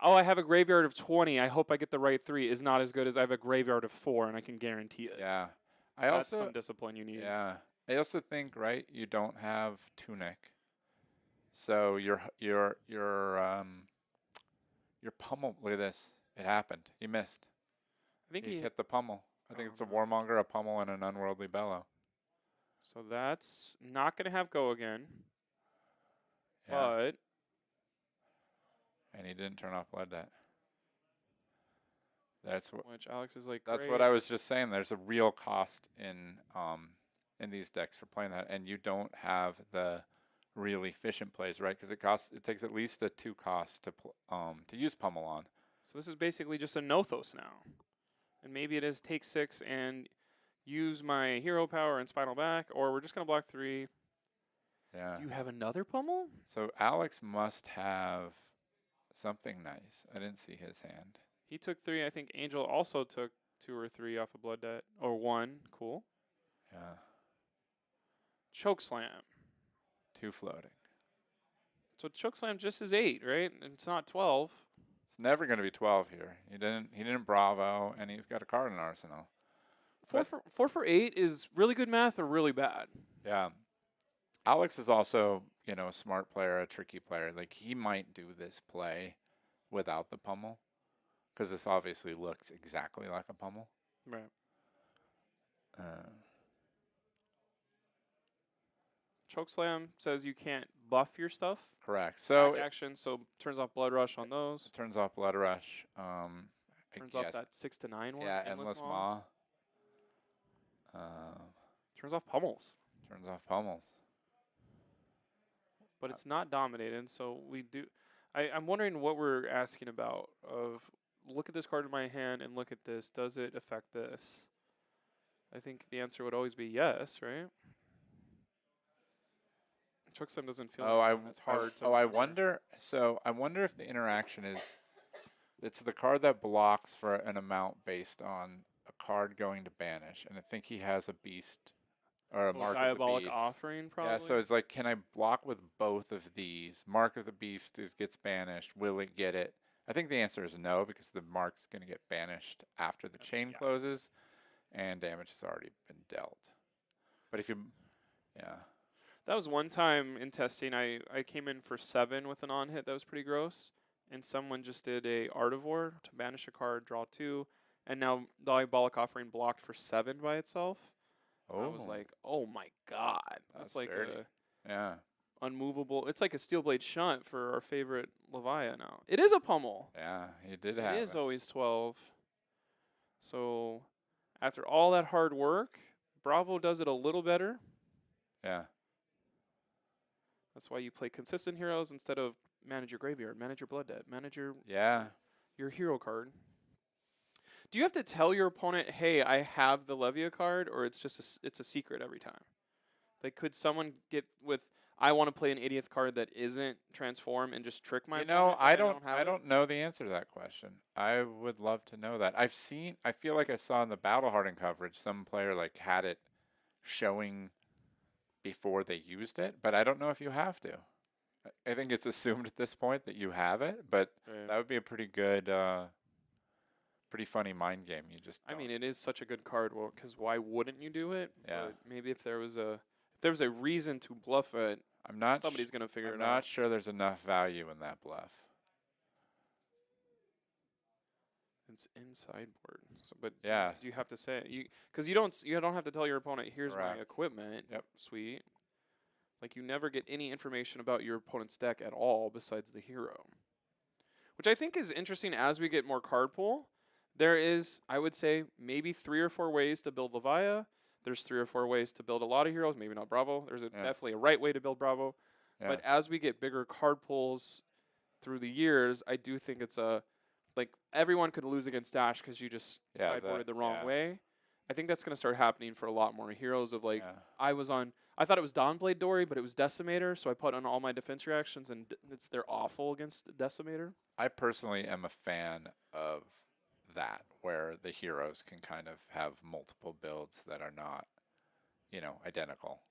oh, I have a graveyard of 20. I hope I get the right 3 is not as good as I have a graveyard of 4 and I can guarantee it. Yeah. That's some discipline you need. Yeah. I also think, right, you don't have Tunic. So your pummel, look at this. It happened. He missed. I think He he hit the pummel. I think it's a Warmonger, a pummel, and an Unworldly Bellow. So that's not going to have go again. Yeah. But And he didn't turn off blood debt. That's what. which Alex is like, That's great. what I was just saying. There's a real cost in these decks for playing that, and you don't have the really efficient plays, right? Because it takes at least a 2 cost to use pummel on. So this is basically just a Nothos now. And maybe it is take 6 and use my hero power and spinal back, or we're just going to block 3. Yeah. Do you have another pummel? So Alex must have something nice. I didn't see his hand. He took 3. I think Angel also took 2 or 3 off of blood debt. Or 1. Cool. Yeah. Choke slam. 2 floating. So choke slam just is 8, right? It's not 12. It's never going to be 12 here. He didn't Bravo, and he's got a card in arsenal. 4 for 8 is really good math or really bad. Yeah. Alex is also, a smart player, a tricky player. Like, he might do this play without the pummel, because this obviously looks exactly like a pummel. Right. Choke slam says you can't buff your stuff. Correct. So Back action, so turns off blood rush on those. it turns off blood rush. Turns off that 6 to 9 one. Yeah, endless maw. Turns off pummels. Turns off pummels. But it's not dominated, so we do. I'm wondering what we're asking about. Of look at this card in my hand and look at this. Does it affect this? I think the answer would always be yes, right? Chookslam doesn't feel. It's hard. I wonder. So I wonder if the interaction is. It's the card that blocks for an amount based on a card going to banish, and I think he has a beast or a mark Diabolic of the beast. Offering, probably. Yeah, so it's like, can I block with both of these? Mark of the Beast gets banished. Will it get it? I think the answer is no, because the mark's going to get banished after the chain Yeah. closes, and damage has already been dealt. But if you, yeah, That was one time in testing. I came in for 7 with an on hit. That was pretty gross. And someone just did a Artivore to banish a card, draw 2, and now Diabolic Offering blocked for 7 by itself. I was like, oh my god, that's like dirty. a Yeah, unmovable. It's like a Steel Blade Shunt for our favorite Levia now. It is a pummel. yeah, he did It have is it. always 12. So after all that hard work, Bravo does it a little better. Yeah, That's why you play consistent heroes instead of manage your graveyard, manage your blood debt, manage your yeah. hero card. Do you have to tell your opponent, "Hey, I have the Levia card," or it's just it's a secret every time? Like, could someone get with I want to play an 80th card that isn't transform and just trick my You know, opponent? I and don't, have I it? don't know the answer to that question. I would love to know that. I feel like I saw in the Battle Hardened coverage some player like had it showing before they used it, but I don't know if you have to. I think it's assumed at this point that you have it, but Right. that would be a pretty good, pretty funny mind game. You just, I mean, it is such a good card. Well, because why wouldn't you do it? Yeah. But maybe if there was a reason to bluff it, I'm not. somebody's gonna figure I'm it not out. sure there's enough value in that bluff. It's in sideboard. So, but Yeah. do you have to say it? Because you don't have to tell your opponent, "Here's Correct. my equipment." Yep. Sweet. Like, you never get any information about your opponent's deck at all besides the hero. Which I think is interesting as we get more card pool. There is, I would say, maybe 3 or 4 ways to build Levia. There's 3 or 4 ways to build a lot of heroes, maybe not Bravo. There's definitely a right way to build Bravo. Yeah. But as we get bigger card pools through the years, I do think it's like everyone could lose against Dash because you just sideboarded the wrong way. I think that's going to start happening for a lot more heroes of like, I thought it was Dawnblade Dory, but it was Decimator, so I put on all my defense reactions, and they're awful against Decimator. I personally am a fan of that, where the heroes can kind of have multiple builds that are not, identical.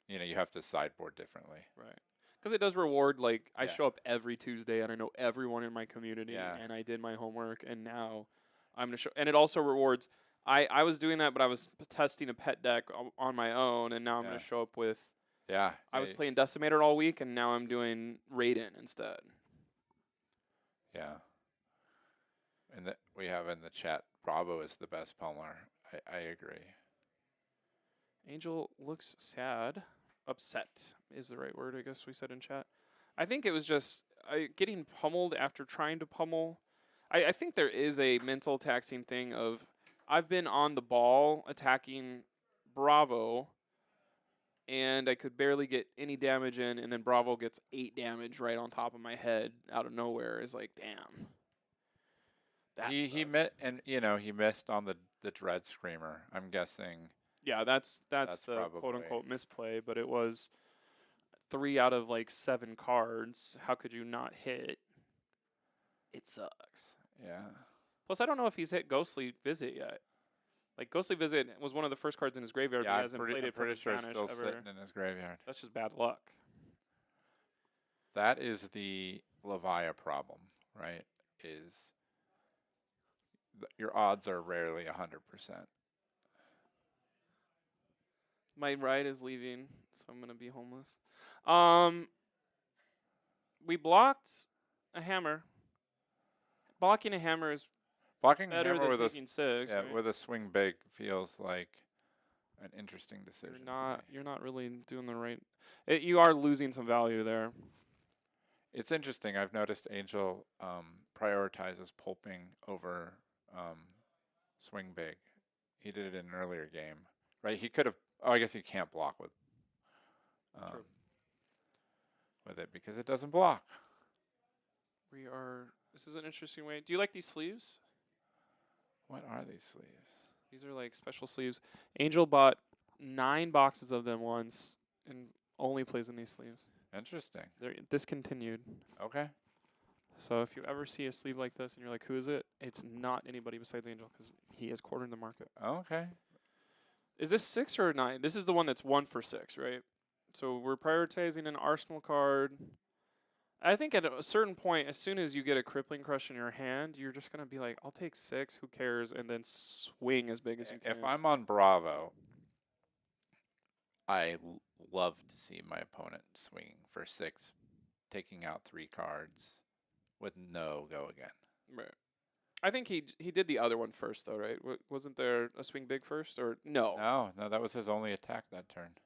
You have to sideboard differently. Right. Because it does reward, like, I Yeah. show up every Tuesday, and I know everyone in my community, Yeah. and I did my homework, and now I'm going to show. And it also rewards. I was doing that, but I was testing a pet deck on my own, and now I'm going Yeah. to show up with. Yeah. I was playing Decimator all week, and now I'm doing Raiden instead. Yeah. And we have in the chat, Bravo is the best pummeler. I agree. Angel looks sad. Upset is the right word, I guess we said in chat. I think it was just getting pummeled after trying to pummel. I think there is a mental taxing thing of I've been on the ball attacking Bravo, and I could barely get any damage in, and then Bravo gets 8 damage right on top of my head out of nowhere. It's like, damn. He sucks. missed on the Dread Screamer. I'm guessing. Yeah, that's the probably quote unquote misplay, but it was 3 out of like 7 cards. How could you not hit? It sucks. Yeah. Plus, I don't know if he's hit Ghostly Visit yet. Like, Ghostly Visit was one of the first cards in his graveyard, but he hasn't played I'm it from pretty sure it's Banish still ever. sitting in his graveyard. That's just bad luck. That is the Levia problem, right? Your odds are rarely 100%. My ride is leaving, so I'm gonna be homeless. We blocked a hammer. Blocking a hammer is Blocking better hammer than with taking 6. yeah, right? with a swing big feels like an interesting decision. You're not really doing the right. You are losing some value there. It's interesting. I've noticed Angel prioritizes pulping over swing big. He did it in an earlier game, right? He could have. Oh, I guess he can't block with it because it doesn't block. This is an interesting way. Do you like these sleeves? What are these sleeves? These are like special sleeves. Angel bought 9 boxes of them once and only plays in these sleeves. Interesting. They're discontinued. Okay. So if you ever see a sleeve like this and you're like, who is it? It's not anybody besides Angel because he has cornered the market. Okay. Is this 6 or 9? This is the one that's 1 for 6, right? So we're prioritizing an Arsenal card. I think at a certain point, as soon as you get a crippling crush in your hand, you're just gonna be like, "I'll take 6. Who cares?" And then swing as big as you can. If I'm on Bravo, I love to see my opponent swinging for 6, taking out 3 cards with no go again. Right. I think he did the other one first, though, right? Wasn't there a swing big first, or no? No, that was his only attack that turn.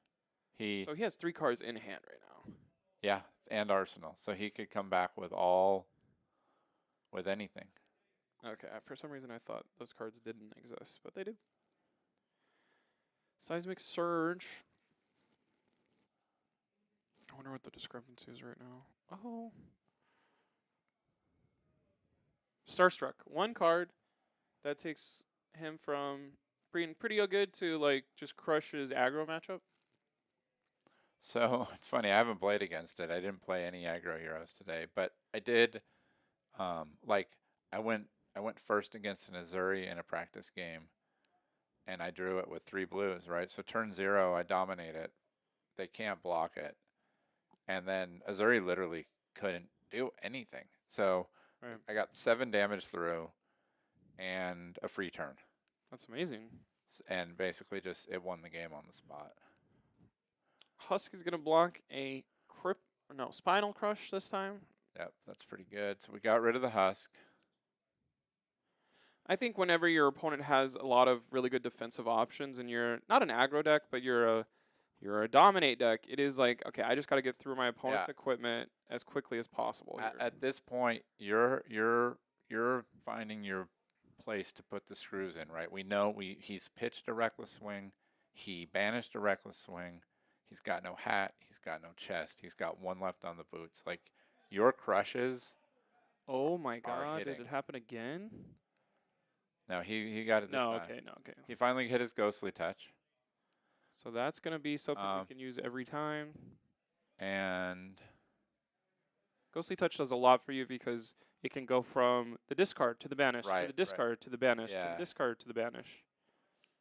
So he has 3 cards in hand right now. Yeah, and Arsenal, so he could come back with anything. Okay. For some reason, I thought those cards didn't exist, but they do. Seismic Surge. I wonder what the discrepancy is right now. Oh. Starstruck. 1 card. That takes him from being pretty good to, like, just crush his aggro matchup. So it's funny, I haven't played against it. I didn't play any aggro heroes today, but I did. I went first against an Azuri in a practice game, and I drew it with 3 blues. Right, so turn 0, I dominate it. They can't block it, and then Azuri literally couldn't do anything. So Right. I got 7 damage through, and a free turn, That's amazing. and basically just it won the game on the spot. Husk is going to block a Spinal Crush this time. Yep, that's pretty good. So we got rid of the Husk. I think whenever your opponent has a lot of really good defensive options and you're not an aggro deck, but you're a dominate deck, it is like, okay, I just got to get through my opponent's equipment as quickly as possible. At this point, you're finding your place to put the screws in, right? We know he's pitched a reckless swing, he banished a reckless swing, he's got no hat, he's got no chest, he's got 1 left on the boots. Like, your crushes. Oh my god, did hitting. it happen again? No, he got it this time. Okay. He finally hit his ghostly touch. So that's going to be something we can use every time. And Ghostly Touch does a lot for you because it can go from the discard to the banish, to the discard to the banish, to the discard to the banish.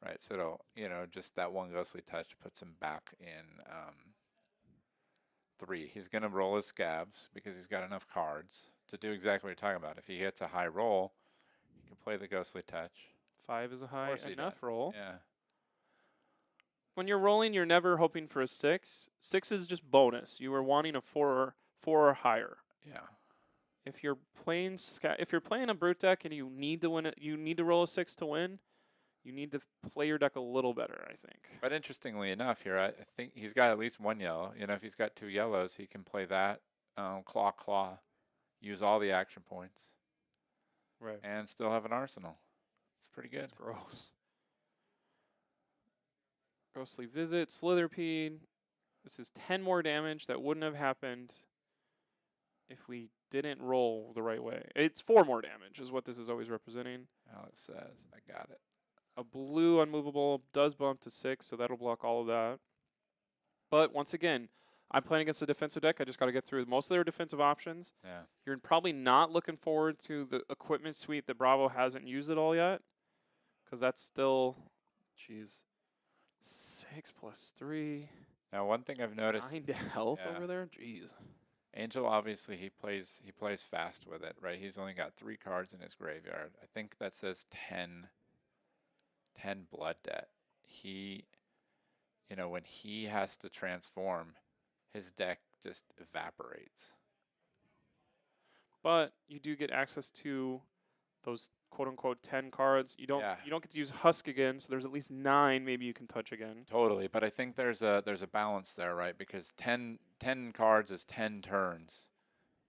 Right, so it'll, just that 1 ghostly touch puts him back in 3. He's going to roll his scabs because he's got enough cards to do exactly what you're talking about. If he hits a high roll, he can play the ghostly touch. 5 is a high enough roll. Yeah. When you're rolling, you're never hoping for a 6. 6 is just bonus. You are wanting a 4 or higher. Yeah. If you're playing a brute deck and you need to win it, you need to roll a 6 to win. You need to play your deck a little better, I think. But interestingly enough here, I think he's got at least 1 yellow. If he's got 2 yellows, he can play that claw, use all the action points, right, and still have an arsenal. It's pretty good. That's gross. Ghostly Visit, Slitherpede. This is 10 more damage that wouldn't have happened if we didn't roll the right way. It's 4 more damage is what this is always representing. Alex says, I got it. A blue unmovable does bump to 6, so that'll block all of that. But once again, I'm playing against a defensive deck. I just got to get through most of their defensive options. Yeah. You're probably not looking forward to the equipment suite that Bravo hasn't used it all yet, because that's still, 6 plus 3. Now, one thing I've noticed, 9 health over there. Jeez. Angel obviously he plays fast with it, right? He's only got 3 cards in his graveyard. I think that says 10 blood debt. He, when he has to transform, his deck just evaporates. But you do get access to those quote unquote 10 cards. You don't get to use Husk again, so there's at least 9 maybe you can touch again. Totally, but I think there's a balance there, right? Because 10 cards is 10 turns.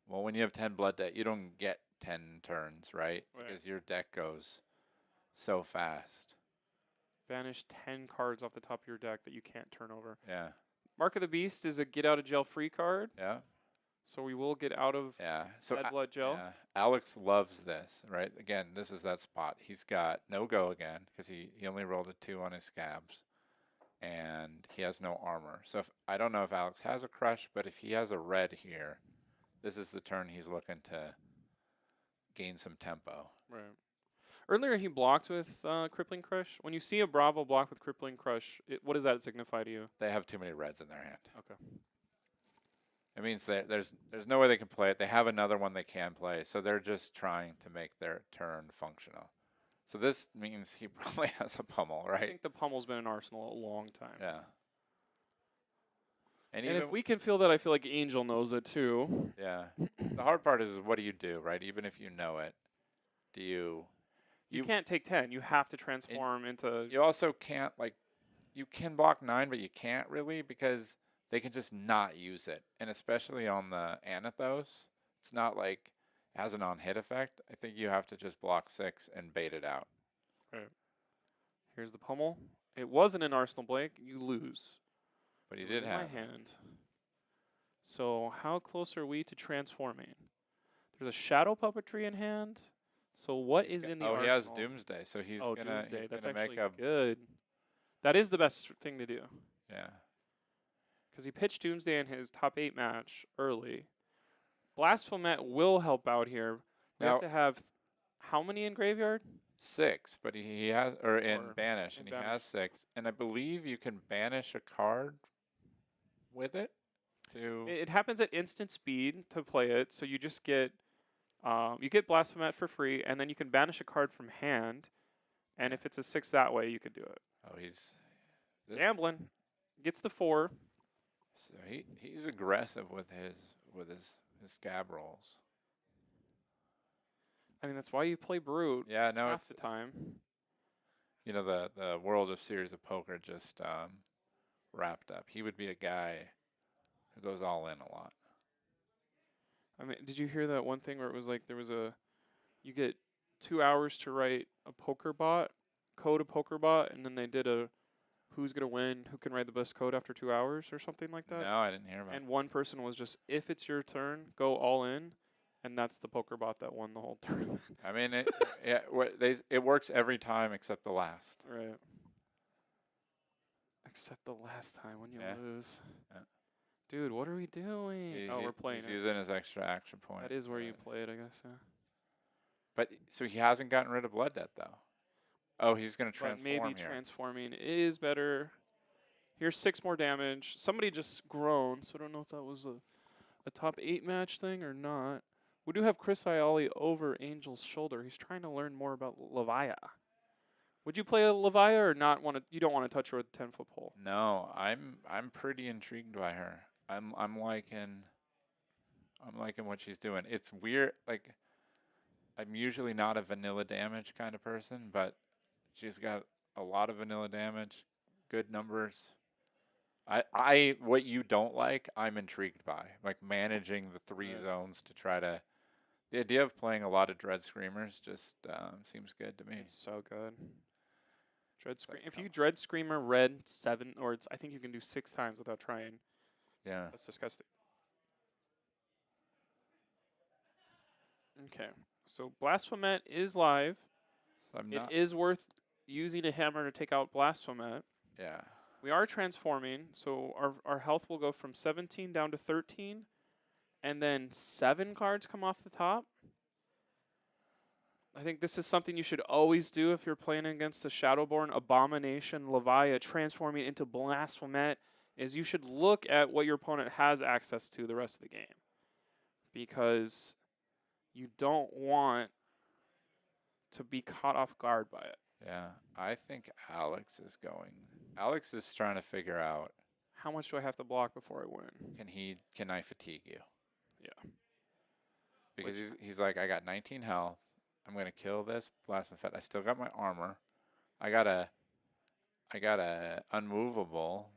Well, when you have 10 blood debt, you don't get 10 turns, right? Because your deck goes so fast. Banish 10 cards off the top of your deck that you can't turn over. Yeah. Mark of the Beast is a get out of jail free card. Yeah. So we will get out of Dead Blood Gel. Yeah. Alex loves this, right? Again, this is that spot. He's got no go again because he only rolled a 2 on his scabs. And he has no armor. So I don't know if Alex has a crush, but if he has a red here, this is the turn he's looking to gain some tempo. Right. Earlier he blocked with Crippling Crush. When you see a Bravo block with Crippling Crush, what does that signify to you? They have too many reds in their hand. Okay. It means that there's no way they can play it. They have another one they can play, so they're just trying to make their turn functional. So this means he probably has a pummel, I right? think the pummel's been in Arsenal a long time. Yeah. And And even if we can feel that, I feel like Angel knows it too. yeah, the hard part is what do you do, right? Even if you know it, do you? You can't take 10. You have to transform into. You also can't you can block 9, but you can't really because they can just not use it, and especially on the Anathos, it's not like it has an on-hit effect. I think you have to just block 6 and bait it out. Here's the pummel. It wasn't in Arsenal Blake. You lose. But he It did was in have my it. hand. So how close are we to transforming? There's a shadow puppetry in hand. So what He's is got- in the oh, Arsenal? he has Doomsday, so he's oh, gonna Doomsday. he's That's gonna actually make a good. That is the best thing to do. yeah. Because he pitched Doomsday in his top 8 match early. Blasphemet will help out here. We Now- have to have how many in graveyard? 6, but he has or in Or banish, in and he banish. has 6, and I believe you can banish a card with it to It happens at instant speed to play it, so you just get Blasphemet for free, and then you can banish a card from hand, and if it's a 6 that way, you could do it. oh he's this, Gambling gets the 4. so he's aggressive with his scab rolls. I mean, that's why you play Brute Yeah, no, half it's the time. you know the world of Series of Poker just wrapped up. He would be a guy who goes all in a lot. I mean, did you hear that one thing where it was like you get 2 hours to write a poker bot, code a poker bot, and then they did a who's going to win, who can write the best code after 2 hours or something like that? No, I didn't hear about And one person was just, if it's your turn, go all in. And that's the poker bot that won the whole tournament. I mean, it works every time except the last. Right. Except the last time when you Yeah. lose. Yeah. Dude, what are we doing? We're playing He's it. using his extra action point. That is where you but- play it, I guess, yeah. But so he hasn't gotten rid of Blood Debt though. Oh, he's gonna But transform maybe here. transforming is better. Here's 6 more damage. Somebody just groaned, so I don't know if that was a top 8 match thing or not. We do have Chris Iali over Angel's shoulder. He's trying to learn more about Levia. Would you play a Levia or not? You don't want to touch her with a 10-foot pole. No, I'm pretty intrigued by her. I'm liking what she's doing. It's weird. Like I'm usually not a vanilla damage kind of person, but she's got a lot of vanilla damage, good numbers. I what you don't like, I'm intrigued by. Like managing the 3 Right. zones to try to. The idea of playing a lot of Dread Screamers just seems good to me. It's so good. Dread like If you Dread Screamer red 7, or I think you can do 6 times without trying. Yeah. That's disgusting. Okay, so Blasphemet is live. So I'm It not. is worth using a hammer to take out Blasphemet. Yeah. We are transforming, so our health will go from 17 down to 13, and then 7 cards come off the top. I think this is something you should always do if you're playing against the Shadowborn Abomination Levia transforming into Blasphemet, is you should look at what your opponent has access to the rest of the game. Because you don't want to be caught off guard by it. Yeah. I think Alex is going. Alex is trying to figure out How much do I have to block before I win? can I fatigue you? Yeah. Because Which- he's like, I got 19 health. I'm gonna kill this Blasphemous. I still got my armor. I got a unmovable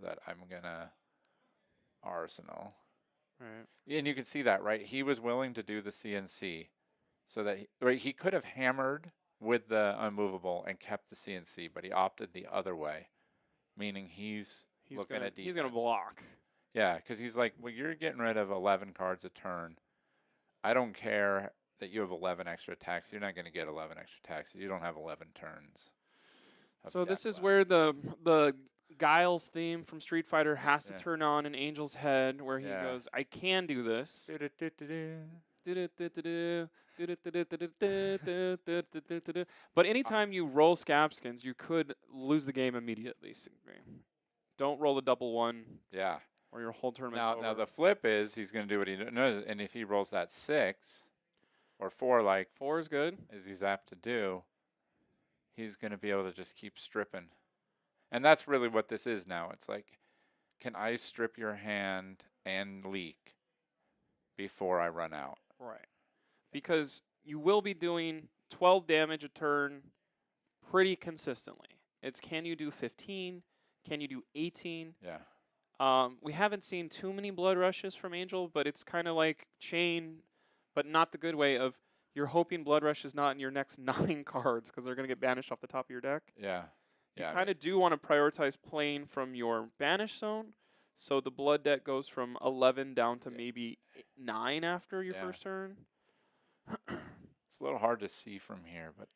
that I'm gonna arsenal. Right. And you can see that, right? He was willing to do the CNC so that he could have hammered with the unmovable and kept the CNC, but he opted the other way, meaning he's looking gonna, at he's gonna defense. block. Yeah, because he's like, well, you're getting rid of 11 cards a turn. I don't care that you have 11 extra attacks. You're not going to get 11 extra attacks. You don't have 11 turns. of So this death is left. where the Guile's theme from Street Fighter has to Yeah. turn on in Angel's head, where he Yeah. goes, "I can do this." Du-du-du-du-du. But anytime you roll Scabskins, you could lose the game immediately. Don't roll a double 1. Yeah. or your whole tournament's Now, over. now the flip is he's going to do what he knows, and if he rolls that 6 or 4, like 4 is good. as he's apt to do, he's going to be able to just keep stripping. And that's really what this is now. It's like, can I strip your hand and leak before I run out? Right. Because you will be doing 12 damage a turn pretty consistently. It's can you do 15? Can you do 18? Yeah. We haven't seen too many blood rushes from Angel, but it's kind of like Chain, but not the good way of you're hoping blood rush is not in your next 9 cards because they're going to get banished off the top of your deck. Yeah. You Yeah. kind of do want to prioritize playing from your banish zone, so the blood deck goes from 11 down to maybe 9 after your Yeah. first turn. It's a little hard to see from here, but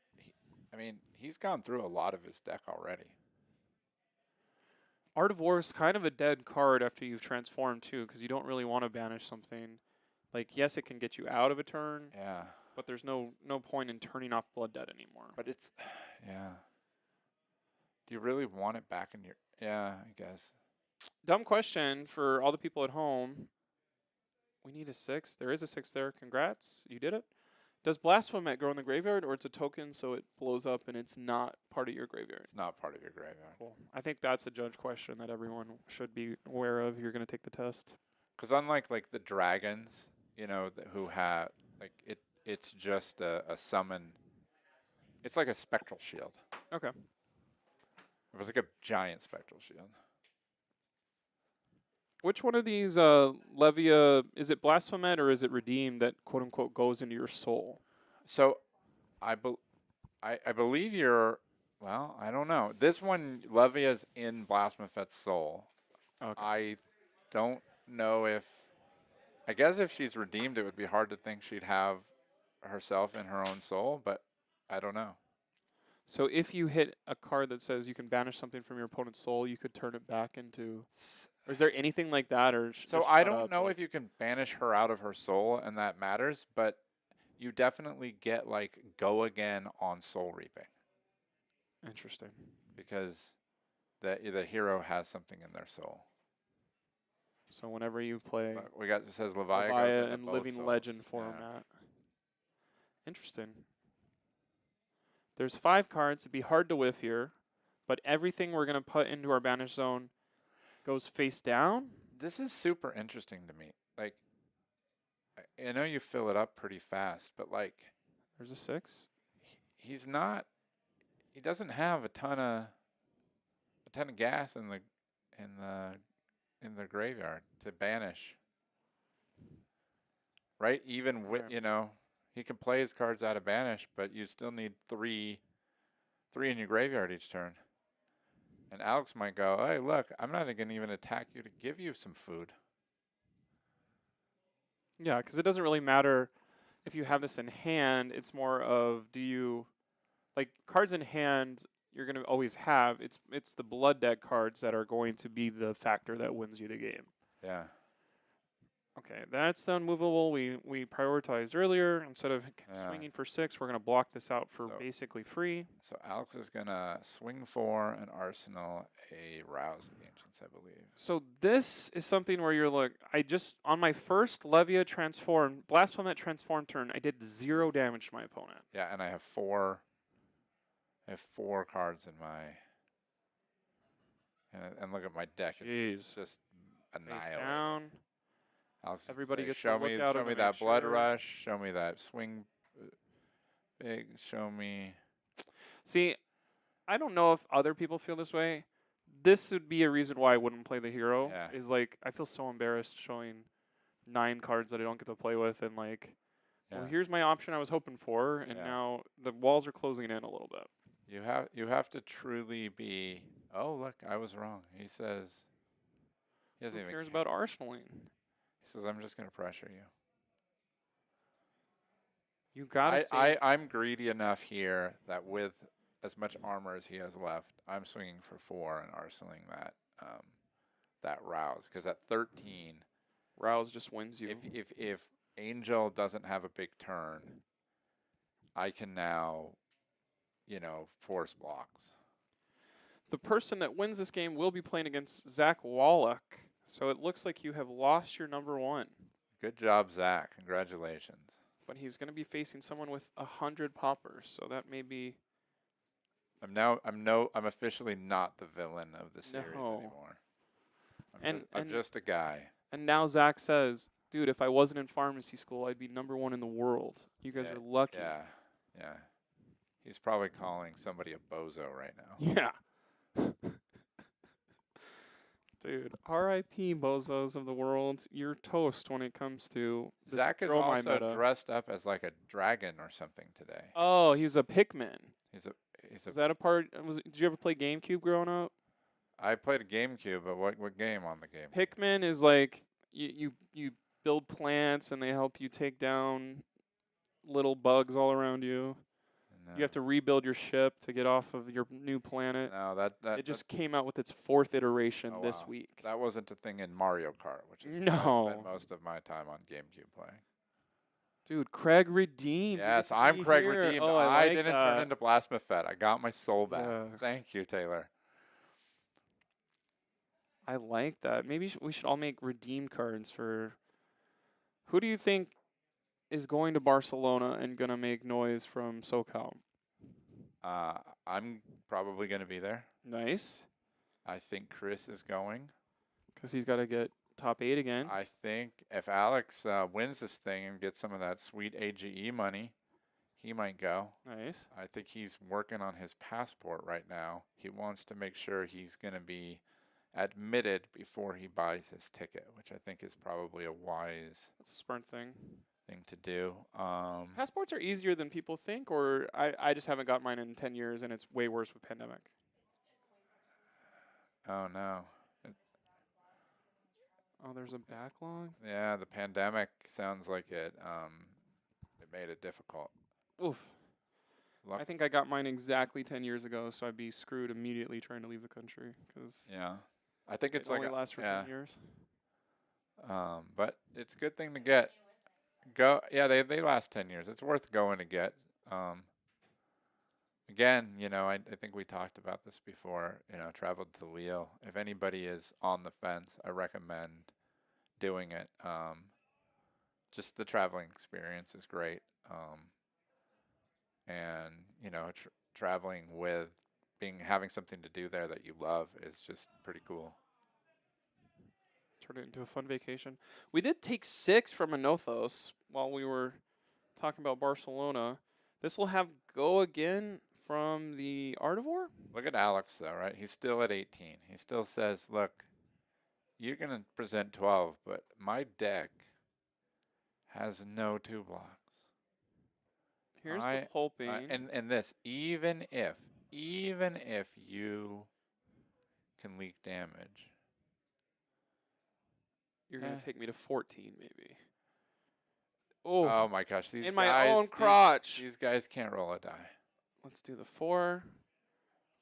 he's gone through a lot of his deck already. Art of War is kind of a dead card after you've transformed too, because you don't really want to banish something. Like, yes, it can get you out of a turn, Yeah. but there's no point in turning off Blood Debt anymore. But it's, yeah. Do you really want it back in your, yeah, I guess. Dumb question for all the people at home. We need a 6. There is a 6 there. Congrats. You did it. Does Blasphemate grow in the graveyard, or it's a token so it blows up and it's not part of your graveyard? It's not part of your graveyard. Cool. I think that's a judge question that everyone should be aware of. You're going to take the test. Because unlike like the dragons, who have like it's just a summon. It's like a spectral shield. Okay. It was like a giant spectral shield. Which one of these Levia, is it Blasphemate or is it Redeemed that quote-unquote goes into your soul? So, I believe you're. Well, I don't know. This one, Levia's in Blasphemeth's soul. Okay. I don't know if. I guess if she's redeemed, it would be hard to think she'd have herself in her own soul, but I don't know. So if you hit a card that says you can banish something from your opponent's soul, you could turn it back into. Or is there anything like that, or? So I don't know if you can banish her out of her soul, and that matters, but you definitely get like go again on soul reaping. Interesting. Because the hero has something in their soul. So whenever you play We got, it says Levia goes Levia into and both Living souls. Legend Yeah. format. Interesting. There's 5 cards. It'd be hard to whiff here, but everything we're going to put into our banish zone goes face down. This is super interesting to me. Like, I know you fill it up pretty fast, but like, There's a 6. he's not. He doesn't have a ton of gas in the graveyard to banish. Right? Even with he can play his cards out of banish, but you still need 3 in your graveyard each turn. And Alex might go, "Hey, look, I'm not going to even attack you to give you some food." Yeah, because it doesn't really matter if you have this in hand. It's more of like cards in hand you're going to always have. It's the blood deck cards that are going to be the factor that wins you the game. Yeah. Okay, that's the unmovable we prioritized earlier. Instead of Yeah. swinging for 6, we're going to block this out for So- basically free. So Alex is going to swing for an arsenal, a rouse the ancients, I believe. So this is something where you're like, on my first Levia Blasphemate transform turn, I did 0 damage to my opponent. Yeah, and I have 4 cards in my and look at my deck. It's Jeez. just Face annihilated. down. Alex Everybody say, gets to show look me, out show and me to that make blood sure." rush. Show me that swing big. Show me. See, I don't know if other people feel this way. This would be a reason why I wouldn't play the hero. Yeah. Is like I feel so embarrassed showing 9 cards that I don't get to play with, and like, Yeah. well, here's my option I was hoping for, and Yeah. now the walls are closing in a little bit. You have to truly be. Oh, look, I was wrong. He says. He doesn't Who even cares care. about arsenaling? He says, "I'm just going to pressure you." You gotta say I'm greedy enough here that with as much armor as he has left, I'm swinging for 4 and arsenaling that rouse. Because at 13, Rouse just wins you. if Angel doesn't have a big turn, I can now, force blocks. The person that wins this game will be playing against Zach Wallach, So it looks like you have lost your number 1. Good job, Zach. Congratulations. But he's going to be facing someone with 100 poppers, so that may be... I'm officially not the villain of the series No. anymore. And I'm just a guy. And now Zach says, dude, if I wasn't in pharmacy school, I'd be number 1 in the world. You guys Yeah, are lucky. Yeah. He's probably calling somebody a bozo right now. Yeah. Dude, R.I.P. bozos of the world. You're toast when it comes to this Zach is throw my also meta. dressed up as like a dragon or something today. Oh, he was a Pikmin. Is Is that a part? Did you ever play GameCube growing up? I played a GameCube, but what game on the game? Pikmin is like you build plants and they help you take down little bugs all around you. No. You have to rebuild your ship to get off of your new planet. No, that It just came out with its 4th iteration this wow. week. That wasn't a thing in Mario Kart, which is No. what I spent most of my time on GameCube playing. Dude, Craig redeemed. You Yes, get to I'm be Craig here. Redeemed. Oh, I like didn't that. turn into Blasphemous. I got my soul back. Yeah. Thank you, Taylor. I like that. Maybe we should all make redeem cards for... Who do you think is going to Barcelona and going to make noise from SoCal? I'm probably going to be there. Nice. I think Chris is going. Because he's got to get top 8 again. I think if Alex wins this thing and gets some of that sweet AGE money, he might go. Nice. I think he's working on his passport right now. He wants to make sure he's going to be admitted before he buys his ticket, which I think is probably a wise That's a smart thing. thing to do. Passports are easier than people think, or I just haven't got mine in 10 years, and it's way worse with pandemic. Oh, no. Oh, there's a backlog? Yeah, the pandemic sounds like it made it difficult. Oof. Luck- I think I got mine exactly 10 years ago, so I'd be screwed immediately trying to leave the country, because Yeah. I think it's it like only lasts for 10 years. but it's a good thing to get. Yeah, they last 10 years. It's worth going to get. Again, I think we talked about this before, traveled to Lille. If anybody is on the fence, I recommend doing it. Just the traveling experience is great. And, traveling with having something to do there that you love is just pretty cool. Turn it into a fun vacation. We did take 6 from Anothos while we were talking about Barcelona. This will have go again from the Artivore? Look at Alex, though, right? He's still at 18. He still says, look, you're going to present 12, but my deck has no 2 blocks. Here's the pulping. And this, even if you can leak damage. You're going to take me to 14, maybe. Oh, Oh my gosh, these in guys, my own crotch. These guys can't roll a die. Let's do the 4.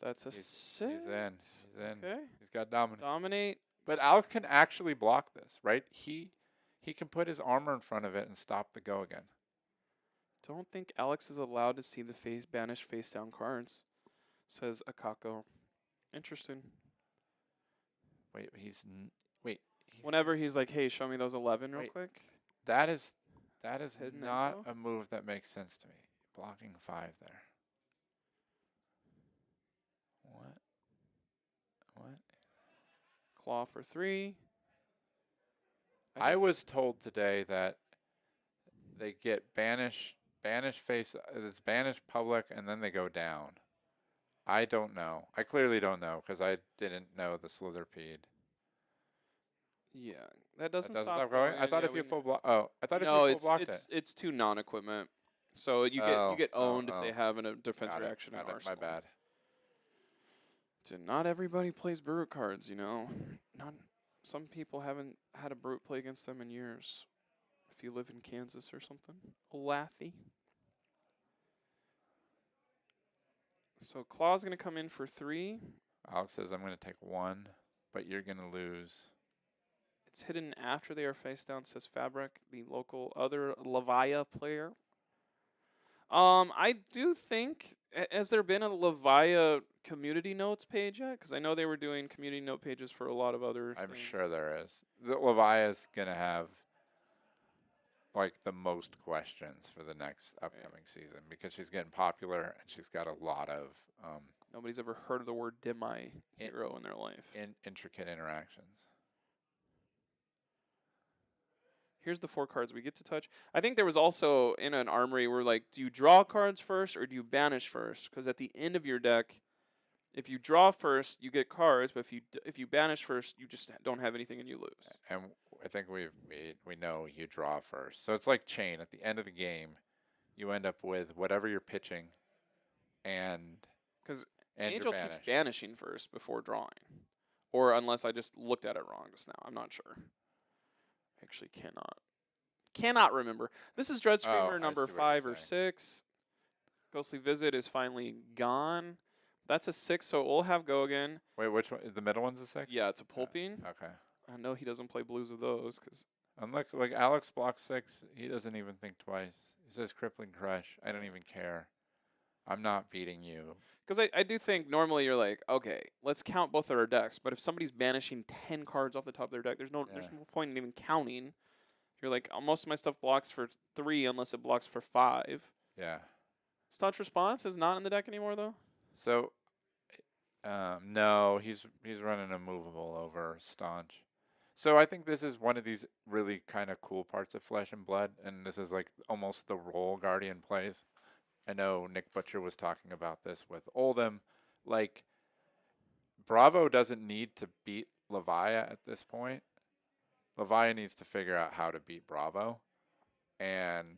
That's a 6. He's in. He's in. Okay. He's got dominate. Dominate. But Alex can actually block this, right? He can put his armor in front of it and stop the go again. Don't think Alex is allowed to see the banished face down cards, says Akako. Interesting. Wait. Whenever he's like, hey, show me those 11 real Wait. quick. That is Hidden not info? a move that makes sense to me. Blocking 5 there. What? Claw for 3. I was told today that they get banish face. It's banish public, and then they go down. I don't know. I clearly don't know because I didn't know the Slitherpede. Yeah, that doesn't That stop going. I thought yeah, if you we full block. Oh, I thought no, if you full blocked it. it's too non-equipment. So you get owned if they have a defense Got it, reaction in got it, Arsenal. My bad. Dude, not everybody plays brute cards, Not some people haven't had a brute play against them in years. If you live in Kansas or something, Olathe. So Claw's gonna come in for 3. Alex says I'm going to take 1, but you're going to lose. It's hidden after they are face down, says Fabric, the local other Levia player. I do think, has there been a Levia community notes page yet? Because I know they were doing community note pages for a lot of other I'm things. sure there is. The Levia's gonna have like the most questions for the next upcoming season because she's getting popular and she's got a lot of Nobody's ever heard of the word demi hero in their life. intricate interactions. Here's the 4 cards we get to touch. I think there was also in an armory where like, do you draw cards first or do you banish first? Because at the end of your deck, if you draw first, you get cards, but if you banish first, you just don't have anything and you lose. And I think we know you draw first. So it's like chain. At the end of the game, you end up with whatever you're pitching, and Because and Angel you're keeps banished. banishing first before drawing, or unless I just looked at it wrong just now. I'm not sure. Actually, cannot remember. This is Dread Screamer I number see what you're 5 or saying. 6. Ghostly Visit is finally gone. That's a 6, so we'll have go again. Wait, which one? The middle one's a 6? Yeah, it's a pulping. Okay. I know he doesn't play blues of those because Unlike like Alex blocks 6, he doesn't even think twice. He says crippling crush. I don't even care. I'm not beating you. I do think normally you're like, okay, let's count both of our decks. But if somebody's banishing 10 cards off the top of their deck, there's no point in even counting. You're like, most of my stuff blocks for 3 unless it blocks for 5. Yeah. Staunch Response is not in the deck anymore though. So, no, he's running a movable over Staunch. So I think this is one of these really kind of cool parts of Flesh and Blood, and this is like almost the role Guardian plays. I know Nick Butcher was talking about this with Oldham. Like, Bravo doesn't need to beat Levia at this point. Levia needs to figure out how to beat Bravo. And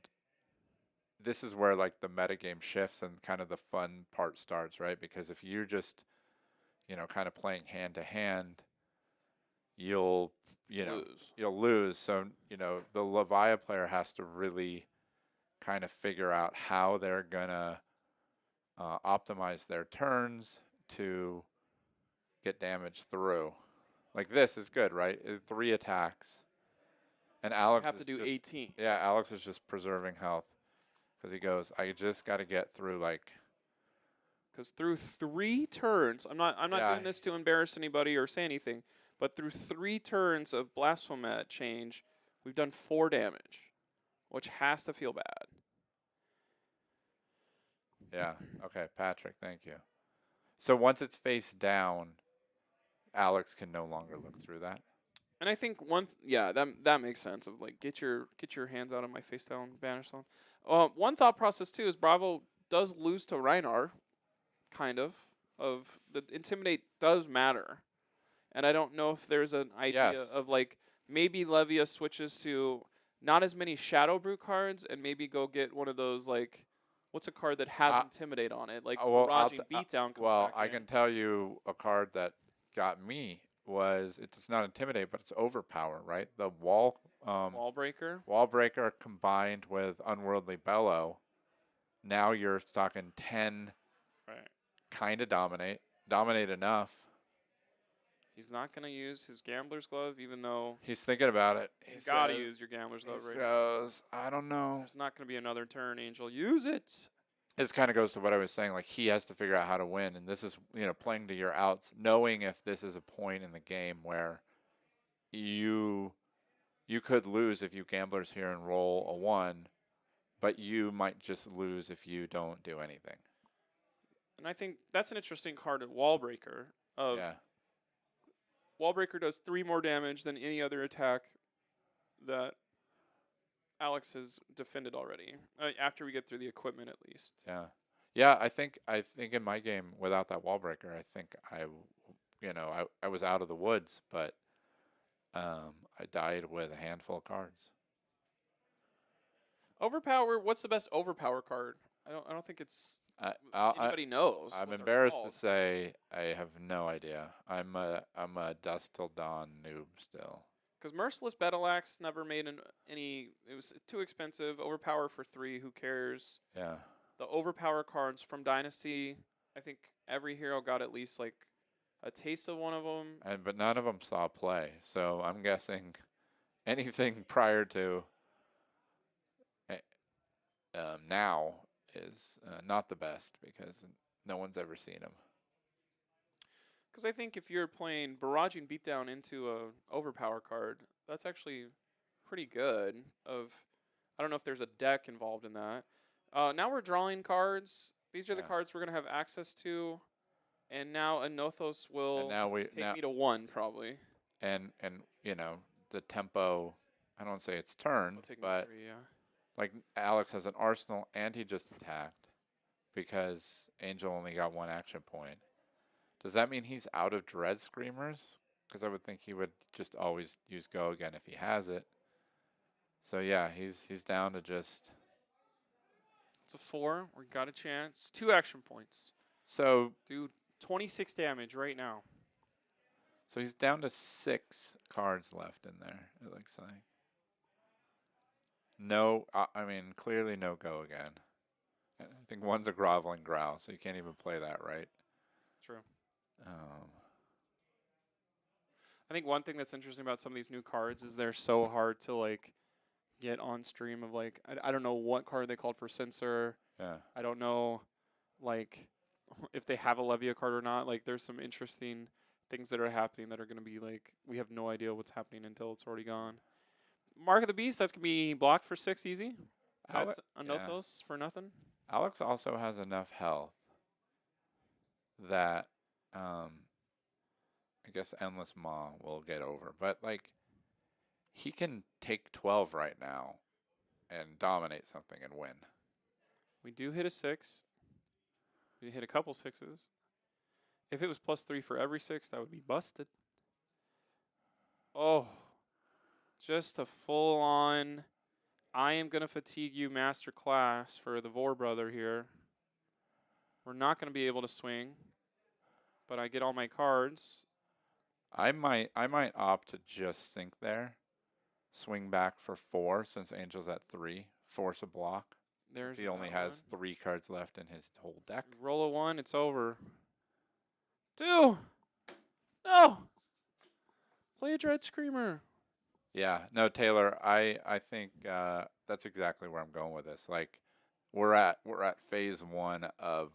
this is where, like, the metagame shifts and kind of the fun part starts, right? Because if you're just, kind of playing hand-to-hand, you'll lose. So, the Levia player has to really kind of figure out how they're gonna optimize their turns to get damage through. Like this is good, right? 3 attacks, and Alex Have to do 18. Yeah, Alex is just preserving health because he goes, I just got to get through Because through 3 turns, I'm not doing this to embarrass anybody or say anything, but through 3 turns of Blasphemat change, we've done 4 damage, which has to feel bad. Yeah. Okay, Patrick, thank you. So once it's face down, Alex can no longer look through that. And I think that makes sense of like get your hands out of my face down banish zone. One thought process too is Bravo does lose to Reinar, kind of the intimidate does matter, and I don't know if there's an idea of like maybe Levia switches to not as many Shadow Brute cards and maybe go get one of those like. What's a card that has Intimidate on it? Like Barraging Beatdown. I can tell you a card that got me was it's not Intimidate, but it's Overpower, right? The Wall Breaker. Wall Breaker combined with Unworldly Bellow. Now you're talking 10. Right. Kind of dominate enough. He's not going to use his Gambler's Glove, even though he's thinking about it. He's got to use your Gambler's Glove right now. I don't know. There's not going to be another turn, Angel. Use it. This kind of goes to what I was saying. Like, he has to figure out how to win. And this is, playing to your outs, knowing if this is a point in the game where you could lose if you Gamblers here and roll a 1, but you might just lose if you don't do anything. And I think that's an interesting card at Wall Breaker. Wall Breaker does 3 more damage than any other attack that Alex has defended already. After we get through the equipment, at least. Yeah, yeah. I think in my game without that Wall Breaker, I think I was out of the woods, but I died with a handful of cards. Overpower. What's the best Overpower card? I don't think it's. Anybody knows. I'm embarrassed to say I have no idea. I'm a Dusk Till Dawn noob still. Because Merciless Battle Axe never made any. It was too expensive. Overpower for 3. Who cares? Yeah. The Overpower cards from Dynasty. I think every hero got at least like a taste of one of them. But none of them saw play. So I'm guessing anything prior to now is not the best because no one's ever seen them. Because I think if you're playing barraging beatdown into a overpower card, that's actually pretty good. I don't know if there's a deck involved in that. Now we're drawing cards. These are the Yeah. cards we're gonna have access to, and now Anothos will And now we take me to 1 probably. and you know the tempo. I don't say it's turn, Will take me but 3, yeah. like Alex has an arsenal and he just attacked because Angel only got 1 action point. Does that mean he's out of Dread Screamers? Because I would think he would just always use Go again if he has it. So yeah, he's down to just. It's a 4. We got a chance. 2 action points. So Do 26 damage right now. so he's down to 6 cards left in there. It looks like. No, I mean clearly no Go again. I think one's a groveling growl, so you can't even play that, right? True. Um, I think one thing that's interesting about some of these new cards is they're so hard to like get on stream. Of like, I don't know what card they called for censor. yeah. I don't know, like, if they have a Levia card or not. Like, there's some interesting things that are happening that are going to be like, we have no idea what's happening until it's already gone. Mark of the Beast, that's going to be blocked for 6 easy. That's Anothos for nothing. Alex also has enough health that I guess Endless Maw will get over. But, like, he can take 12 right now and dominate something and win. We do hit a 6. We hit a couple 6s. If it was +3 for every 6, that would be busted. Oh, just a full-on, I am going to fatigue you masterclass for the Vor brother here. We're not going to be able to swing, but I get all my cards. I might opt to just sink there, swing back for 4 since Angel's at 3, force a block. There's He only that has one. 3 cards left in his whole deck. Roll a 1, it's over. 2! No! Play a Dread Screamer. Yeah, no, Taylor, I think that's exactly where I'm going with this. Like, we're at phase 1 of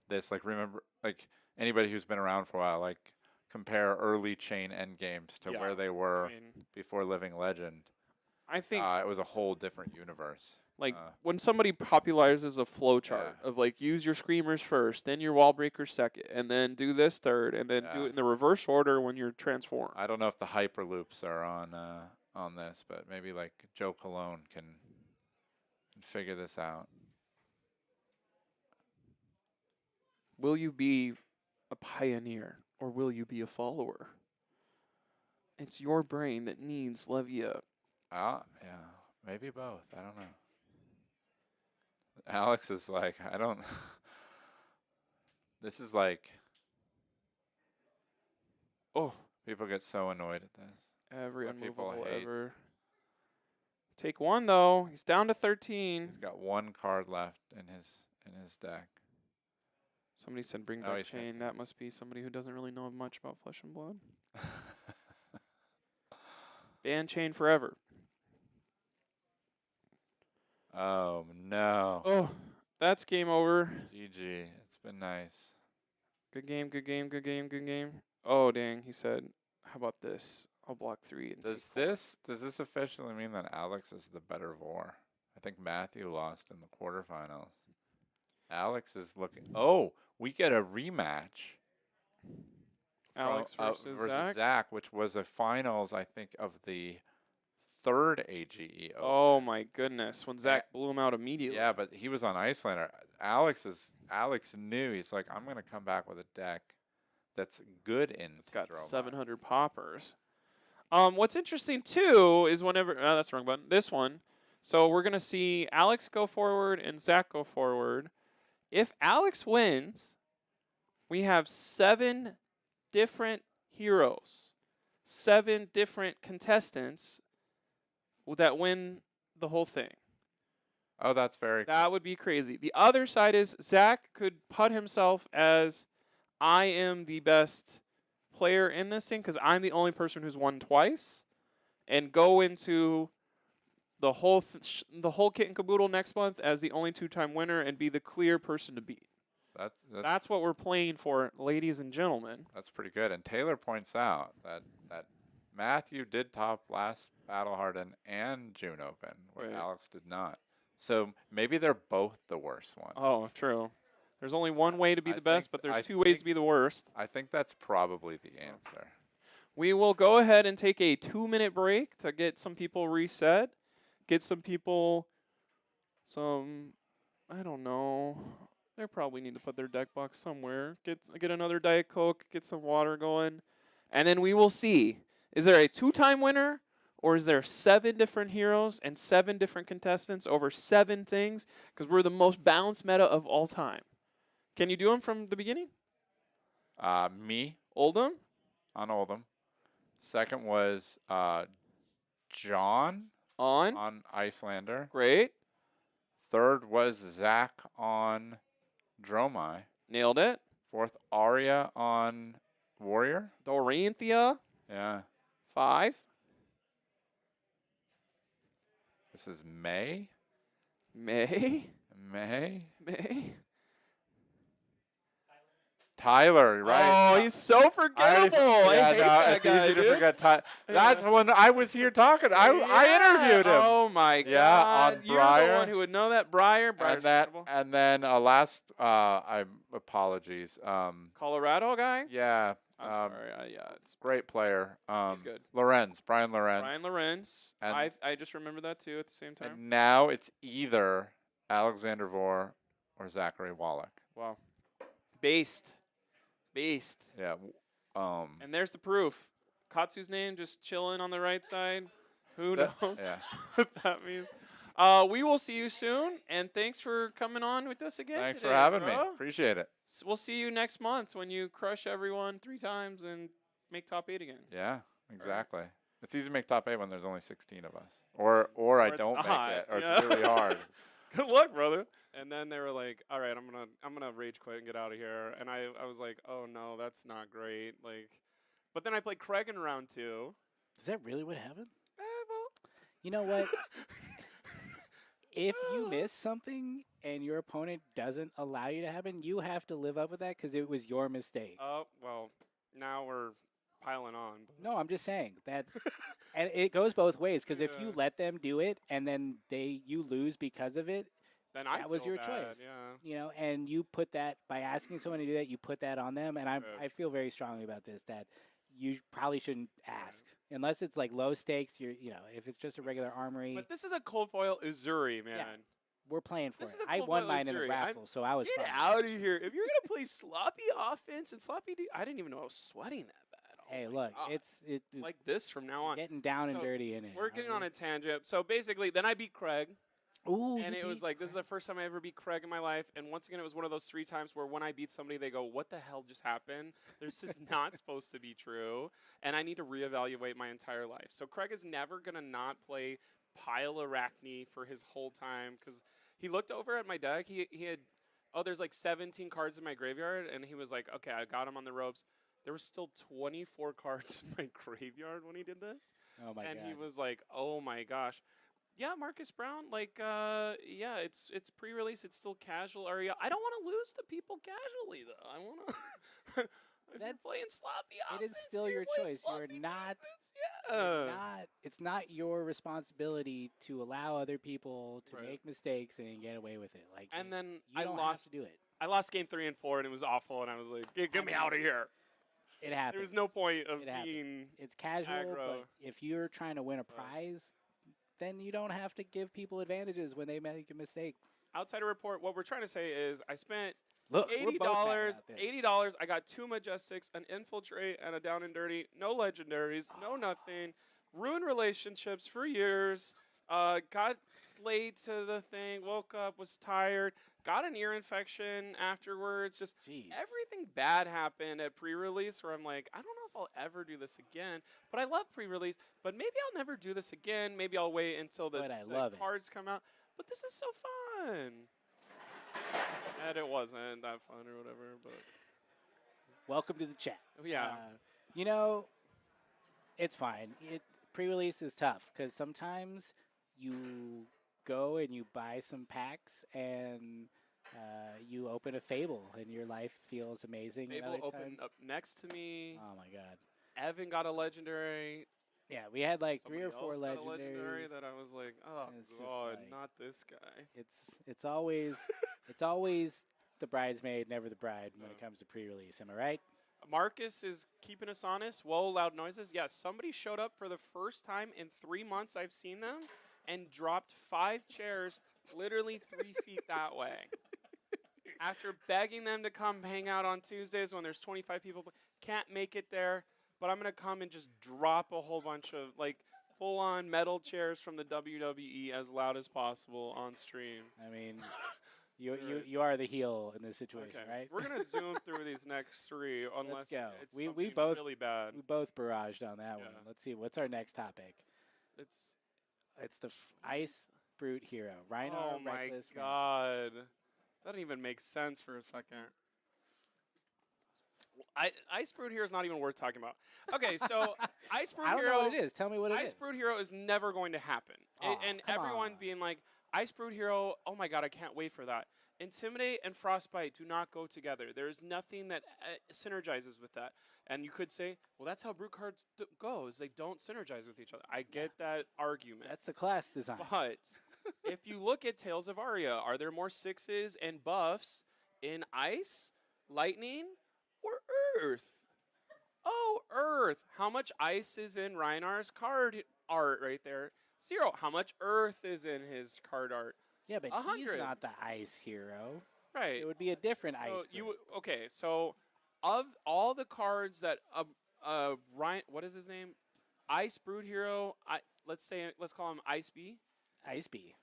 this. Like, remember, like anybody who's been around for a while, like compare early chain end games to Yeah, where they were I mean, before Living Legend. I think It was a whole different universe. like uh, when somebody popularizes a flow chart of like use your screamers first, then your wall breakers second, and then do this third, and then do Yeah. it in the reverse order when you're transformed. I don't know if the hyperloops are on this, but maybe like Joe Cologne can figure this out. Will you be a pioneer or will you be a follower? It's your brain that needs Levia. Yeah, maybe both. I don't know. Alex is like, I don't. This is like, Oh, people get so annoyed at this. every What people unmovable hates. ever. Take 1 though. He's down to 13. He's got 1 card left in his deck. Somebody said bring Oh, back he's Chain. 15. That must be somebody who doesn't really know much about Flesh and Blood. Ban Chain forever. Oh no. Oh, that's game over. GG. It's been nice. Good game, good game, good game, good game. Oh, dang. He said, how about this? I'll block 3. And Does take 4. this officially mean that Alex is the better Vor? I think Matthew lost in the quarterfinals. Alex is looking. Oh, we get a rematch. Alex versus Zach? Zach, which was a finals, I think, of the 3rd AGE. Oh, my goodness. When Zach blew him out immediately. Yeah, but he was on Icelander. Alex knew. He's like, I'm going to come back with a deck that's good in. It's got Dromar. 700 poppers. What's interesting, too, is whenever... that's the wrong button. This one. So we're going to see Alex go forward and Zach go forward. If Alex wins, we have 7 different heroes, 7 different contestants that win the whole thing. Oh, that's very cool. That would be crazy. The other side is Zach could put himself as I am the best player in this thing because I'm the only person who's won twice, and go into the whole kit and caboodle next month as the only 2-time winner and be the clear person to beat. That's what we're playing for, ladies and gentlemen. That's pretty good. And Taylor points out that Matthew did top last Battle Harden and June Open, where Right. Alex did not. So maybe they're both the worst one. Oh, true. There's only one way to be I the best, think- but there's I two ways to think- be the worst. I think that's probably the answer. We will go ahead and take a 2-minute break to get some people reset, get some people I don't know. They probably need to put their deck box somewhere. Get another Diet Coke, get some water going, and then we will see. Is there a 2-time winner, or is there 7 different heroes and 7 different contestants over 7 things? Because we're the most balanced meta of all time. Can you do them from the beginning? Me Oldham? on Oldham. Second was John On. on Icelander. Great. Third was Zach on Dromai. Nailed it. Fourth, Arya on Warrior. Doranthia. Yeah. 5. This is May. May. Tyler, right? Oh, he's so forgettable. I hate that it's guy, easy to dude. forget Tyler. That's when I was here talking. I interviewed him. Oh my Yeah, God! on You're the Briar. one who would know that. Briar's forgettable. And then last, apologies. Colorado guy. Yeah. I'm sorry. Yeah, it's Great player. he's good. Brian Lorenz. Brian Lorenz. And- I just remember that too at the same time. And now it's either Alexander Vor or Zachary Wallach. Wow. Based. Yeah. And there's the proof. Katsu's name just chilling on the right side. Who That- knows Yeah. what that means? We will see you soon, and thanks for coming on with us again. Thanks today, for having me. bro. Appreciate it. We'll see you next month when you crush everyone 3 times and make top 8 again. Yeah, exactly. It's easy to make top 8 when there's only 16 of us. Or I it's don't make not, it, or yeah. it's really hard. Good luck, brother. And then they were like, "All right, I'm gonna rage quit and get out of here." And I was like, "Oh no, that's not great." Like, but then I played Craig in round 2. Is that really what happened? Well, You know what? If you miss something and your opponent doesn't allow you to happen, you have to live up with that because it was your mistake. oh well, now we're piling on. No, I'm just saying that, and it goes both ways. Because if you Yeah. let them do it and then you lose because of it, Then I that was feel your bad, choice. Yeah. And you put that by asking someone to do that, you put that on them. And Right. I feel very strongly about this that you probably shouldn't ask unless it's like low stakes. If it's just a regular armory, But this is a cold foil Uzuri, man. we're playing for This it. is a I cold won foil mine in a Uzuri. raffle, so I was Get fine. out of here! If you're gonna play sloppy offense and sloppy I didn't even know I was sweating that bad. Oh Hey, my look, God. it's like this from now on. getting down and So, dirty in it. We're getting on a tangent. So basically, then I beat Craig. Ooh, And you it was beat like, this is the first time I ever beat Craig in my life. And once again, it was one of those 3 times where when I beat somebody, they go, "What the hell just happened? This is not supposed to be true." And I need to reevaluate my entire life. So Craig is never going to not play Pile Arachne for his whole time. Because he looked over at my deck. He had, there's like 17 cards in my graveyard. And he was like, "Okay, I got him on the ropes." There was still 24 cards in my graveyard when he did this. Oh my And god. he was like, "Oh my gosh." Yeah, Marcus Brown, yeah, it's pre-release, it's still casual. Or yeah, I don't want to lose to people casually though. I want to. If you're playing sloppy It is offense, still you're your playing choice. You're sloppy not. defense, You're Yeah. not. It's not your responsibility to allow other people to Right. make mistakes and get away with it. Like, And then you I don't lost. have to do it. I lost game 3 and 4, and it was awful. And I was like, "Get me out of here." It happens. There was no point of It happens. being. It's casual, aggro. but if you're trying to win a prize, then you don't have to give people advantages when they make a mistake. Outsider report. What we're trying to say is, I spent Look, $80. $80. I got 2 Majestics, an Infiltrate, and a Down and Dirty. No legendaries, no nothing. Ruined relationships for years. Got late to the thing. Woke up, was tired. Got an ear infection afterwards. Just Jeez. everything bad happened at pre-release where I'm like, I don't know if I'll ever do this again. But I love pre-release. But maybe I'll never do this again. Maybe I'll wait until the, But I the love it. cards come out. But this is so fun. And it wasn't that fun or whatever, but Welcome to the chat. yeah. It's fine. Pre-release is tough because sometimes you go and you buy some packs and you open a Fable and your life feels amazing. and Fable other opened times- up next to me. Oh my god. Evan got a legendary. Yeah, we had like Somebody 3 or 4 else got a legendary legendaries. that I was like, oh It's just god, like- not this guy. It's always it's always the bridesmaid, never the bride when it Yeah. comes to pre-release. Am I right? Marcus is keeping us honest. Whoa, loud noises. Yes, somebody showed up for the first time in 3 months I've seen them and dropped 5 chairs literally 3 feet that way. After begging them to come hang out on Tuesdays when there's 25 people, can't make it there, but I'm going to come and just drop a whole bunch of like full-on metal chairs from the WWE as loud as possible on stream. I mean, you Alright. you are the heel in this situation, right? We're going to zoom through these next 3 unless go. it's We something both- really bad. We both barraged on that one. Yeah. Let's see, what's our next topic? It's It's the Ice Brute Hero. Rhinar, oh my Reckless, god. That didn't even make sense for a second. Ice Brood Hero is not even worth talking about. Okay, so Ice Brood I don't Hero. know what it is. Tell me what it is. Ice Brood Hero is never going to happen. Aw, And come everyone on. being like, Ice Brood Hero, oh my god, I can't wait for that. Intimidate and Frostbite do not go together. There is nothing that synergizes with that. And you could say, well, that's how Brute cards goes. They don't synergize with each other. I get that argument. That's the class design. But if you look at Tales of Aria, are there more 6s and buffs in Ice, Lightning, or Earth? Oh, Earth. How much Ice is in Reinar's card art right there? 0. How much Earth is in his card art? Yeah, but he's 100. not the Ice Hero. Right. It would be a different So Ice. you Brute. okay? So of all the cards that Ryan, what is his name? Ice Brood Hero. Let's call him Ice B. Ice Bee.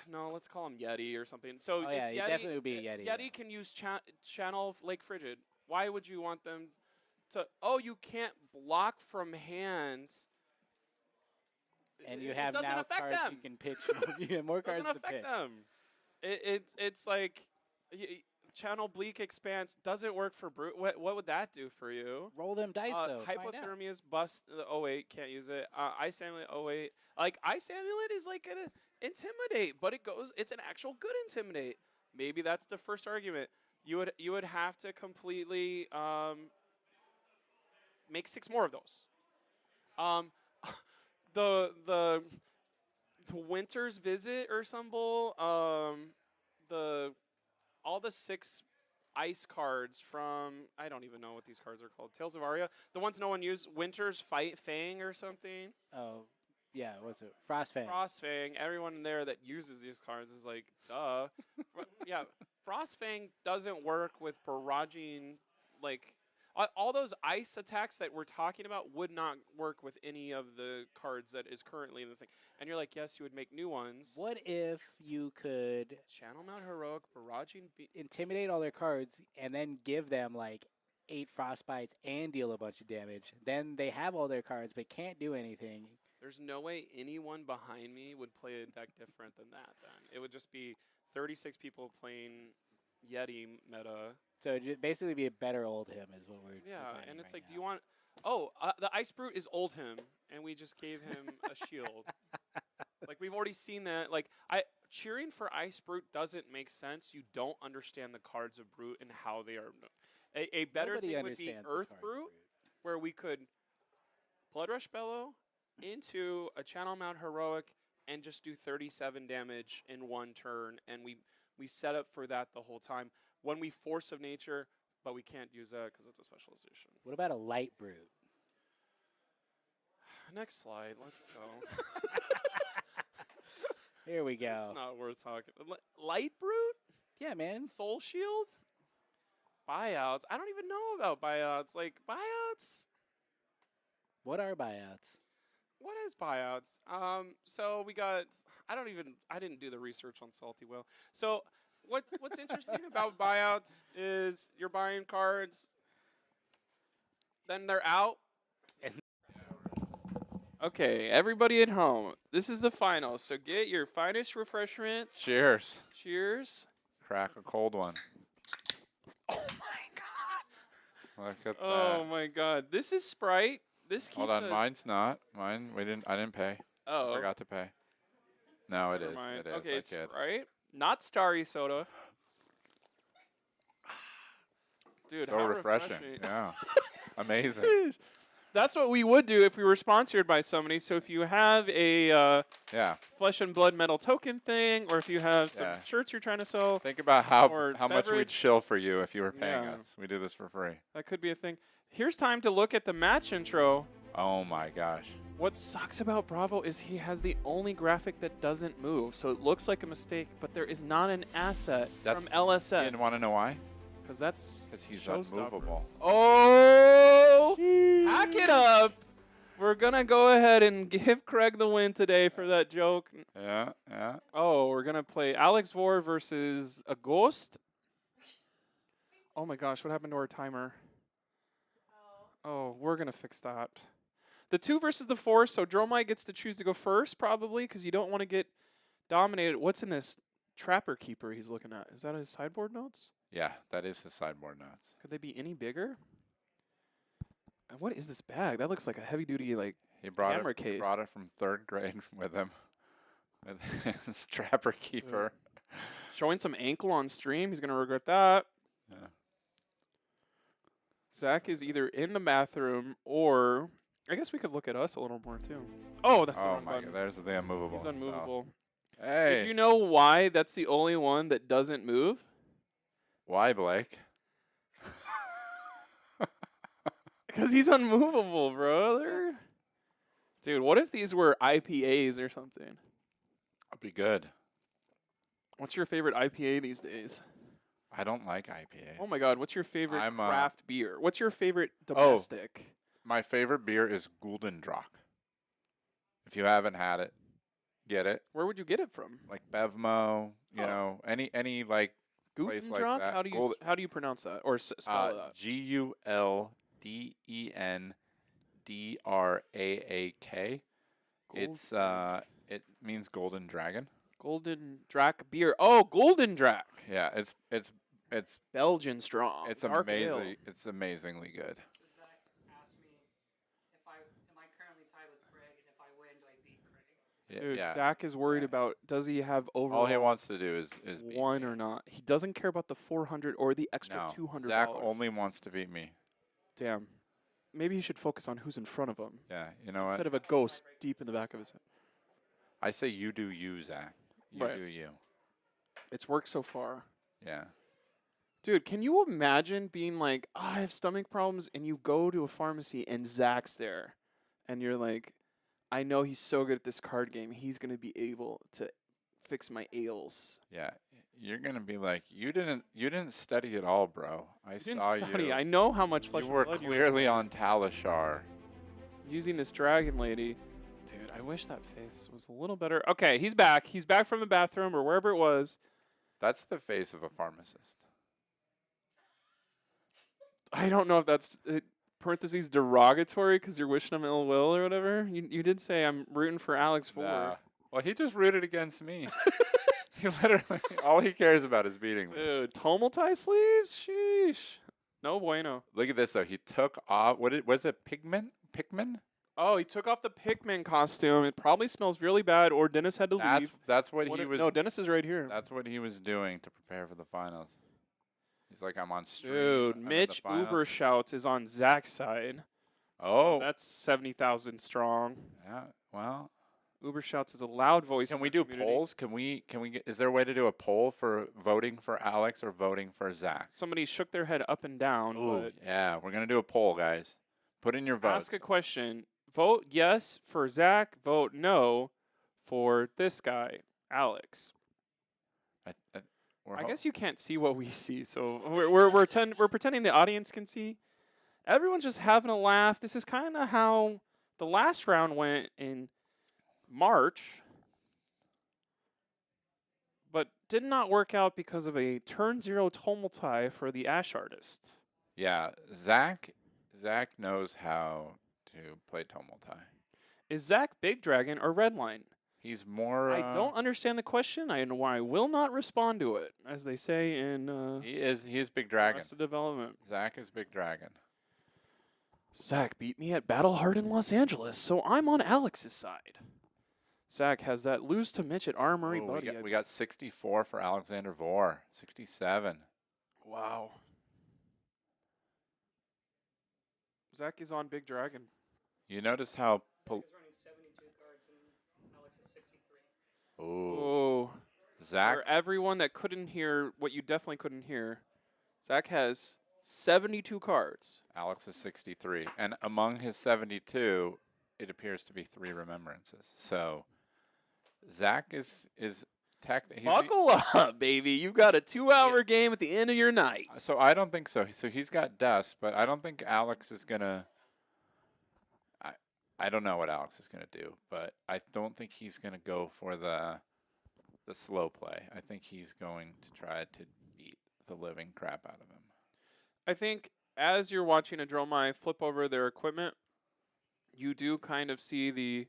No, let's call him Yeti or something. So Oh if yeah, he Yeti, definitely would be a Yeti. Yeti can use channel Lake Frigid. Why would you want them to? Oh, you can't block from hand. And you It have doesn't now affect cards them. you can pitch. You have more cards Doesn't to affect pitch. them. It's like channel Bleak Expanse doesn't work for Brute. What would that do for you? Roll them dice though. Find out. Hypothermia's bust the 08, can't use it. Ice Amulet 08. Like Ice Amulet is like an intimidate, but it's an actual good intimidate. Maybe that's the first argument. You would have to completely make 6 more of those. The Winter's Visit or some bull. All the 6 ice cards from, I don't even know what these cards are called. Tales of Aria. The ones no one used. Winter's Fight Fang or something. Oh, yeah. What's it? Frostfang. Frostfang. Everyone in there that uses these cards is like, duh. Yeah, Frostfang doesn't work with barraging, like, all those ice attacks that we're talking about would not work with any of the cards that is currently in the thing. And you're like, yes, you would make new ones. What if you could Channel Mount Heroic, barraging. intimidate all their cards and then give them like 8 frostbites and deal a bunch of damage? Then they have all their cards but can't do anything. There's no way anyone behind me would play a deck different than that. Then it would just be 36 people playing Yeti meta. So it'd basically be a better old him is what we're Yeah, deciding and it's right like, do now. you want? Oh, the Ice Brute is old him, and we just gave him a shield. Like we've already seen that. Like cheering for Ice Brute doesn't make sense. You don't understand the cards of Brute and how they are. A better Nobody thing would be understands the Earth cards of Brute, where we could Blood Rush Bellow into a Channel Mount Heroic and just do 37 damage in one turn, and we set up for that the whole time. When we Force of Nature, but we can't use that because it's a specialization. What about a light brute? Next slide. Let's go. Here we It's go. not worth talking. Light Brute? Yeah, man. Soul Shield? Buyouts? I don't even know about buyouts. Like, buyouts? What are buyouts? What is buyouts? So we got, I didn't do the research on Salty Whale. So what's interesting about buyouts is you're buying cards, then they're out. Okay, everybody at home, this is the final, so get your finest refreshments. Cheers. Cheers. Crack a cold one. Oh my god. Look at Oh that. my god. This is Sprite. This keeps Hold on, us. mine's not. Mine, I didn't pay. Oh. I forgot to pay. No, it never is. mind. It is. Okay, I it's kid. Sprite. Not Starry Soda. Dude, so how refreshing. Yeah. Amazing. Sheesh. That's what we would do if we were sponsored by somebody. So if you have a Yeah. flesh and blood metal token thing, or if you have some Yeah. shirts you're trying to sell, Think about Or how much we'd beverage. chill for you if you were paying Yeah. us. We do this for free. that could be a thing. Here's time to look at the match intro. Oh my gosh. What sucks about Bravo is he has the only graphic that doesn't move, so it looks like a mistake, but there is not an asset That's- from LSS. You want to know why? Because that's Because he's showstopper. unmovable. Oh, hack it up. We're going to go ahead and give Craig the win today for that joke. Yeah, yeah. Oh, we're going to play Alex Vor versus a ghost. Oh my gosh, what happened to our timer? Oh, we're going to fix that. The 2 versus the 4, so Dromai gets to choose to go first, probably, because you don't want to get dominated. What's in this Trapper Keeper he's looking at? Is that his sideboard notes? Yeah, that is the sideboard notes. Could they be any bigger? And what is this bag? That looks like a heavy-duty, like, He brought camera it. He case. brought it from 3rd grade with him. With his Trapper Keeper. showing some ankle on stream. He's going to regret that. Yeah. Zach is either in the bathroom or... I guess we could look at us a little more, too. Oh, that's the Oh wrong my button. god, there's the unmovable. He's himself. unmovable. Hey. Did you know why that's the only one that doesn't move? Why, Blake? Because he's unmovable, brother. Dude, what if these were IPAs or something? That'd be good. What's your favorite IPA these days? I don't like IPA. Oh my god, what's your favorite I'm, craft beer? What's your favorite Oh. domestic? My favorite beer is Gulden Drac. If you haven't had it, get it. Where would you get it from? Like Bevmo, you Oh. know, any like place like Gutendronk? that. How do you pronounce that or spell that? GULDENDRAAK. It's it means golden dragon. Golden Drac beer. Oh, Golden Drac. Yeah, it's Belgian strong. it's Dark ale. amazing. It's amazingly good. So Zach asked me if am I currently tied with Craig, and if I win, do I beat Craig? Dude, Yeah. Zach is worried about does he have overall All he wants to do is beat one me. or not. He doesn't care about the 400 or the extra No, $200. Zach only wants to beat me. Damn. Maybe he should focus on who's in front of him Yeah, you know what? instead of a ghost deep in the back of his head. I say you do you, Zach. You Right. do you. It's worked so far. Yeah. Dude, can you imagine being like, I have stomach problems, and you go to a pharmacy and Zach's there, and you're like, I know he's so good at this card game. He's going to be able to fix my ails. Yeah. You're gonna be like, you didn't study at all, bro. I You didn't saw study. you. I know how much flesh You and were blood clearly on Talishar. using this dragon lady. Dude, I wish that face was a little better. Okay, he's back. He's back from the bathroom or wherever it was. That's the face of a pharmacist. I don't know if that's parentheses derogatory because you're wishing him ill will or whatever. You did say I'm rooting for Alex Ford. Nah. Well, he just rooted against me. He literally all he cares about is beating me. Dude, Tumultai sleeves? Sheesh. No bueno. Look at this though. He took off. Was it Pikmin? Oh, he took off the Pikmin costume. It probably smells really bad, or Dennis had to leave. That's what he was. No, Dennis is right here. That's what he was doing to prepare for the finals. He's like, I'm on stream. Dude, I'm in the Mitch finals." Uber Shouts is on Zach's side. Oh, That's 70,000 strong. yeah. Well, Uber Shouts is a loud voice. can in we the do community. polls? Can we get? Is there a way to do a poll for voting for Alex or voting for Zach? Somebody shook their head up and down, Ooh, but yeah. We're gonna do a poll, guys. Put in your votes. ask a question. Vote yes for Zach. Vote no for this guy, Alex. I guess you can't see what we see, so we're pretending the audience can see. Everyone's just having a laugh. This is kind of how the last round went in March, but did not work out because of a turn 0 Tumultai for the Ash Artist. Yeah, Zach knows how to play Tumultai. Is Zach Big Dragon or Redline? He's more. I don't understand the question. I will not respond to it, as they say in He is Big Dragon. Arrested Development. Zach is Big Dragon. Zach beat me at Battle Hard in Los Angeles, so I'm on Alex's side. Zach has that lose to Mitch at Armory, Ooh, buddy. we got 64 for Alexander Vor. 67. Wow. Zach is on Big Dragon. You notice how... running 72 cards and Alex is 63. Ooh. Oh. Zach... For everyone that couldn't hear what you definitely couldn't hear, Zach has 72 cards. Alex is 63. And among his 72, it appears to be 3 remembrances. So Zach is Buckle up, baby. You got a 2-hour game at the end of your night. So I don't think so. So he's got dust, but I don't think Alex is going to... I don't know what Alex is going to do, but I don't think he's going to go for the slow play. I think he's going to try to beat the living crap out of him. I think as you're watching a Dromai flip over their equipment, you do kind of see the,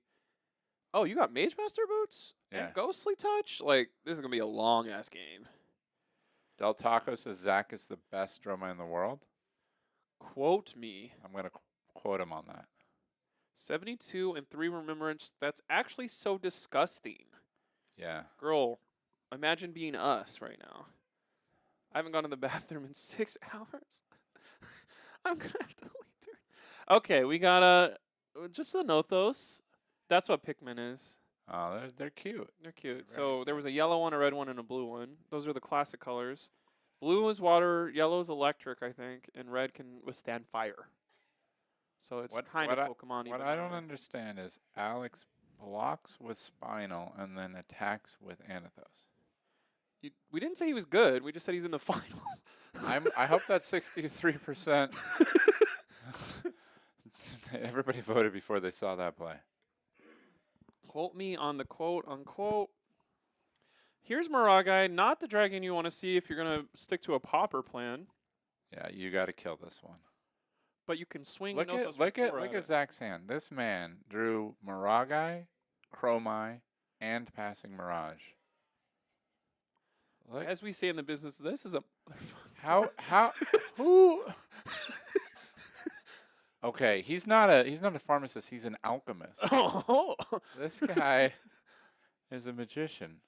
oh, you got Mage Master boots and Ghostly Touch? Like, this is going to be a long-ass game. Del Taco says Zach is the best Dromai in the world. Quote me. I'm going to quote him on that. 72 and 3 remembrance. That's actually so disgusting. Yeah. Girl, imagine being us right now. I haven't gone to the bathroom in 6 hours. I'm going to have to leave her. Okay, we got just a Nothos. That's what Pikmin is. Oh, they're cute. They're cute. So there was a yellow one, a red one, and a blue one. Those are the classic colors. Blue is water, yellow is electric, I think, and red can withstand fire. So it's kind of Pokemon. What I don't understand is Alex blocks with Spinal and then attacks with Anathos. We didn't say he was good. We just said he's in the finals. I hope that 63%. Everybody voted before they saw that play. Quote me on the quote unquote. Here's Maragai, not the dragon you want to see if you're going to stick to a popper plan. Yeah, you got to kill this one. But you can swing. Look at Zach's hand. This man drew Maragai, Chromai, and Passing Mirage. Look. As we say in the business, this is a how who? Okay, he's not a pharmacist. He's an alchemist. Oh, this guy is a magician.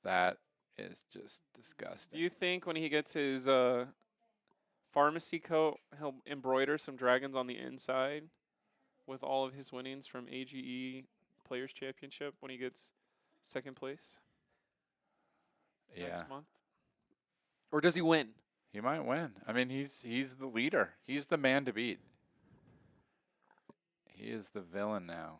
That is just disgusting. Do you think when he gets his pharmacy coat, he'll embroider some dragons on the inside with all of his winnings from AGE Players Championship when he gets second place next month? Or does he win? He might win. I mean, he's the leader. He's the man to beat. He is the villain now.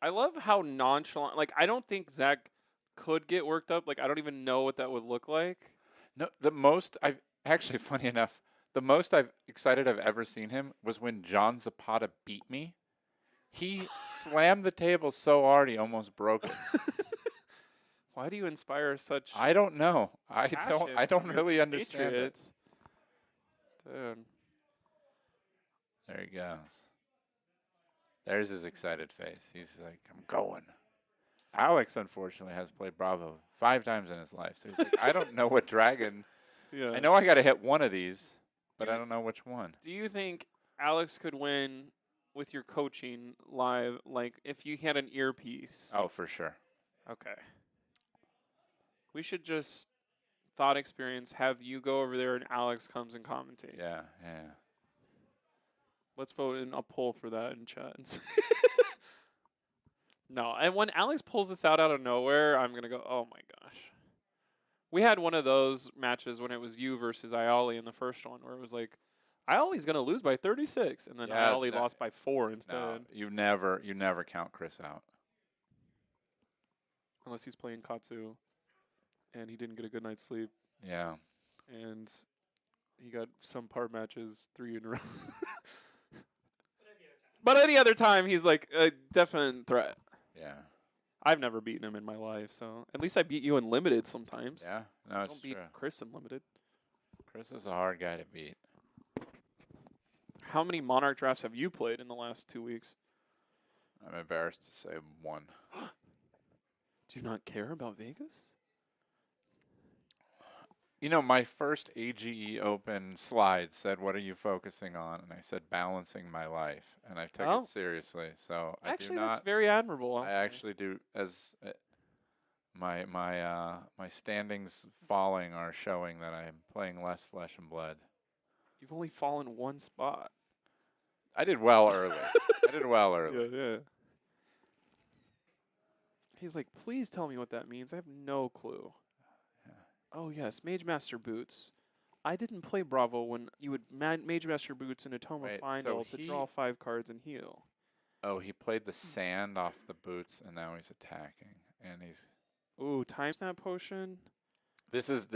I love how nonchalant. Like, I don't think Zach could get worked up. Like, I don't even know what that would look like. No, the most I've actually, funny enough, the most excited I've ever seen him was when John Zapata beat me. He slammed the table so hard he almost broke it. Why do you inspire such? I don't know. I don't from really your understand Patriots? it. Dude. There he goes. There's his excited face. He's like, I'm going. Alex, unfortunately, has played Bravo 5 times in his life. So he's like, I don't know what dragon. Yeah. I know I got to hit one of these, but I don't know which one. Do you think Alex could win with your coaching live, like if you had an earpiece? Oh, for sure. Okay. We should just thought experience have you go over there and Alex comes and commentates. Yeah. Let's vote in a poll for that in chat. No, and when Alex pulls this out of nowhere, I'm gonna go, oh my gosh. We had one of those matches when it was you versus Ioli in the first one, where it was like, Ioli's gonna lose by 36, and then Ioli lost by 4 instead. No, you never count Chris out. Unless he's playing Katsu, and he didn't get a good night's sleep. Yeah. And he got some par matches 3 in a row. But any other time, he's like a definite threat. Yeah. I've never beaten him in my life, so at least I beat you in limited sometimes. Yeah. No, I it's don't beat true. Chris in limited. Chris is a hard guy to beat. How many Monarch drafts have you played in the last 2 weeks? I'm embarrassed to say 1. Do you not care about Vegas? You know, my first AGE Open slide said, "What are you focusing on?" And I said, "Balancing my life," and I took it seriously. So Actually, I do not. that's very admirable. I actually do. As My standings falling are showing that I'm playing less Flesh and Blood. You've only fallen one spot. I did well early. I did well early. Yeah. He's like, please tell me what that means. I have no clue. Yeah. Oh, yes, Mage Master Boots. I didn't play Bravo when you would Mage Master Boots in a Tome Wait, of Final so to he- draw 5 cards and heal. Oh, he played the sand off the boots, and now he's attacking, and he's. Ooh, Time Snap Potion. This is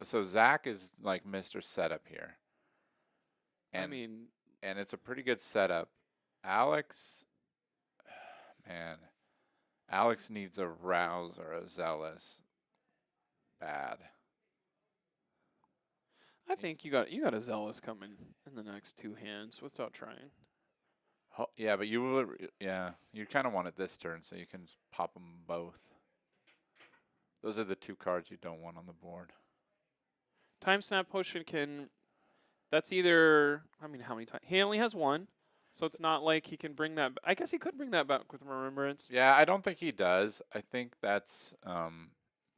so Zach is like Mr. Setup here. I mean, and it's a pretty good setup. Alex, man, Alex needs a Rouse or a Zealous bad. I think you got a Zealous coming in the next 2 hands without trying. Yeah, but you will. Yeah, you kind of want it this turn, so you can pop them both. Those are the 2 cards you don't want on the board. Time Snap Potion can. That's either. I mean, how many times? He only has 1, so it's not like he can bring that. I guess he could bring that back with Remembrance. Yeah, I don't think he does. I think that's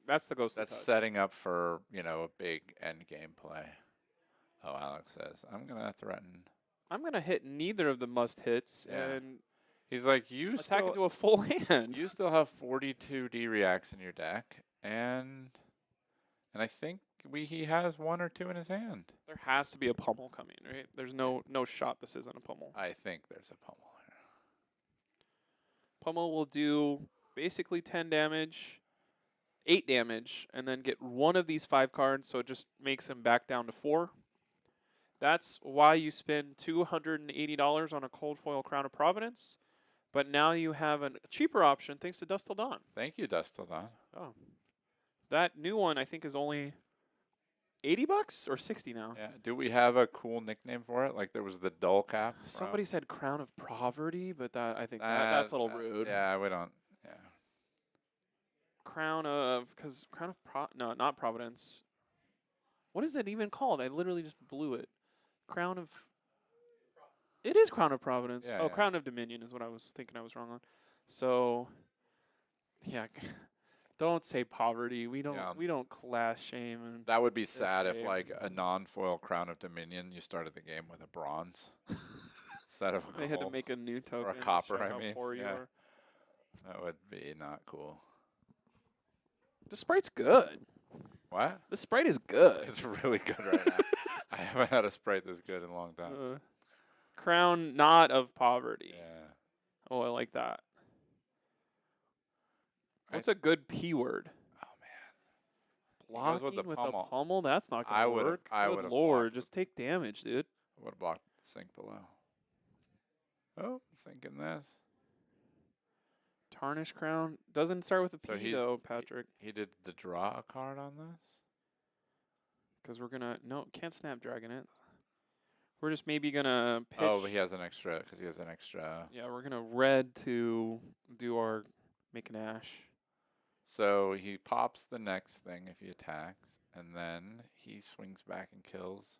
That's the Ghost of that's Touch. setting up for a big end game play. Oh, Alex says I'm gonna threaten. I'm gonna hit neither of the must hits Yeah. and He's like you attack still into a full hand. you still have 42 D reacts in your deck, and I think he has 1 or 2 in his hand. There has to be a pummel coming, right? There's no shot this isn't a pummel. I think there's a pummel here. Pummel will do basically 10 damage, 8 damage, and then get 1 of these 5 cards, so it just makes him back down to 4. That's why you spend $280 on a cold foil Crown of Providence, but now you have a cheaper option thanks to Dust Till Dawn. Thank you, Dust Till Dawn. Oh, that new one I think is only $80 or 60 now. Yeah. Do we have a cool nickname for it? Like there was the dull cap. Somebody said Crown of Poverty, but that's a little rude. Yeah, we don't. Yeah. Crown of no, not Providence. What is it even called? I literally just blew it. Crown of. It is Crown of Providence. Yeah, oh, yeah. Crown of Dominion is what I was thinking I was wrong on. So, yeah, don't say poverty. We don't class shame. And That would be sad if game. like a non-foil Crown of Dominion, you started the game with a bronze instead of a they had to gold. make a new token. or a to copper, show I how mean, poor you yeah. are. That would be not cool. The sprite's good. What? The sprite is good. It's really good right now. I haven't had a sprite this good in a long time. Crown not of poverty. Yeah. Oh, I like that. What's a good P word? Oh man. He goes Blocking with the with pummel. a pummel? That's not I gonna would've- work. I Good would've lord, blocked just take damage, dude. I would have blocked the sink below. Oh, sinking this. Tarnish Crown doesn't start with a So P he's- though, Patrick. He did the draw a card on this. Because we're gonna can't Snapdragon it. We're just maybe gonna pitch. Oh, but he has an extra because he has an extra. Yeah, we're gonna red to do our make an ash. So he pops the next thing if he attacks, and then he swings back and kills.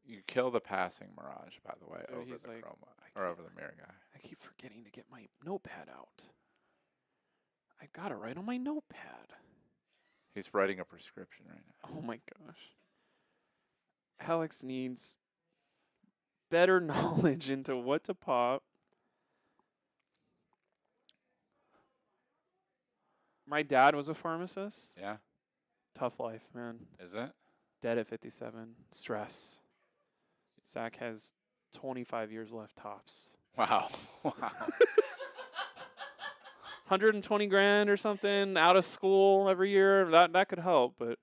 You kill the passing Mirage, by the way, Dude, over he's the like, Chroma I or keep- over the Mirror guy. I keep forgetting to get my notepad out. I got it right on my notepad. He's writing a prescription right now. Oh my gosh. Alex needs better knowledge into what to pop. My dad was a pharmacist. Yeah, Tough life, man. is it? Dead at 57. Stress. Zach has 25 years left tops. Wow. Wow. 120 grand or something out of school every year. That could help, but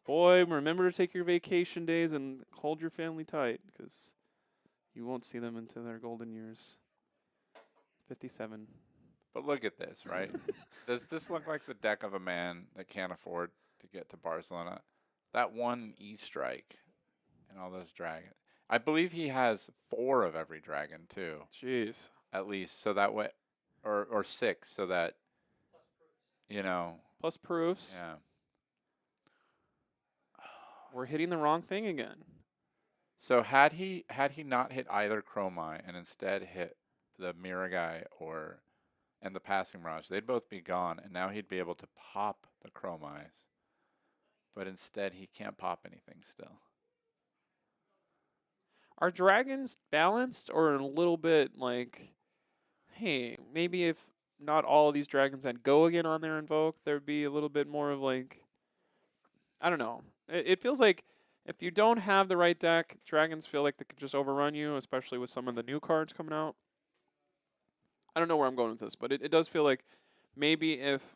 boy, remember to take your vacation days and hold your family tight because you won't see them until their golden years. 57. But look at this, right? Does this look like the deck of a man that can't afford to get to Barcelona? That one E-strike and all those dragons. I believe he has 4 of every dragon too, Jeez. at least. So that way, or 6, so that, Plus proofs. yeah. We're hitting the wrong thing again. So had he not hit either Chromai and instead hit the Mirror guy and the passing mirage, they'd both be gone, and now he'd be able to pop the chrome eyes. But instead, he can't pop anything still. Are dragons balanced or a little bit like, hey, maybe if not all of these dragons had go again on their invoke, there'd be a little bit more of like, I don't know. It feels like if you don't have the right deck, dragons feel like they could just overrun you, especially with some of the new cards coming out. I don't know where I'm going with this, but it does feel like maybe if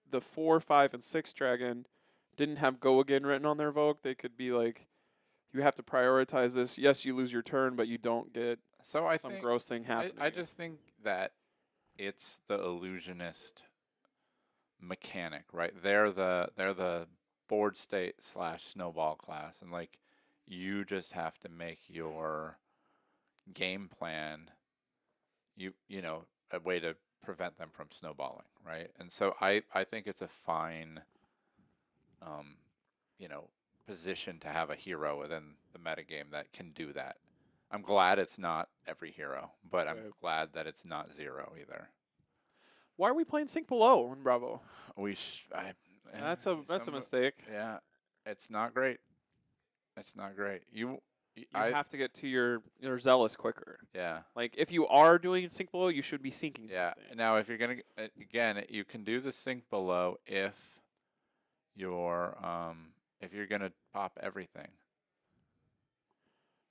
the 4, 5, and 6 dragon didn't have go again written on their Vogue, they could be like, you have to prioritize this. Yes, you lose your turn, but you don't get So I some think gross thing happening. I just think that it's the illusionist mechanic, right? They're the board state / snowball class, and like you just have to make your game plan you know a way to prevent them from snowballing, right? And so I think it's a fine you know position to have a hero within the metagame that can do that. I'm glad it's not every hero, but I'm Right. glad that it's not zero either. Why are we playing Sync Below in Bravo? That's That's a mistake. Yeah, it's not great. It's not great. You have to get to your zealous quicker. Yeah. Like if you are doing Sync Below, you should be syncing Yeah. something. Now, if you're gonna again, you can do the sync below if you're gonna pop everything.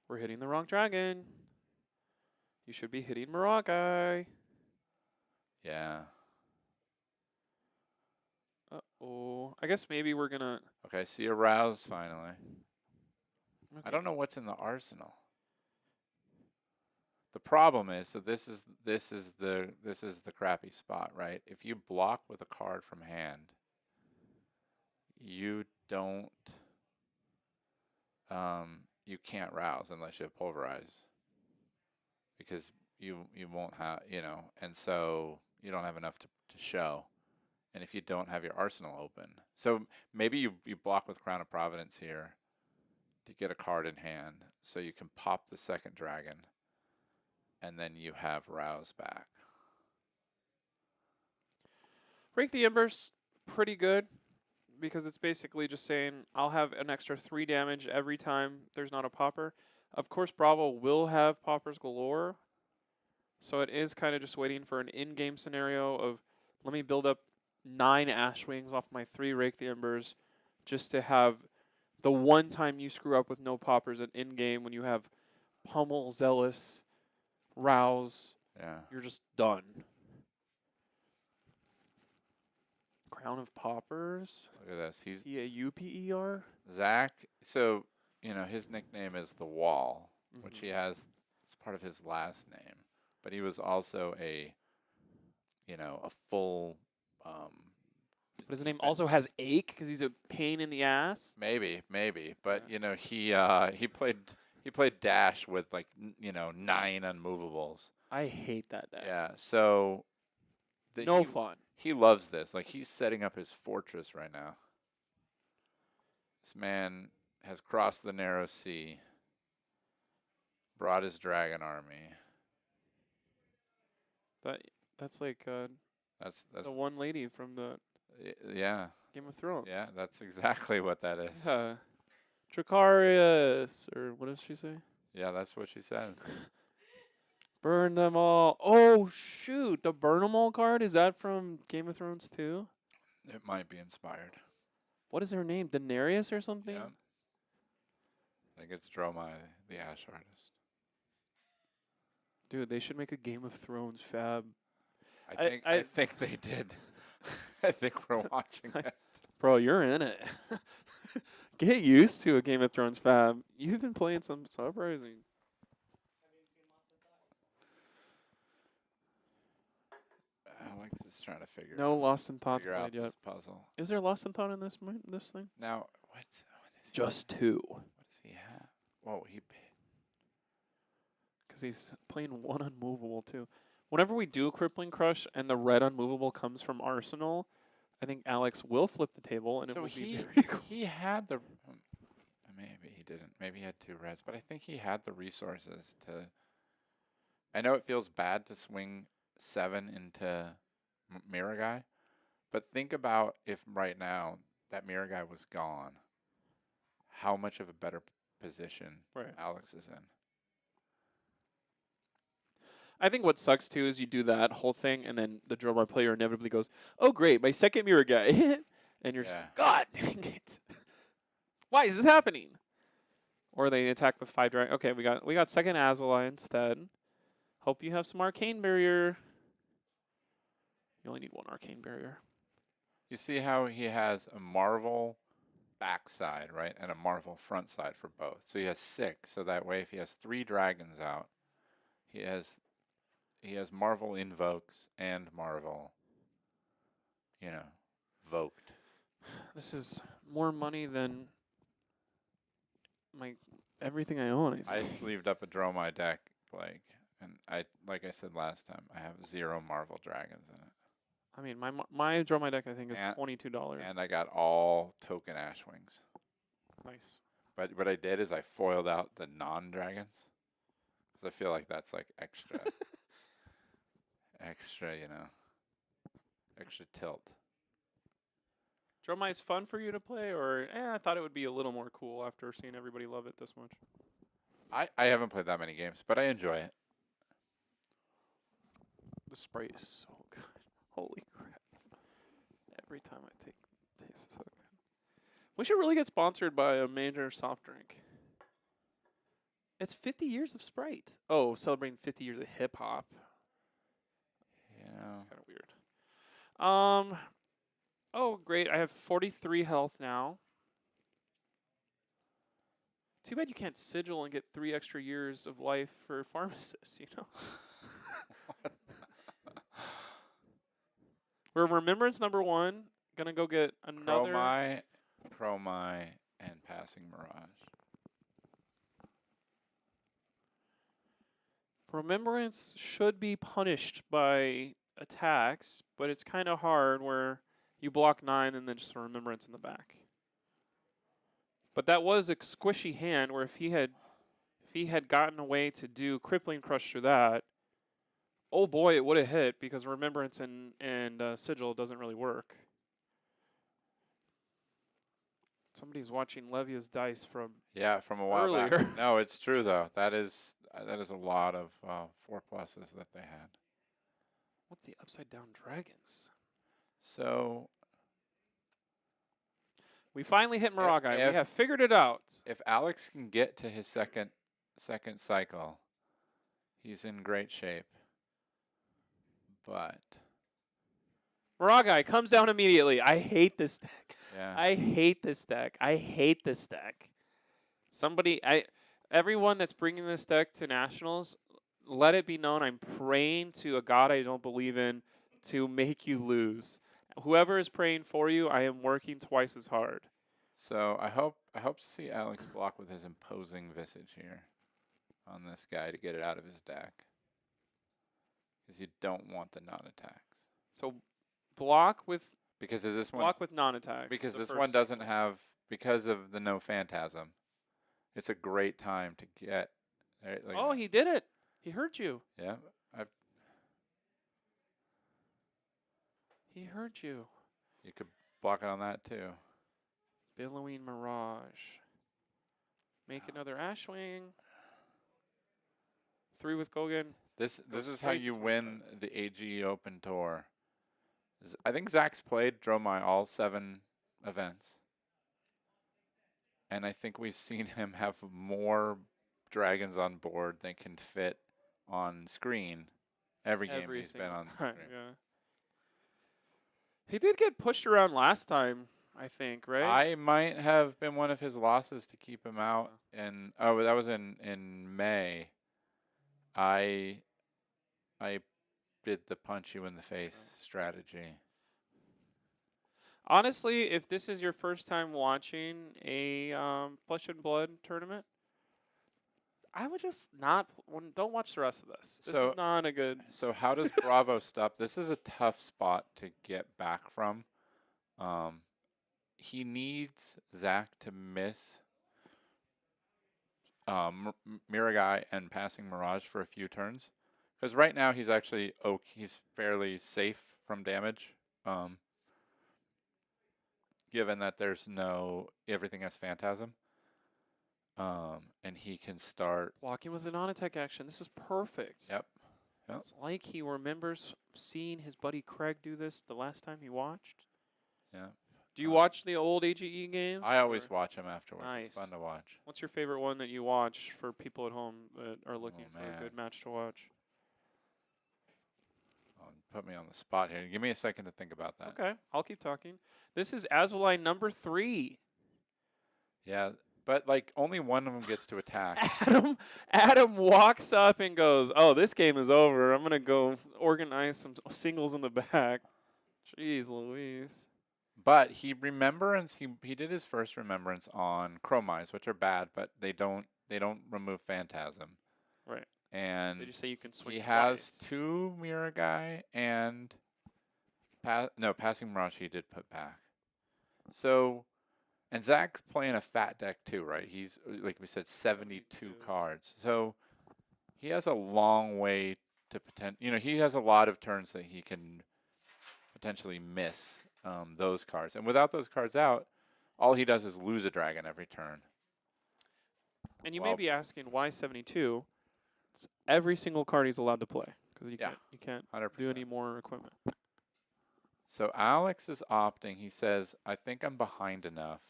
We're hitting the wrong dragon. You should be hitting Maragai. Yeah. Uh-oh. I guess maybe we're gonna... Okay. See a rouse finally. I Okay. don't know what's in the arsenal. The problem is, so this is the crappy spot, right? If you block with a card from hand, you don't you can't rouse unless you have pulverize, because you won't have, and so you don't have enough to show. And if you don't have your arsenal open, so maybe you block with Crown of Providence here to get a card in hand, so you can pop the second dragon, and then you have rouse back. Break the Embers, pretty good, because it's basically just saying I'll have an extra 3 damage every time there's not a popper. Of course, Bravo will have poppers galore, so it is kind of just waiting for an in-game scenario of let me build up 9 Ash Wings off my 3 Rake the Embers just to have the one time you screw up with no poppers at in-game when you have Pummel, Zealous, Rouse, Yeah. you're just done. Crown of Poppers. Look at this. He's Pauper. Zach. So his nickname is the Wall, which he has. It's part of his last name, but he was also a full. But his name also has Ache because he's a pain in the ass. Maybe, but he played Dash with 9 unmovables. I hate that deck. Yeah, so No fun. He loves this. Like, he's setting up his fortress right now. This man has crossed the narrow sea, brought his dragon army. That's like That's the one lady from the yeah. Game of Thrones. Yeah, that's exactly what that is. Tricarius, or what does she say? Yeah, that's what she says. Burn them all. Oh, shoot. The Burn 'em all card? Is that from Game of Thrones too? It might be inspired. What is her name? Daenerys or something? Yeah. I think it's Dromai, the Ash artist. Dude, they should make a Game of Thrones fab. I think they did. I think we're watching it. Bro, you're in it. Get used to a Game of Thrones fab. You've been playing some surprising. Alex is trying to figure Lost in Thoughts figure out played yet. this puzzle. Is there Lost in Thought in this thing? Now, what is he? Just 2. What does he have? Whoa, Because he's playing 1 unmovable too. Whenever we do Crippling Crush and the red unmovable comes from Arsenal, I think Alex will flip the table and it so will be he very cool. he had the maybe he didn't. Maybe he had 2 reds, but I think he had the resources to. I know it feels bad to swing 7 into Mirror Guy. But think about if right now that Mirror Guy was gone, how much of a better position Right. Alex is in. I think what sucks too is you do that whole thing, and then the drummer player inevitably goes, "Oh great, my second mirror guy," and you're just Yeah. like, "God dang it! Why is this happening?" Or they attack with 5 drag. Okay, we got second Azwala instead. Hope you have some arcane barrier. You only need 1 arcane barrier. You see how he has a Marvel backside, right, and a Marvel front side for both. So he has 6. So that way, if he has 3 dragons out, he has Marvel invokes and Marvel, voked. This is more money than my everything I own. I sleeved up a Dromai deck, and like I said last time, I have 0 Marvel dragons in it. I mean, my draw my deck I think is And- $22. And I got all token Ashwings. Nice. But what I did is I foiled out the non-dragons. Because I feel like that's like extra, extra tilt. Dromai is fun for you to play, or I thought it would be a little more cool after seeing everybody love it this much. I haven't played that many games, but I enjoy it. The sprite is so good. Holy crap. Every time I take taste is so good. We should really get sponsored by a major soft drink. It's 50 years of Sprite. Oh, celebrating 50 years of hip hop. That's kind of weird. Oh, great. I have 43 health now. Too bad you can't sigil and get 3 extra years of life for pharmacists, We're remembrance number 1. Gonna go get another. Chromai, and passing Mirage. Remembrance should be punished by attacks, but it's kind of hard where you block 9 and then just a remembrance in the back. But that was a squishy hand where if he had gotten away to do crippling crush through that, oh boy, it would have hit because remembrance and sigil doesn't really work. Somebody's watching Levia's dice from from a while earlier. back. No, it's true though. That is a lot of 4 pluses that they had. What's the upside down dragons? So We finally hit Maragai. if- We have figured it out. if Alex can get to his second cycle, he's in great shape. But Maragai comes down immediately. I hate this deck. yeah, I hate this deck. I hate this deck. Everyone that's bringing this deck to nationals, let it be known I'm praying to a god I don't believe in to make you lose. Whoever is praying for you, I am working twice as hard. so I hope to see Alex block with his imposing visage here on this guy to get it out of his deck. Because you don't want the non-attacks. So block with Because of this one. block with non-attacks. Because the this first one doesn't cycle. have, because of the no phantasm, it's a great time to get. Oh, he did it. He hurt you. Yeah, He hurt you. you could block it on that too. Billowing Mirage. Make another Ashwing. 3 with Gogan. This Goes is how straight to you 25. win the AG Open Tour. I think Zach's played Dromai all 7 events. And I think we've seen him have more dragons on board than can fit on screen every game he's been single on time, screen. yeah. He did get pushed around last time, I think, right? I might have been one of his losses to keep him out. And that was in May. I did the punch you in the face strategy. Honestly, if this is your first time watching a Flesh and Blood tournament, I would just don't watch the rest of this. This So- is not a good. So how does Bravo stop? This is a tough spot to get back from. He needs Zach to miss Miragai and passing Mirage for a few turns, Because right now he's actually he's fairly safe from damage, given that there's everything has Phantasm, and he can start. Blocking with a non-attack action. This is perfect. Yep. Yep. It's like he remembers seeing his buddy Craig do this the last time he watched. Yeah. Do you watch the old AGE games? I always or- watch him afterwards. Nice. It's fun to watch. What's your favorite one that you watch for people at home that are looking for man. a good match to watch? Put me on the spot here. Give me a second to think about that. Okay, I'll keep talking. This is Azulai number 3. Yeah, but like only one of them gets to attack. Adam walks up and goes, "Oh, this game is over. I'm gonna go organize some singles in the back." Jeez Louise. But he did his first remembrance on Chromize, which are bad, but they don't remove Phantasm. Right. And Did you say you can swing he twice? has 2 Mirror Guy and Passing Mirage he did put back. So, and Zach's playing a fat deck too, right? He's, like we said, 72 cards. So he has a long way to he has a lot of turns that he can potentially miss those cards. And without those cards out, all he does is lose a dragon every turn. And you may be asking, why 72? It's every single card he's allowed to play because you can't 100%. do any more equipment. So Alex is opting. He says, I think I'm behind enough.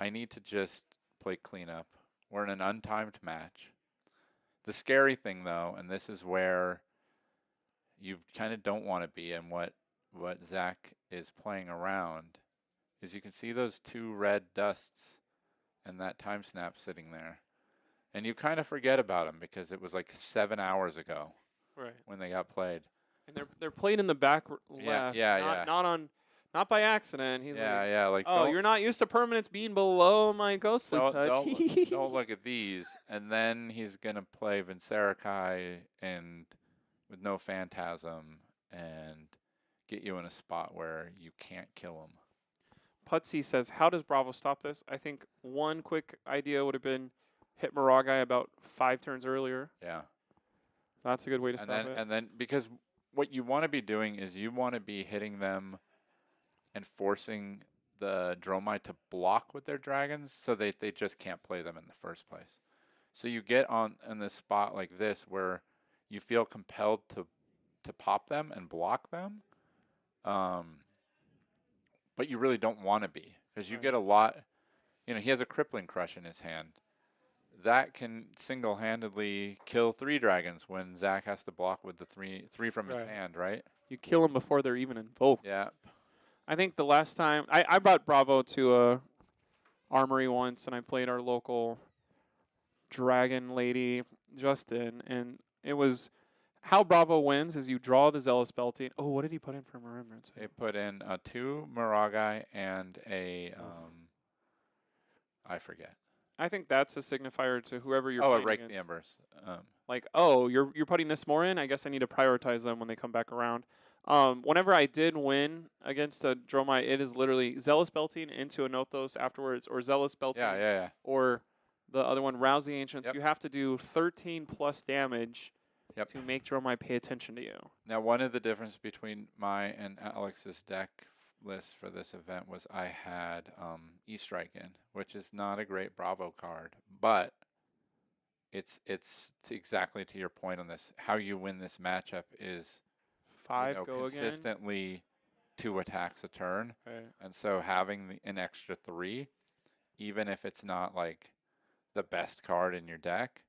I need to just play cleanup. We're in an untimed match. The scary thing, though, and this is where you kind of don't want to be, and what Zach is playing around, is you can see those 2 red dusts and that time snap sitting there. And you kind of forget about them because it was like 7 hours ago Right. when they got played. And they're played in the back left. Yeah. Not by accident. He's like, Like, you're not used to permanents being below my ghostly touch. don't look at these. And then he's going to play Vincerakai and with no Phantasm and get you in a spot where you can't kill him. Putsy says, how does Bravo stop this? I think one quick idea would have been hit Miragai about 5 turns earlier. Yeah. That's a good way to stop it. And then, because what you want to be doing is you want to be hitting them and forcing the Dromai to block with their dragons so they just can't play them in the first place. So you get in this spot like this where you feel compelled to pop them and block them, but you really don't want to be because you get a lot. He has a Crippling Crush in his hand. That can single-handedly kill 3 dragons when Zach has to block with the three from his hand, right? You kill them before they're even invoked. Yeah. I think the last time I brought Bravo to a armory once, and I played our local dragon lady Justin, and it was how Bravo wins is you draw the Zealous Belting. Oh, what did he put in for remembrance? They put in 2 Miragai and a I forget. I think that's a signifier to whoever you're a playing Rake against. the Embers. Like, you're putting this more in. I guess I need to prioritize them when they come back around. Whenever I did win against a Dromai, it is literally Zealous Belting into a Nothos afterwards, or Zealous Belting, or the other one, Rouse the Ancients. Yep. You have to do 13 plus damage Yep. to make Dromai pay attention to you. Now, one of the differences between my and Alex's deck list for this event was I had E-Strike in, which is not a great Bravo card, but it's exactly to your point on this. How you win this matchup is 5 go consistently 2 attacks a turn, again. and so having an extra 3, even if it's not like the best card in your deck,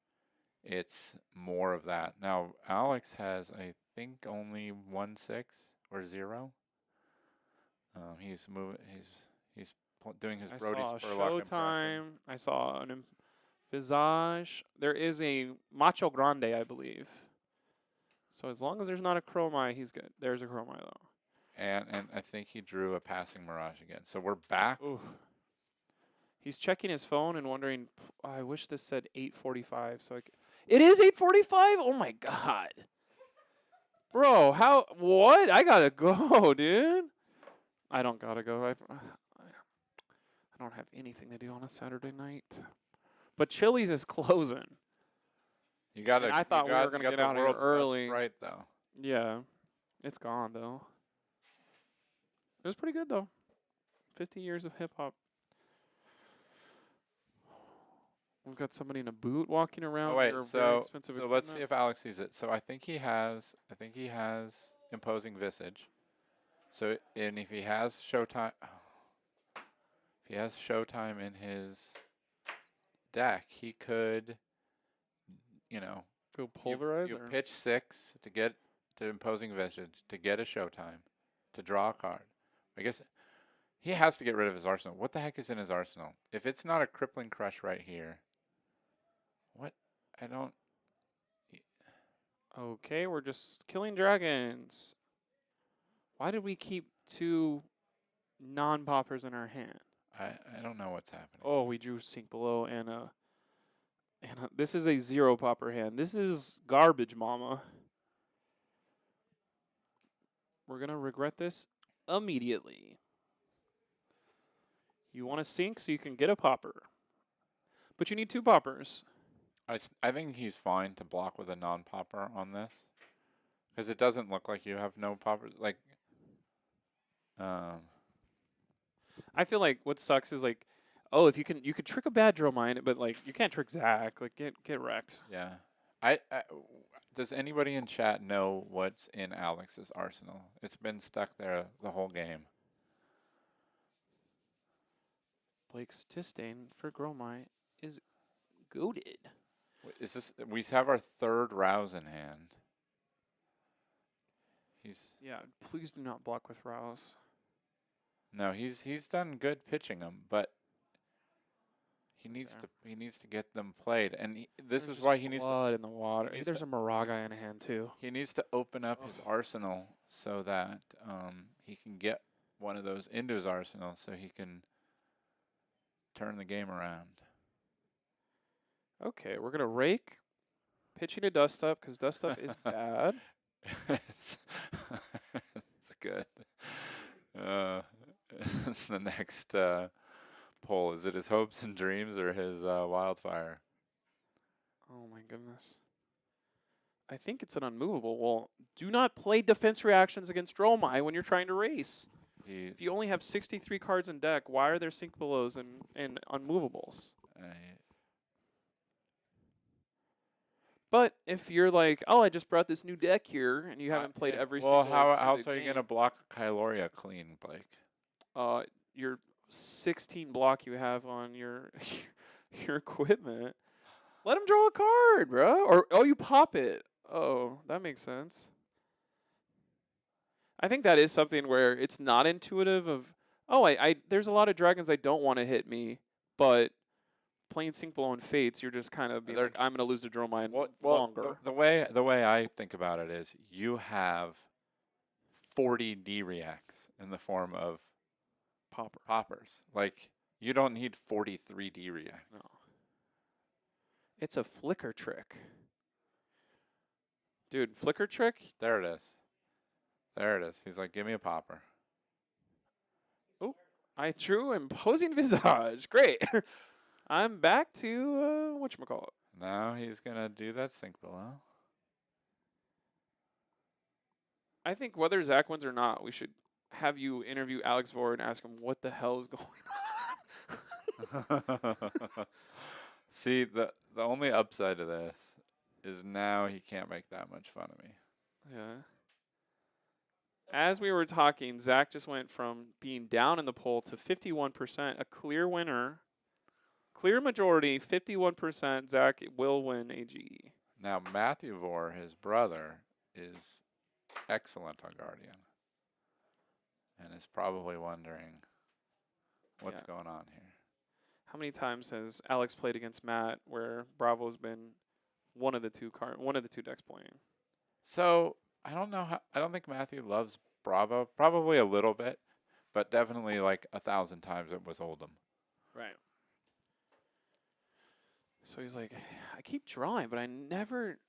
it's more of that. Now Alex has, I think, only 1/6 or 0. He's moving. He's doing his I Brody's saw Spurlock impression. Showtime. I saw an Visage. There is a Macho Grande, I believe. So as long as there's not a Chromai, he's good. There's a Chromai, though. And I think he drew a Passing Mirage again. So we're back. Ooh. He's checking his phone and wondering, I wish this said 8:45. It is 8:45? Oh, my God. Bro, what? I got to go, dude. I don't got to go. I don't have anything to do on a Saturday night. But Chili's is closing. You got to. I thought we were gonna get out of here early. Right though. Yeah, it's gone though. It was pretty good though. 50 years of hip hop. We've got somebody in a boot walking around. Oh wait, Your very so expensive let's see equipment. if Alex sees it. So I think he has imposing visage. So and if he has showtime, if he has showtime in his deck, he could, you know, Go pulverize you or pitch 6 to get to imposing visage to get a showtime, to draw a card. I guess he has to get rid of his arsenal. What the heck is in his arsenal? If it's not a crippling crush right here, what? I don't. Okay, we're just killing dragons. Why did we keep 2 non-poppers in our hand? I don't know what's happening. Oh, we drew Sink Below and this is a 0 popper hand. This is garbage, mama. We're going to regret this immediately. You want to sink so you can get a popper. But you need 2 poppers. I think he's fine to block with a non-popper on this, because it doesn't look like you have no poppers. Like, I feel like what sucks is like, oh, if you could trick a bad drill mine, but like you can't trick Zach. Like get wrecked. yeah. Does anybody in chat know what's in Alex's arsenal? It's been stuck there the whole game. Blake's disdain for Gromite is goated. Is this? We have our 3rd rouse in hand. Yeah, please do not block with Rouse. No, he's done good pitching them, but he needs to get them played, and this There's is why he needs to. blood in the water. needs There's to- a Moraga in hand too. He needs to open up his arsenal so that he can get one of those into his arsenal, so he can turn the game around. Okay, we're gonna rake, pitching to Dust Up because Dust Up is bad. it's good. It's the next poll. Is it his hopes and dreams or his wildfire? Oh my goodness. I think it's an unmovable. Well, do not play defense reactions against Dromai when you're trying to race. If you only have 63 cards in deck, why are there Sink Belows and unmovables? But if you're like, oh, I just brought this new deck here, and you haven't played every single. Well, how else are you gonna block Kyloria clean, Blake? Your 16 block you have on your your equipment. Let him draw a card, bro. Or you pop it. Oh, that makes sense. I think that is something where it's not intuitive. Of I there's a lot of dragons I don't want to hit me, but playing Sink Below and Fates, you're just kind of being like, I'm gonna lose to Dromine longer. The way I think about it is, you have 40 D reacts in the form of poppers. Like, you don't need 43 D reacts. No. It's a flicker trick. Dude, flicker trick? There it is. There it is. He's like, give me a popper. Oh, I drew Imposing Visage. Great. I'm back to, whatchamacallit. Now he's going to do that Sink Below. I think whether Zach wins or not, we should have you interview Alex Vore and ask him what the hell is going on. See, the only upside to this is now he can't make that much fun of me. Yeah. As we were talking, Zach just went from being down in the poll to 51%, a clear winner. Clear majority, 51%. Zach will win AGE. Now, Matthew Vore, his brother, is excellent on Guardian. And is probably wondering what's going on here. How many times has Alex played against Matt where Bravo's been one of the two decks playing? So I don't know I don't think Matthew loves Bravo. Probably a little bit, but definitely like 1,000 times it was Oldham. Right. So he's like, I keep drawing, but I never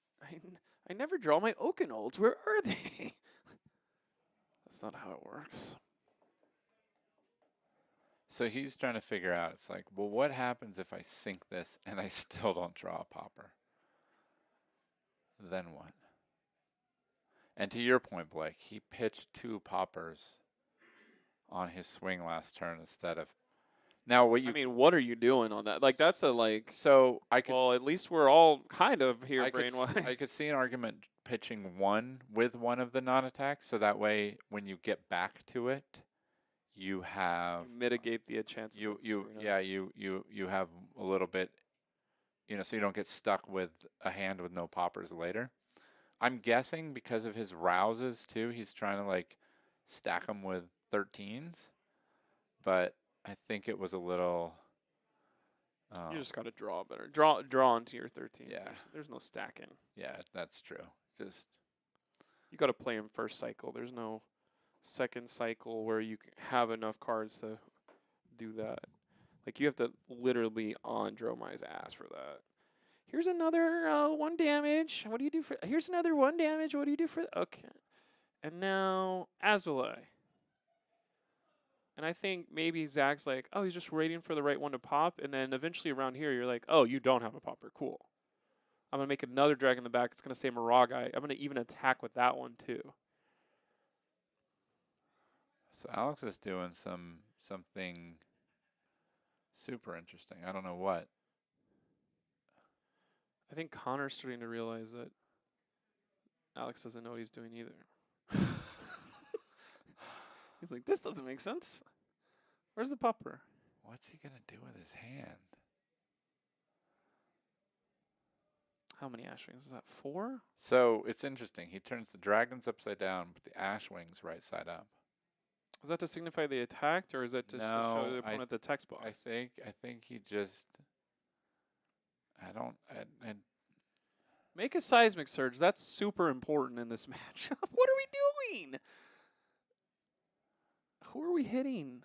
draw my Oakenolds. Where are they? That's not how it works. So he's trying to figure out, it's like, well, what happens if I sink this and I still don't draw a popper? then what? And to your point, Blake, he pitched 2 poppers on his swing last turn instead of. Now what you? I mean, what are you doing on that? Like, that's a like. So I could. Well, at least we're all kind of here I could, brain-wise. I could see an argument pitching 1 with one of the non-attacks, so that way when you get back to it, you have mitigate the chances. you of you screwing up. yeah you have a little bit, so you don't get stuck with a hand with no poppers later. I'm guessing because of his rouses too, he's trying to like stack them with 13s, but I think it was a little. You just got to draw better. Draw into your 13. Yeah. There's no stacking. Yeah, that's true. Just You got to play him first cycle. There's no second cycle where you have enough cards to do that. Like, you have to literally on Dromai's ass for that. Here's another 1 damage. What do you do for? Here's another 1 damage. What do you do for? Okay. And now Azulai. And I think maybe Zach's like, oh, he's just waiting for the right one to pop. And then eventually around here, you're like, oh, you don't have a popper. Cool. I'm going to make another drag in the back. It's going to say Maragai. I'm going to even attack with that one, too. so Alex is doing something super interesting. I don't know what. I think Connor's starting to realize that Alex doesn't know what he's doing either. He's like, this doesn't make sense. Where's the popper? What's he gonna do with his hand? How many ash wings? Is that 4? So it's interesting. He turns the dragons upside down, but the ash wings right side up. Is that to signify they attacked, or is that just to show the opponent the text box? I think he just. I Make a seismic surge. That's super important in this matchup. What are we doing? Who are we hitting?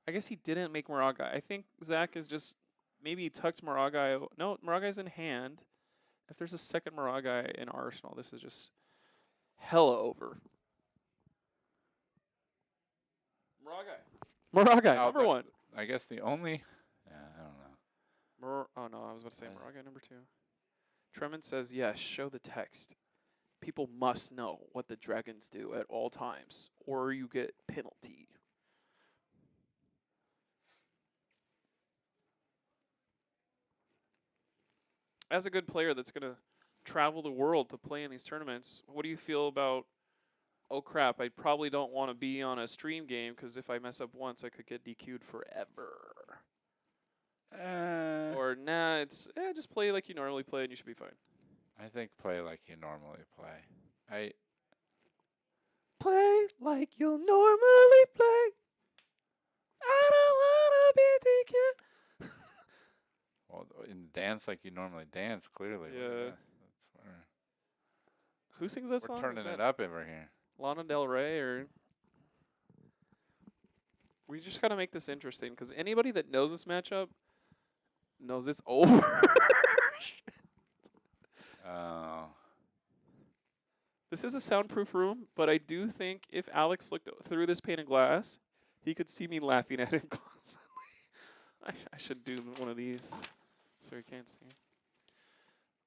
I guess he didn't make Maragai. I think Zach is just maybe he tucked Maragai. No, Maragai's in hand. If there's a second Maragai in Arsenal, this is just hella over. Maragai, number 1. I guess the only. Yeah, I don't know. Oh no, I was about to say Maragai number 2. Tremont says, yes, show the text. People must know what the dragons do at all times, or you get penalty. As a good player that's going to travel the world to play in these tournaments, what do you feel about, oh crap, I probably don't want to be on a stream game because if I mess up once, I could get DQ'd forever. Or, nah, it's just play like you normally play and you should be fine. I think play like you normally play. Play like you'll normally play. I don't want to be DQ'd. Well, in dance like you normally dance, clearly. Yeah. That's where Who sings that song? we're turning Is that it up over here. Lana Del Rey or... We just got to make this interesting because anybody that knows this matchup knows it's over. Oh. This is a soundproof room, but I do think if Alex looked through this pane of glass, he could see me laughing at him constantly. I should do one of these so he can't see.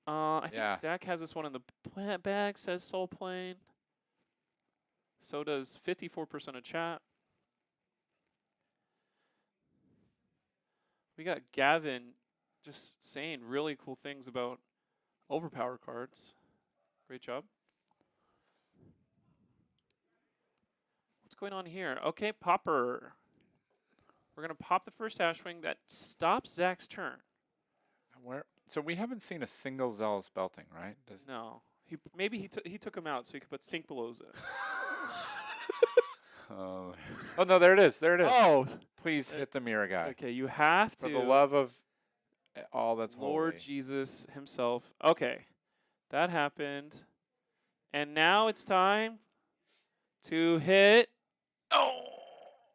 I think Zach has this one in the bag, says Soul Plane. So does 54% of chat. We got Gavin just saying really cool things about overpower cards. Great job. What's going on here? Okay, popper. We're going to pop the first Ashwing. That stops Zach's turn. So we haven't seen a single Zealous belting, right? No. Maybe he took him out so he could put Sink Belows in. Oh no, there it is. There it is. Oh. Please hit the mirror guy. Okay, you have to. For the love of all that's Lord holy. Jesus himself. Okay. That happened. And now it's time to hit. Oh!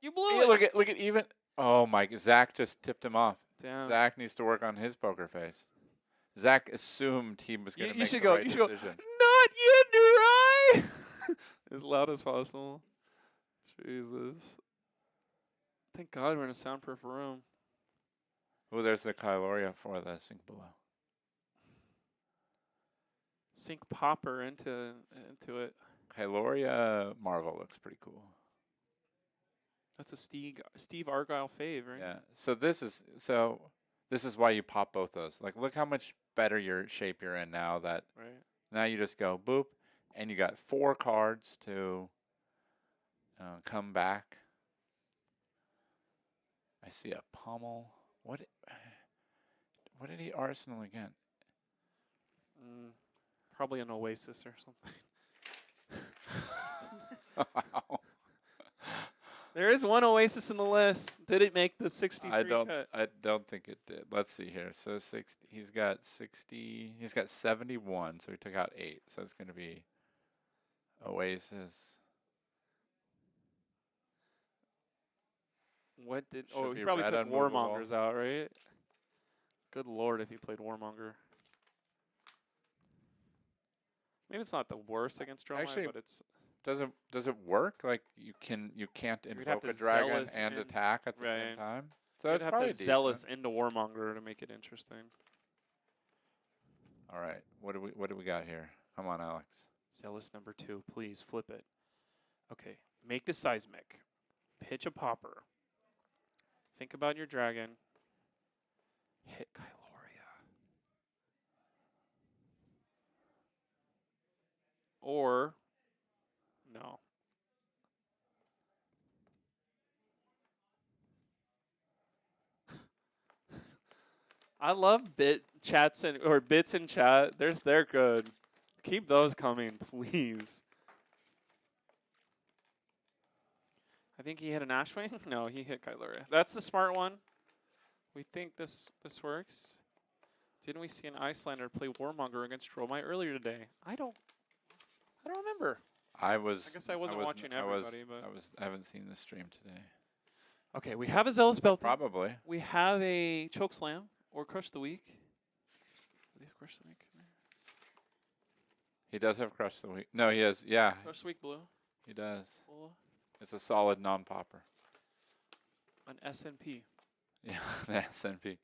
You blew it. Look at even. Oh my! Zach just tipped him off. Damn. Zach needs to work on his poker face. Zach assumed he was going to make the right decision. Not yet, Durai! As loud as possible. Jesus. Thank God we're in a soundproof room. Oh, there's the Kyloria for the Sink Below. Sink Popper into it. Hyloria Marvel looks pretty cool. That's a Steve Argyle fave, right? Yeah. So this is why you pop both those. Like, look how much better your shape you're in now. That Right. now you just go boop, and you got 4 cards to come back. I see a pummel. What did he arsenal again? Probably an Oasis or something. Wow. There is one Oasis in the list. Did it make the 63 cut? I don't think it did. Let's see here. So 60. He's got 60. He's got 71. So he took out 8. So it's going to be Oasis. What did? Should Oh, be he probably red took unmovable. Warmongers out, right? Good lord, if he played Warmonger. Maybe it's not the worst against Dromai, Actually, but it's Does it work? Like you can't You'd have invoke to a dragon zealous and in- attack at the right. same time? So you'd it's have probably to decent. zealous into Warmonger to make it interesting. All right. What do we got here? Come on, Alex. Zealous number 2, please flip it. Okay, make the seismic. Pitch a popper. Think about your dragon. Hit Kyloria. Or no. I love bits in chat. They're good. Keep those coming, please. I think he hit an Ashwing. No, he hit Kyloria. That's the smart one. We think this works. Didn't we see an Icelander play Warmonger against Dromai earlier today? I don't remember. I guess I wasn't watching everybody, but I haven't seen the stream today. okay, we have a Zealous Belt. Probably. We have a Chokeslam or Crush the Week. Do we have Crush the Week? He does have Crush the Week. No, he has. Yeah, Crush the Week blue. he does. Full. It's a solid non-popper. An SNP. Yeah, the SNP.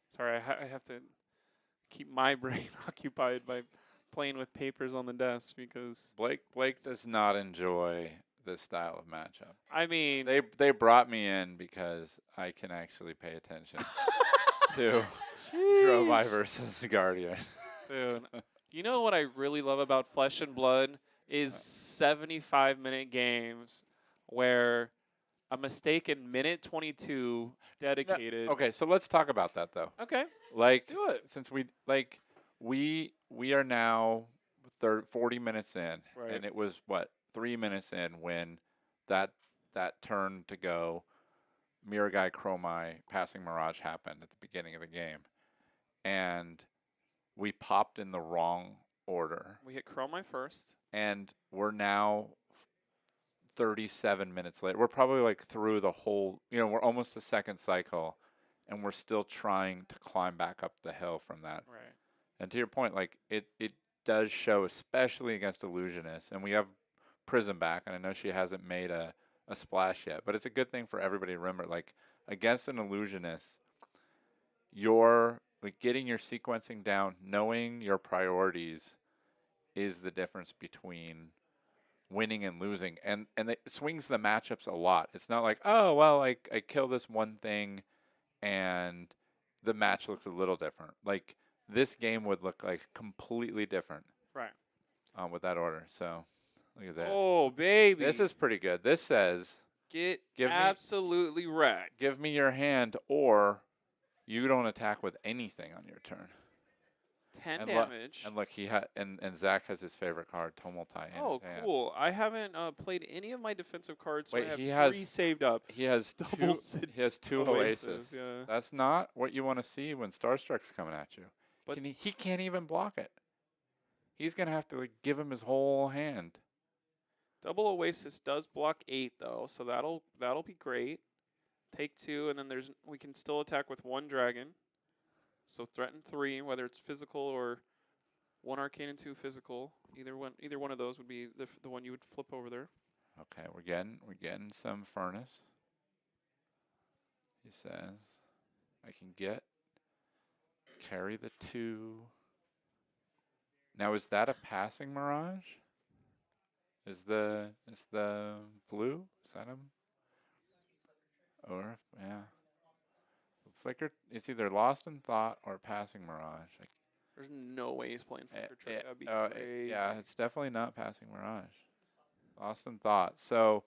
Sorry, I have to keep my brain occupied by playing with papers on the desk because Blake does not enjoy this style of matchup. I mean They brought me in because I can actually pay attention to Dromai versus Guardian. dude, you know what I really love about Flesh and Blood is 75-minute games where a mistake in minute 22 dedicated. Okay, so let's talk about that though. Okay. Like, do it. since we are now 40 minutes in, Right. and it was 3 minutes in when that turn to go Miragai Chromai passing Mirage happened at the beginning of the game, and we popped in the wrong order, We hit Chromai first. and we're now 37 minutes later. We're probably like through the whole, we're almost the second cycle, and we're still trying to climb back up the hill from that. Right. And to your point, like it does show, especially against Illusionist, and we have Prism back, and I know she hasn't made a splash yet, but it's a good thing for everybody to remember. Like against an Illusionist, you're like getting your sequencing down, knowing your priorities is the difference between winning and losing, and it swings the matchups a lot. It's not like, oh well, I kill this one thing and the match looks a little different. Like this game would look like completely different, Right. with that order. So look at this. Oh, baby. This is pretty good. This says Get give me- absolutely wrecked. give me your hand, or you don't attack with anything on your turn. 10 and damage. And look, he had and Zach has his favorite card, Tumultai. in Oh, his hand. cool. I haven't played any of my defensive cards, so Wait, I have he 3 has- saved up. He has Double he has 2 Oasis, Oasis. yeah. That's not what you want to see when Starstruck's coming at you. But He can't even block it. He's gonna have to like give him his whole hand. Double Oasis does block 8 though, so that'll be great. Take 2, and then we can still attack with 1 dragon. So threaten 3, whether it's physical or 1 arcane and 2 physical. Either one of those would be the one you would flip over there. Okay, we're getting some furnace. He says. I can carry the 2. Now, is that a passing mirage? Is the blue? Is that him? Or yeah, it's either lost in thought or passing mirage. There's no way he's playing flicker trick. That'd be crazy. Yeah, it's definitely not passing mirage. Lost in thought. So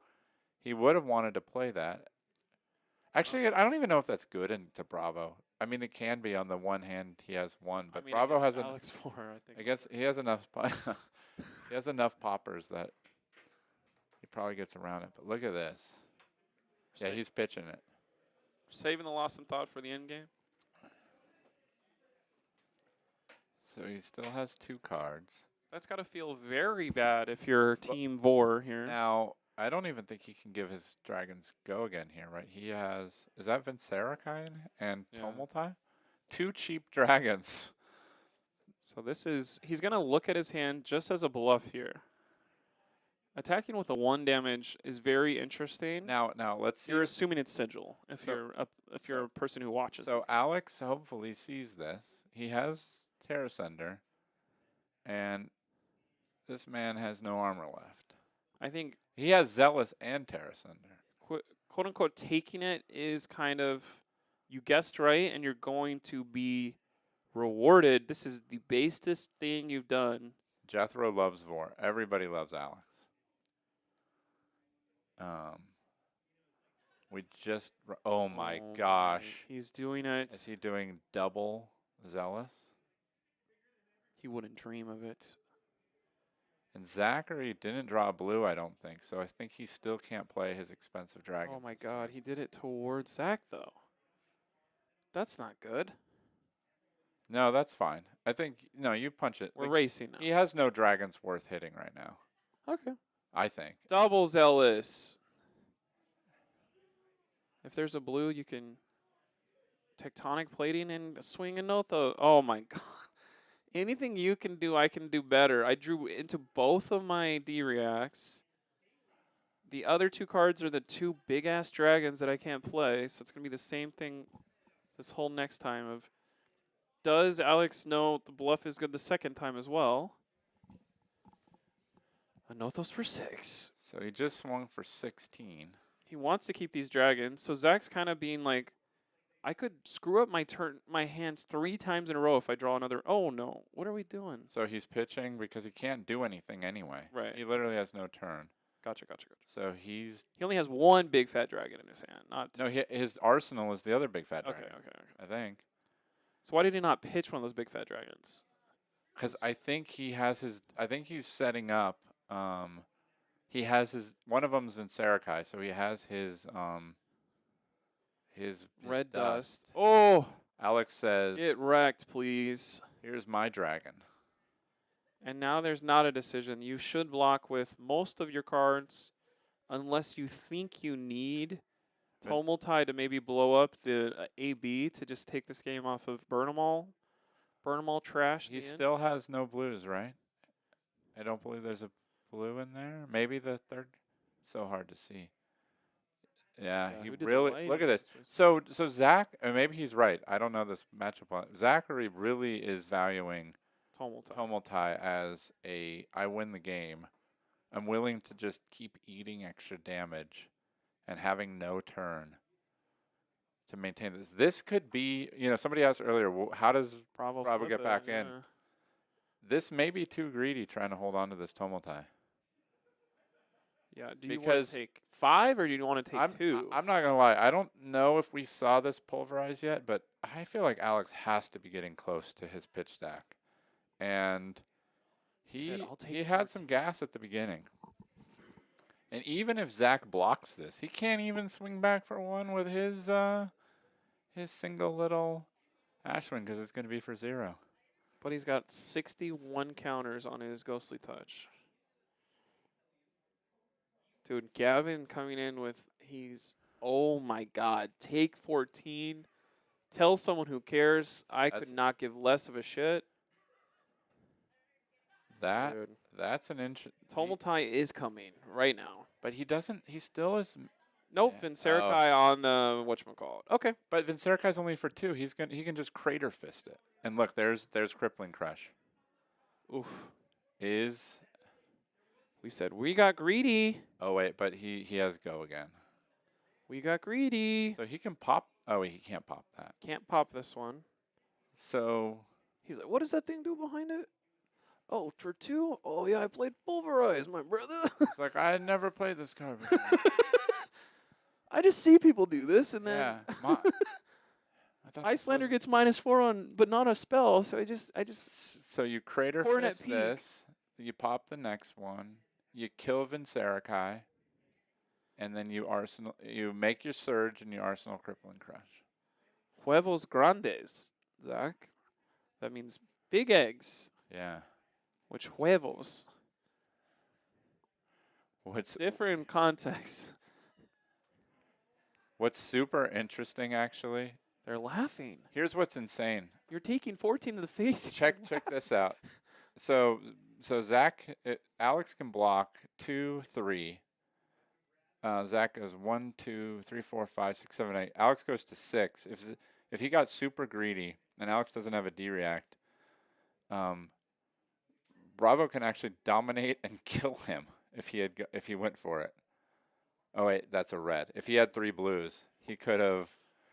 he would have wanted to play that. Actually, I don't even know if that's good into Bravo. I mean, it can be on the one hand he has 1, but Bravo has Alex 4. I think. I guess he has enough. He has enough poppers that he probably gets around it. But look at this. Yeah, he's pitching it. Saving the lost in thought for the end game. So he still has 2 cards. That's got to feel very bad if you're Team Vor here. Now, I don't even think he can give his dragons go again here, right? He has, is that Vincerakai and Tumultai? 2 cheap dragons. So he's going to look at his hand just as a bluff here. Attacking with a 1 damage is very interesting. Now let's see. You're assuming it's sigil if you're a person who watches. So Alex hopefully sees this. He has Terra Sender, and this man has no armor left. I think he has Zealous and Terra Sender. Quote unquote taking it is kind of, you guessed right, and you're going to be rewarded. This is the basest thing you've done. Jethro loves Vor. Everybody loves Alex. We just, oh my gosh. He's doing it. Is he doing double Zealous? He wouldn't dream of it. And Zachary didn't draw blue, I don't think. So I think he still can't play his expensive dragons. Oh my god, he did it towards Zach, though. That's not good. No, that's fine. I think, no, you punch it. We're racing now. He has no dragons worth hitting right now. Okay. I think. Double Zealous. If there's a blue, you can tectonic plating and swing a Notho. Oh my god. Anything you can do, I can do better. I drew into both of my D-reacts. The other 2 cards are the 2 big-ass dragons that I can't play, so it's going to be the same thing this whole next time of, does Alex know the bluff is good the second time as well? A Nothos for 6. So he just swung for 16. He wants to keep these dragons, so Zach's kind of being like, I could screw up my hands 3 times in a row if I draw another. Oh no, what are we doing? So he's pitching because he can't do anything anyway. Right. He literally has no turn. Gotcha. So he only has 1 big fat dragon in his hand, not 2. No, his arsenal is the other big fat dragon. Okay. I think. So why did he not pitch one of those big fat dragons? Because I think he has his. I think he's setting up. He has his. One of them's Vincerakai, so he has his red dust. Oh, Alex says, get wrecked, please. Here's my dragon. And now there's not a decision. You should block with most of your cards, unless you think you need Tumultai to maybe blow up the AB to just take this game off of Burn 'em All. Burn 'em All trash. He still has no blues, right? I don't believe there's a blue in there. Maybe the third. It's so hard to see. Yeah, he really, look at this. So Zach, or maybe he's right. I don't know this matchup. Zachary really is valuing Tumultai as I win the game. I'm willing to just keep eating extra damage and having no turn to maintain this. This could be, somebody asked earlier, how does Bravo get back in? This may be too greedy trying to hold on to this Tumultai. Yeah, do you want to take 5 or do you want to take 2? I'm not going to lie. I don't know if we saw this pulverize yet, but I feel like Alex has to be getting close to his pitch stack. And he had some gas at the beginning. And even if Zach blocks this, he can't even swing back for 1 with his single little Ashwin because it's going to be for 0. But he's got 61 counters on his Ghostly Touch. Dude, Gavin coming in with, oh my god, take 14. Tell someone who cares. I could not give less of a shit. That's an inch. Tumultai is coming right now. But he still is. Nope, Yeah. Vincerikai on the whatchamacallit. Okay. But Vincerikai's only for 2. He can just Crater Fist it. And look, there's Crippling Crush. Oof. Is We said we got greedy. oh wait, but he has go again. We got greedy. So he can pop. Oh wait, he can't pop that. Can't pop this one. So He's like, what does that thing do behind it? Oh, for 2? Oh, yeah, I played Pulverize, my brother. it's like I had never played this card before. I just see people do this, and then yeah. I thought this Icelander was- gets -4 on, but not a spell. So I just. So you Crater Coronet Fist Peak. this. You pop the next one. You kill Vincerikai. And then you make your Surge and you Arsenal Crippling Crush. Huevos grandes, Zach. That means big eggs. Yeah. Which huevos? What's Different context. super interesting actually? They're laughing. Here's what's insane. You're taking 14 to the face. Check this out. So Alex can block 2, 3. Zach goes 1, 2, 3, 4, 5, 6, 7, 8. Alex goes to 6. If he got super greedy and Alex doesn't have a D-react, Bravo can actually dominate and kill him if he went for it. Oh wait, that's a red. If he had 3 blues, he could have.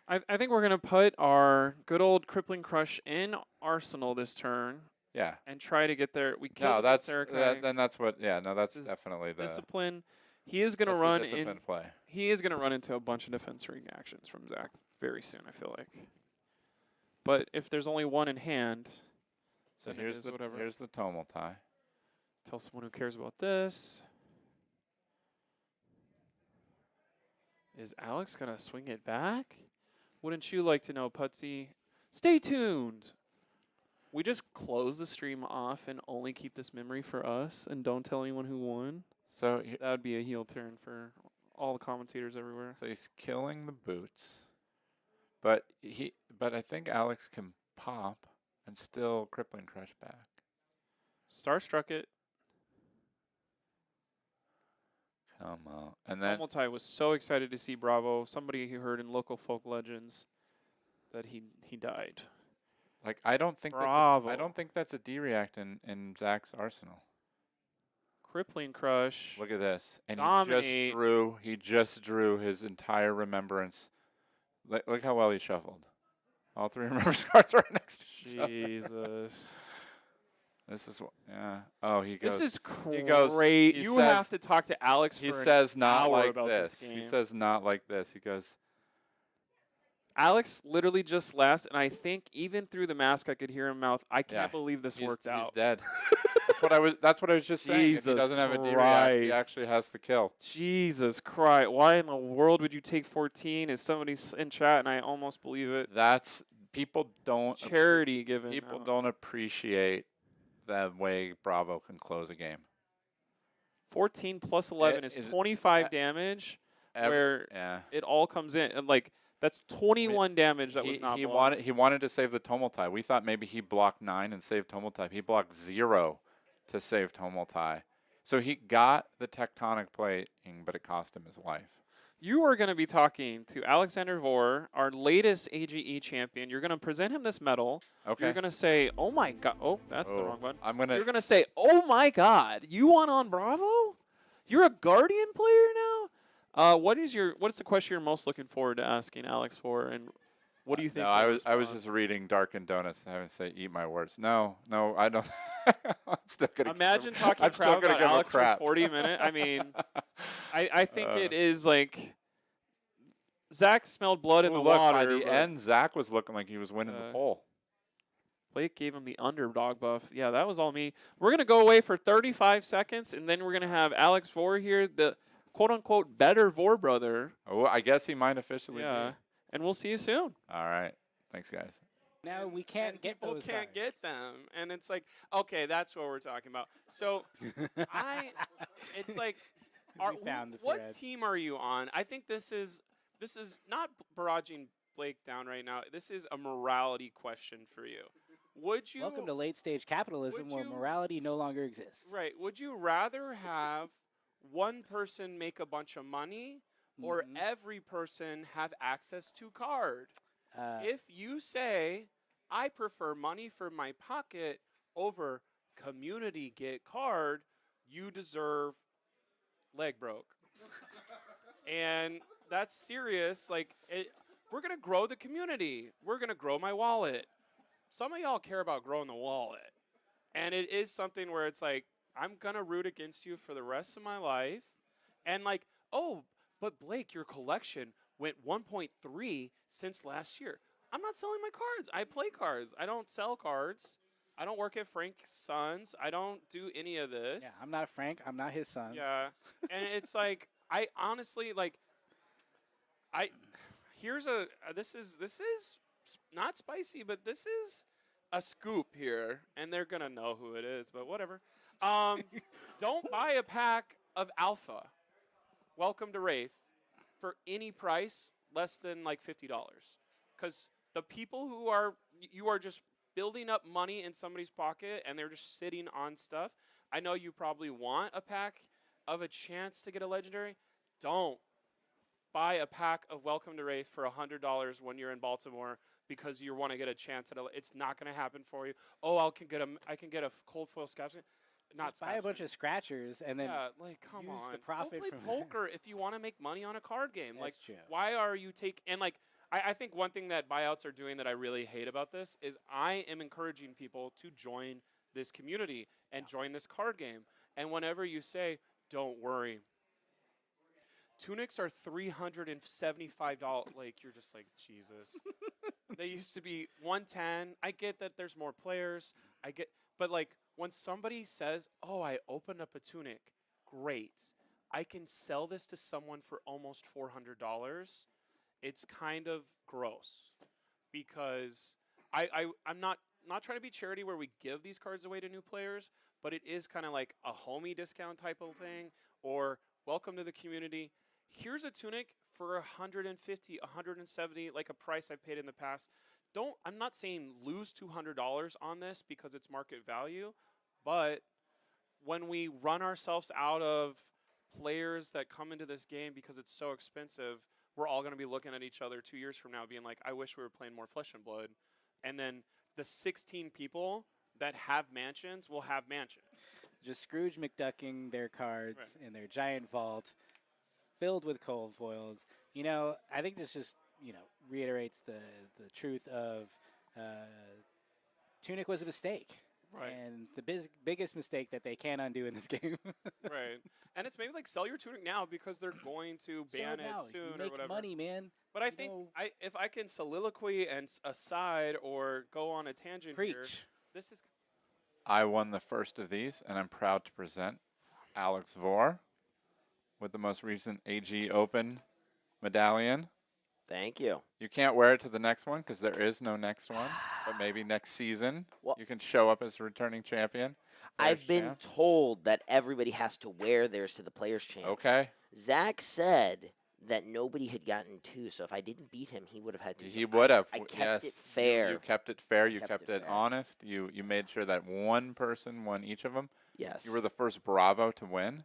I think we're going to put our good old Crippling Crush in Arsenal this turn Yeah. and try to get there. We kill No, that's Vincerikai. then that's what. Yeah, no, that's This is definitely the Discipline. He is going to that's the run discipline in. play. He is going to run into a bunch of defense ring actions from Zach very soon, I feel like. But if there's only one in hand, So then it is whatever. here's the Tumultai. Tell someone who cares about this. Is Alex going to swing it back? Wouldn't you like to know, Putsy? Stay tuned. We just close the stream off and only keep this memory for us and don't tell anyone who won. So That would be a heel turn for all the commentators everywhere. So he's killing the boots, but I think Alex can pop and still Crippling Crush back. Starstruck it. Come on, and then Tumultai was so excited to see Bravo. Somebody he heard in local folk legends that he died. like I don't think Bravo. that's a D-react in Zach's arsenal. Crippling Crush. Look at this, and Dominate. he just drew his entire remembrance. Look how well he shuffled. All 3 remembrance cards are next to each other. Jesus. This is yeah. Oh, he goes. This is he goes- great. he You says- have to talk to Alex He for an says not hour like about this. this He game. says not like this. He goes. Alex literally just left, and I think even through the mask, I could hear him mouth. I can't Yeah, believe this worked He's out. dead. That's what I was just saying. If he Jesus doesn't have a D-react, he Christ. actually has the kill. Jesus Christ! Why in the world would you take 14? Is somebody in chat, and I almost believe it. That's people don't Charity given. people out. don't appreciate the way Bravo can close a game. 14 plus 11 is is- 25 damage, where Yeah. it all comes in, and like that's 21 damage that was not he blocked. wanted to save the Tumultai. We thought maybe he blocked 9 and saved Tumultai. He blocked 0 to save Tumultai. So he got the tectonic plating, but it cost him his life. You are going to be talking to Alexander Vor, our latest AGE champion. You're going to present him this medal. Okay. You're going to say, "Oh my God!" Oh, that's the Oh, wrong one. I'm gonna. You're going to say, "Oh my God! You won on Bravo? You're a Guardian player now." What's the question you're most looking forward to asking Alex for, and what do you think? No, I he'll was respond? just reading Dark Donuts and having to say eat my words. No, I don't. I'm still gonna. Imagine give him, talking I'm still crap gonna about give him Alex for crap. 40 minutes. I mean, I think Uh, it is like Zach smelled blood in Ooh, the look, water. by the but end, Zach was looking like he was winning the poll. Blake gave him the underdog buff. Yeah, that was all me. We're going to go away for 35 seconds, and then we're going to have Alex Vor here, the quote-unquote better Vor brother. Oh, I guess he might officially Yeah, be. and we'll see you soon. All right. Thanks, guys. Now we can't get people those can't cards. get them, and it's like, okay, that's what we're talking about. So it's like, We found the what thread. team are you on? I think this is not barraging Blake down right now. This is a morality question for you. Would you Welcome to late stage capitalism, would where you- morality no longer exists. right? Would you rather have one person make a bunch of money or Mhm. every person have access to card. Uh, If you say, I prefer money for my pocket over community get card, you deserve leg broke. And that's serious. Like, we're going to grow the community. We're going to grow my wallet. Some of y'all care about growing the wallet. And it is something where it's like, I'm going to root against you for the rest of my life. And like, oh, but Blake, your collection went 1.3 since last year. I'm not selling my cards. I play cards. I don't sell cards. I don't work at Frank's Sons. I don't do any of this. yeah, I'm not Frank. I'm not his son. Yeah. And it's like, I honestly, like, here's this is not spicy, but this is a scoop here, and they're gonna know who it is, but whatever. Don't buy a pack of Alpha. Welcome to Wraith for any price less than like $50, because the people who you are just building up money in somebody's pocket, and they're just sitting on stuff. I know you probably want a pack of a chance to get a legendary. Don't buy a pack of Welcome to Wraith for $100 when you're in Baltimore because you want to get a chance at it's not going to happen for you. Oh, I can get a cold foil scavenge. Not Just buy a bunch of scratchers and then yeah, like come use on. the profit Go play from poker if you want to make money on a card game. That's Like true. why are you and like I think one thing that buyouts are doing that I really hate about this is I am encouraging people to join this community and join this card game. And whenever you say, don't worry, tunics are $375. Like, you're just like, Jesus. They used to be $110. I get that there's more players. But like, when somebody says, oh, I opened up a tunic, great. I can sell this to someone for almost $400. It's kind of gross because I'm not trying to be charity where we give these cards away to new players, but it is kind of like a homie discount type of thing, or welcome to the community. Here's a tunic for $150, $170, like a price I paid in the past. I'm not saying lose $200 on this because it's market value, but when we run ourselves out of players that come into this game because it's so expensive, we're all going to be looking at each other 2 years from now being like, I wish we were playing more Flesh and Blood. And then the 16 people that have mansions will have mansions. Just Scrooge McDucking their cards in their giant vault filled with cold foils. You know, I think this just, reiterates the truth of Tunic was a mistake. Right. And the biggest mistake that they can undo in this game. Right. And it's maybe like sell your tunic now because they're going to ban it soon you or make whatever. money, man. But I think if I can soliloquy and aside or go on a tangent here, Preach. this is I won the first of these, and I'm proud to present Alex Vore with the most recent AG Open medallion. Thank you. You can't wear it to the next one because there is no next one, but maybe next season Well, you can show up as returning champion. I've been champ. told that everybody has to wear theirs to the Players' Champ. Okay. Zach said that nobody had gotten two, so if I didn't beat him, he would have had to. He would have. I kept yes. it fair. You kept it fair. You Kept kept it it fair. honest. You made sure that one person won each of them. Yes. You were the first Bravo to win.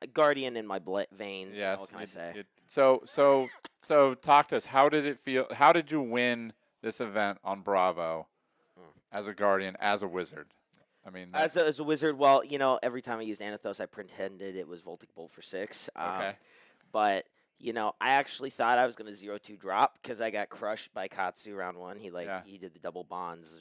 A guardian in my veins. Yes. What can I say? So talk to us. How did it feel? How did you win this event on Bravo as a guardian, as a wizard? I mean, As a wizard, well, every time I used Anathos, I pretended it was Voltic Bolt for 6. okay. But, I actually thought I was going to 0-2 drop because I got crushed by Katsu round 1. He did the double bonds,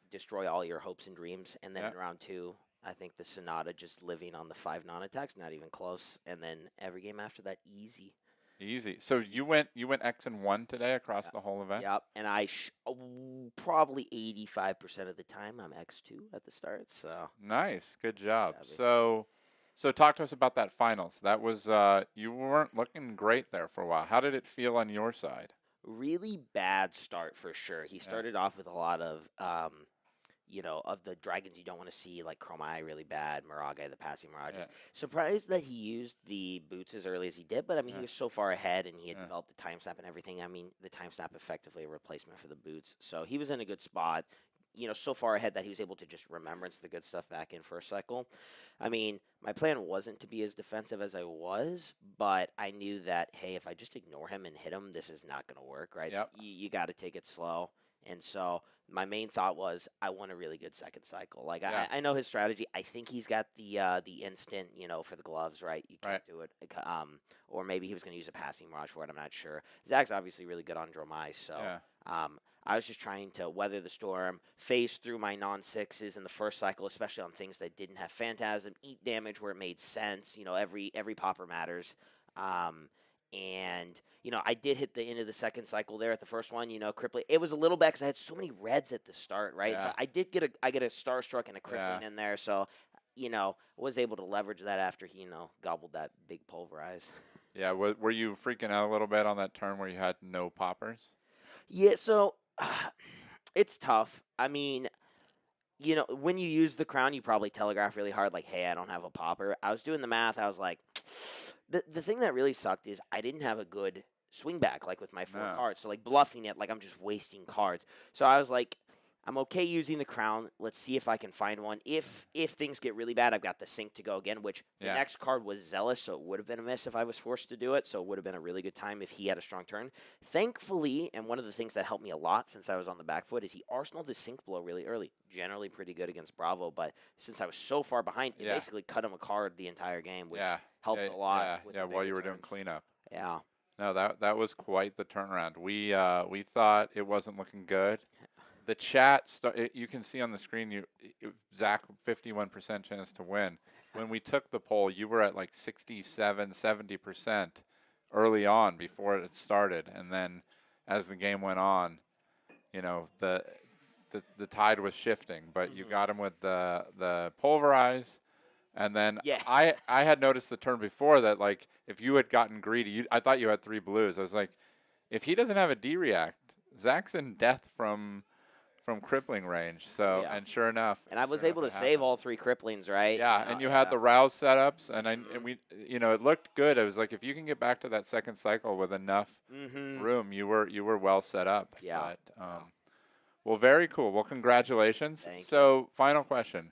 destroy all your hopes and dreams. And then in round 2, I think the Sonata just living on the 5 non-attacks, not even close. And then every game after that, easy. Easy. So you went X and 1 today across the whole event. Yep. And I probably 85% of the time I'm X2 at the start. So Nice. Good job. Shabby. So talk to us about that finals. That was you weren't looking great there for a while. How did it feel on your side? really bad start for sure. He started off with a lot of of the dragons you don't want to see, like Chromai really bad, Miragai, the passing Mirages. Surprised that he used the boots as early as he did, but I mean, he was so far ahead and he had developed the time snap and everything. I mean, the time snap effectively a replacement for the boots. So he was in a good spot. so far ahead that he was able to just remembrance the good stuff back in first cycle. I mean, my plan wasn't to be as defensive as I was, but I knew that, hey, if I just ignore him and hit him, this is not going to work, right? Yep. So you got to take it slow. And so my main thought was I want a really good second cycle. Like, I know his strategy. I think he's got the instant, for the gloves, right? You can't do it. Or maybe he was going to use a passing mirage for it. I'm not sure. Zach's obviously really good on Dromai, so I was just trying to weather the storm, phase through my non-6s in the first cycle, especially on things that didn't have Phantasm, eat damage where it made sense. Every popper matters. And, I did hit the end of the second cycle there at the first one, crippling. It was a little bad because I had so many reds at the start, right? Yeah. But I get a Starstruck and a crippling in there, so, was able to leverage that after he, gobbled that big pulverize. Yeah, were you freaking out a little bit on that turn where you had no poppers? Yeah, so it's tough. I mean, when you use the crown, you probably telegraph really hard, like, hey, I don't have a popper. I was doing the math. I was like, the thing that really sucked is I didn't have a good swing back, like, with my 4 cards. So, like, bluffing it, like, I'm just wasting cards. So I was like, I'm okay using the crown. Let's see if I can find one. If things get really bad, I've got the sync to go again, which the next card was Zealous, so it would have been a miss if I was forced to do it. So it would have been a really good time if he had a strong turn. Thankfully, and one of the things that helped me a lot since I was on the back foot is he arsenaled his sync blow really early. Generally pretty good against Bravo, but since I was so far behind, it basically cut him a card the entire game, which helped a lot. Yeah, while you were doing cleanup. Yeah. No, that was quite the turnaround. We thought it wasn't looking good. The chat, you can see on the screen, Zach, 51% chance to win. When we took the poll, you were at like 67, 70% early on before it started. And then as the game went on, the tide was shifting. But you got him with the pulverize. And then I had noticed the turn before that, like, if you had gotten greedy, I thought you had 3 blues. I was like, if he doesn't have a D-react, Zach's in death from crippling range. So and sure enough, and I was able to save all 3 cripplings, right? Yeah, and you had the rouse setups, and we it looked good. I was like, if you can get back to that second cycle with enough room, you were well set up. Yeah. But, well, very cool. Well, congratulations. Thank you. Final question: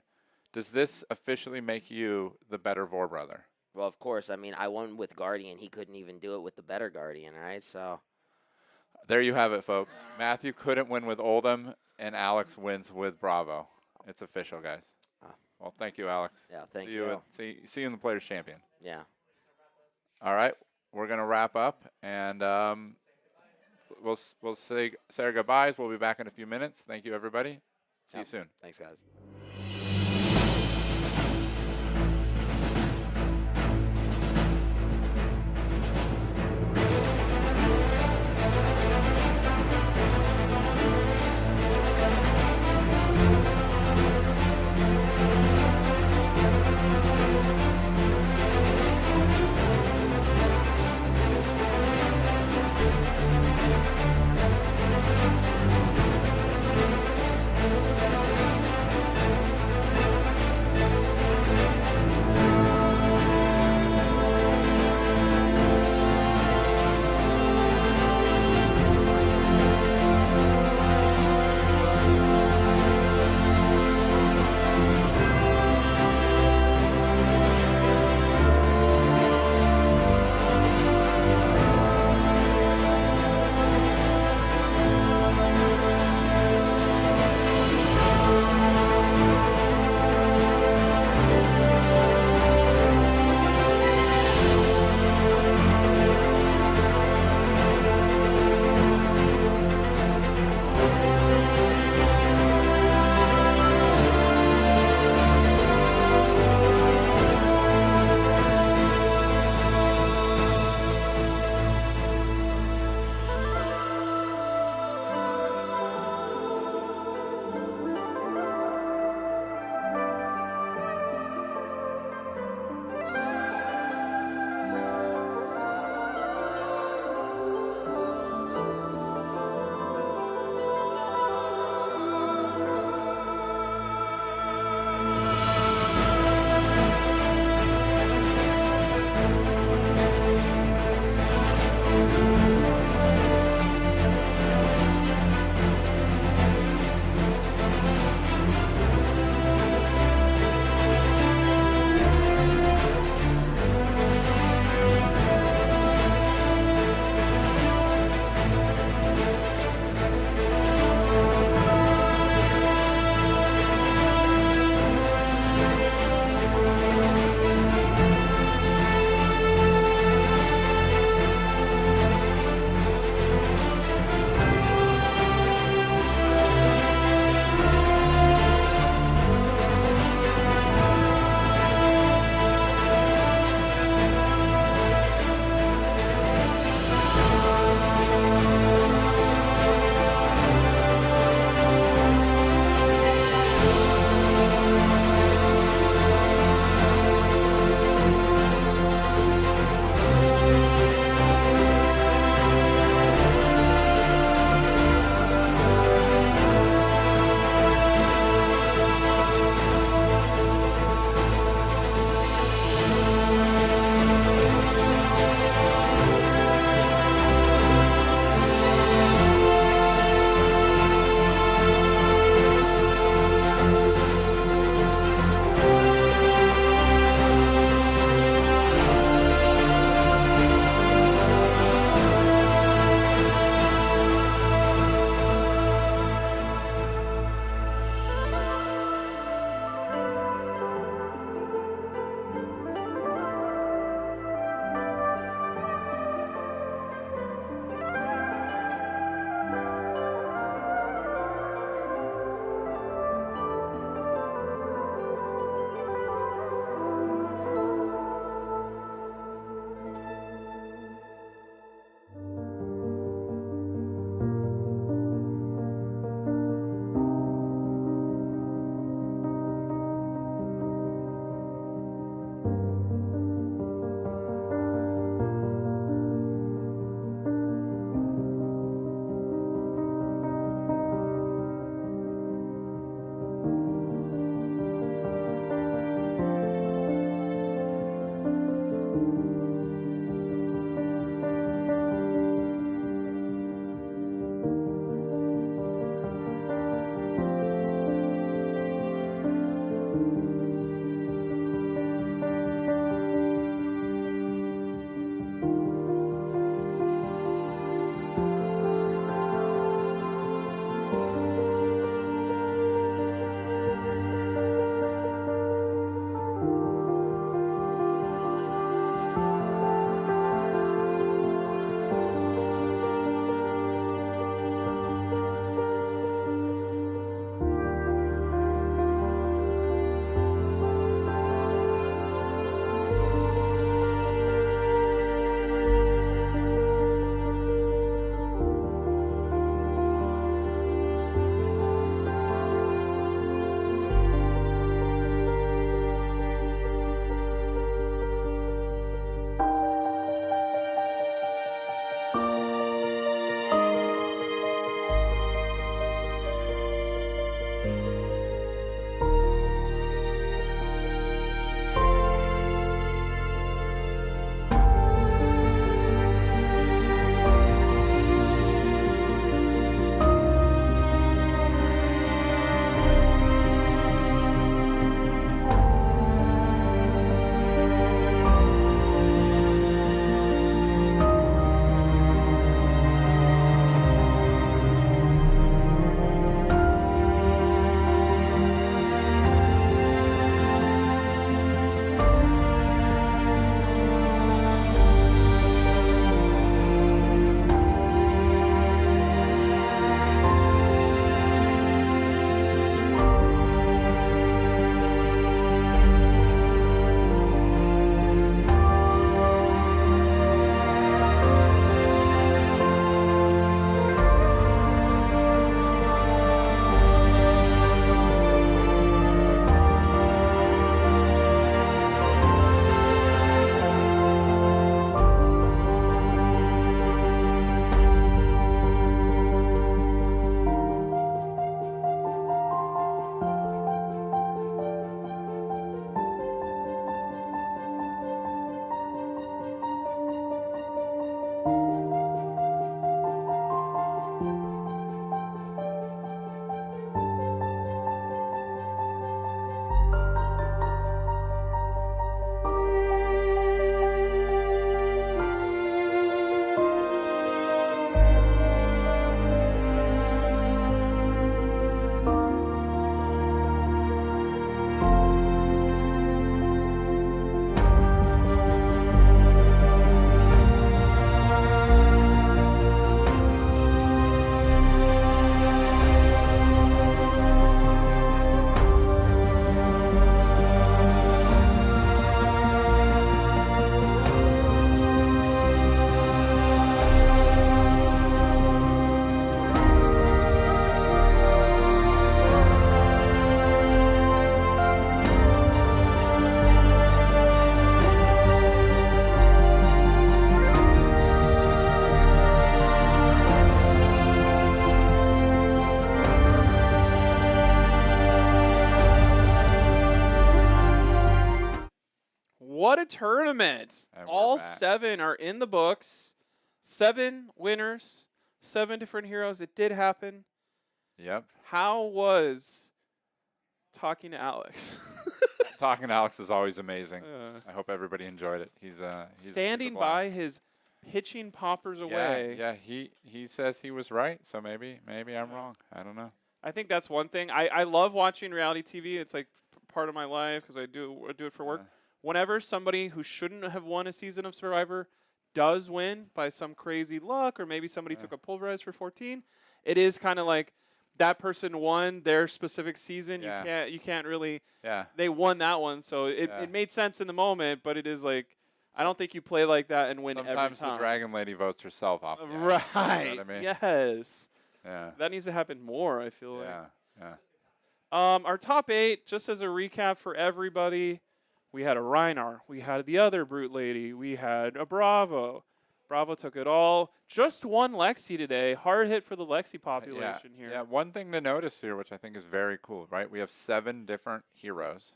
does this officially make you the better Vor brother? Well, of course. I mean, I won with Guardian. He couldn't even do it with the better Guardian, right? So there you have it, folks. Matthew couldn't win with Oldham, and Alex wins with Bravo. It's official, guys. Well, thank you, Alex. Yeah, thank you. See you in the Players Champion. Yeah. All right, we're gonna wrap up, and we'll say our goodbyes. We'll be back in a few minutes. Thank you, everybody. See you soon. Thanks, guys. what a tournament! And we're All back. 7 are in the books. 7 winners, 7 different heroes. It did happen. Yep. How was talking to Alex? Talking to Alex is always amazing. Uh, I hope everybody enjoyed it. He's standing by his pitching poppers away. Yeah, he says he was right, so maybe I'm wrong. I don't know. I think that's one thing. I love watching reality TV. It's like part of my life because I do it for work. Yeah. Whenever somebody who shouldn't have won a season of Survivor does win by some crazy luck, or maybe somebody took a pulverize for 14, it is kind of like that person won their specific season. Yeah. You can't really. Yeah. They won that one, so it made sense in the moment. But it is like I don't think you play like that and win every time. Sometimes the Dragon Lady votes herself off. Right. You know what I mean? Yes. Yeah. That needs to happen more, I feel like. Yeah. Our top 8, just as a recap for everybody, we had a Rhinar, we had the other Brute Lady, we had a Bravo. Bravo took it all. Just one Lexi today. Hard hit for the Lexi population here. Yeah, one thing to notice here, which I think is very cool, right? We have 7 different heroes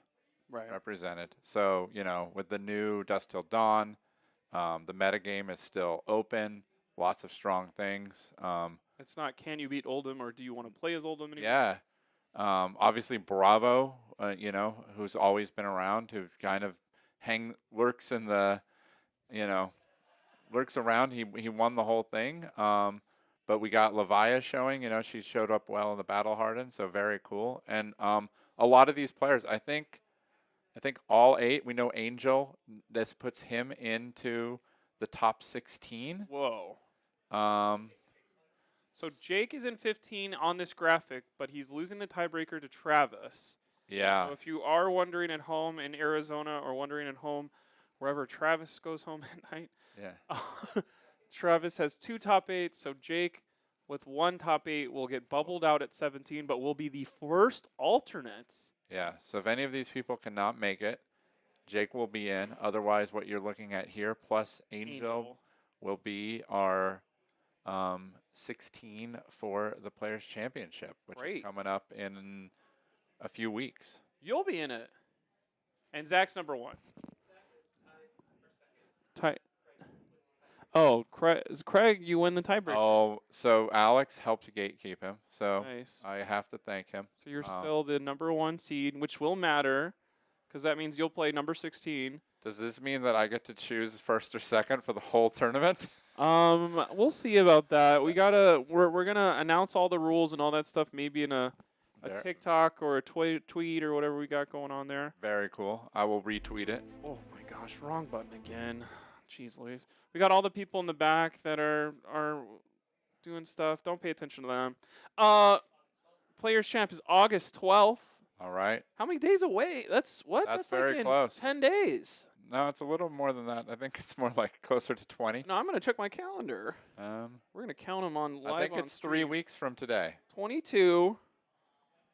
represented. So, with the new Dusk Till Dawn, the metagame is still open. Lots of strong things. It's not can you beat Oldham or do you want to play as Oldham anymore? Yeah. Obviously, Bravo, who's always been around, who kind of lurks in the, lurks around. He won the whole thing. But we got Levia showing. She showed up well in the Battle Hardened, so very cool. And a lot of these players, I think all 8. We know Angel. This puts him into the top 16. Whoa. So Jake is in 15 on this graphic, but he's losing the tiebreaker to Travis. Yeah. So if you are wondering at home in Arizona or wondering at home wherever Travis goes home at night, Travis has 2 top 8. So Jake with 1 top 8 will get bubbled out at 17, but will be the first alternate. Yeah. So if any of these people cannot make it, Jake will be in. Otherwise, what you're looking at here, plus Angel. Will be our 16 for the Players' Championship, which is coming up in a few weeks. You'll be in it. And Zach's number 1. Oh, Craig, you win the tiebreaker. Oh, so Alex helped gatekeep him, so nice. I have to thank him. So you're still the number 1 seed, which will matter, because that means you'll play number 16. Does this mean that I get to choose first or second for the whole tournament? We'll see about that. We're gonna announce all the rules and all that stuff, maybe in a TikTok or a tweet or whatever we got going on there. Very cool. I will retweet it. Oh my gosh, wrong button again. Jeez Louise. We got all the people in the back that are doing stuff. Don't pay attention to them. Players Champ is August 12th. All right. How many days away? That's very like close. 10 days. No, it's a little more than that. I think it's more like closer to 20. No, I'm going to check my calendar. We're going to count them on live. I think it's 3 weeks from today. 22,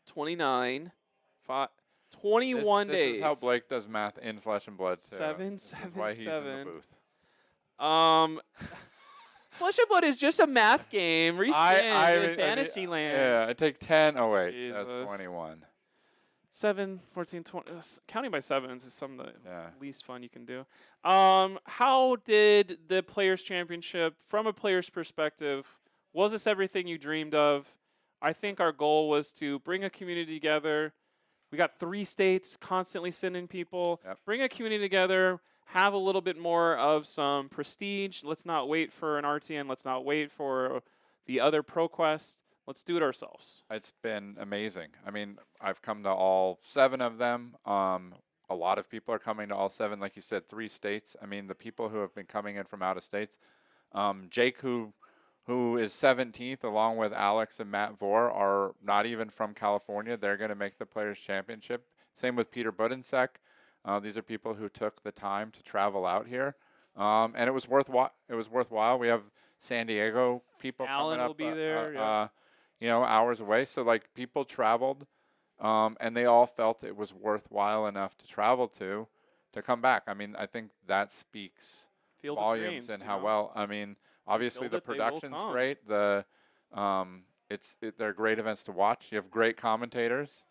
29, 21 days. This is how Blake does math in Flesh and Blood, too. 7, 7, That's why he's 7. in the booth. Flesh and Blood is just a math game. Respin in Fantasyland. Yeah, I take 10. Oh, wait. Jesus. That's 21. 7, 14, 20. Counting by sevens is some of the least fun you can do. How did the Players' Championship, from a player's perspective, was this everything you dreamed of? I think our goal was to bring a community together. We got 3 states constantly sending people. Yep. Bring a community together, have a little bit more of some prestige. Let's not wait for an RTN. Let's not wait for the other ProQuest. Let's do it ourselves. It's been amazing. I mean, I've come to all 7 of them. A lot of people are coming to all 7. Like you said, 3 states. I mean, the people who have been coming in from out of states. Jake, who is 17th, along with Alex and Matt Vore, are not even from California. They're going to make the Players' Championship. Same with Peter Budensek. These are people who took the time to travel out here. And it was worthwhile. We have San Diego people Alan coming up. will be there. Hours away. So, like, people traveled, and they all felt it was worthwhile enough to travel to come back. I mean, I think that speaks volumes and how well. I mean, obviously the production's great. They're great events to watch. You have great commentators.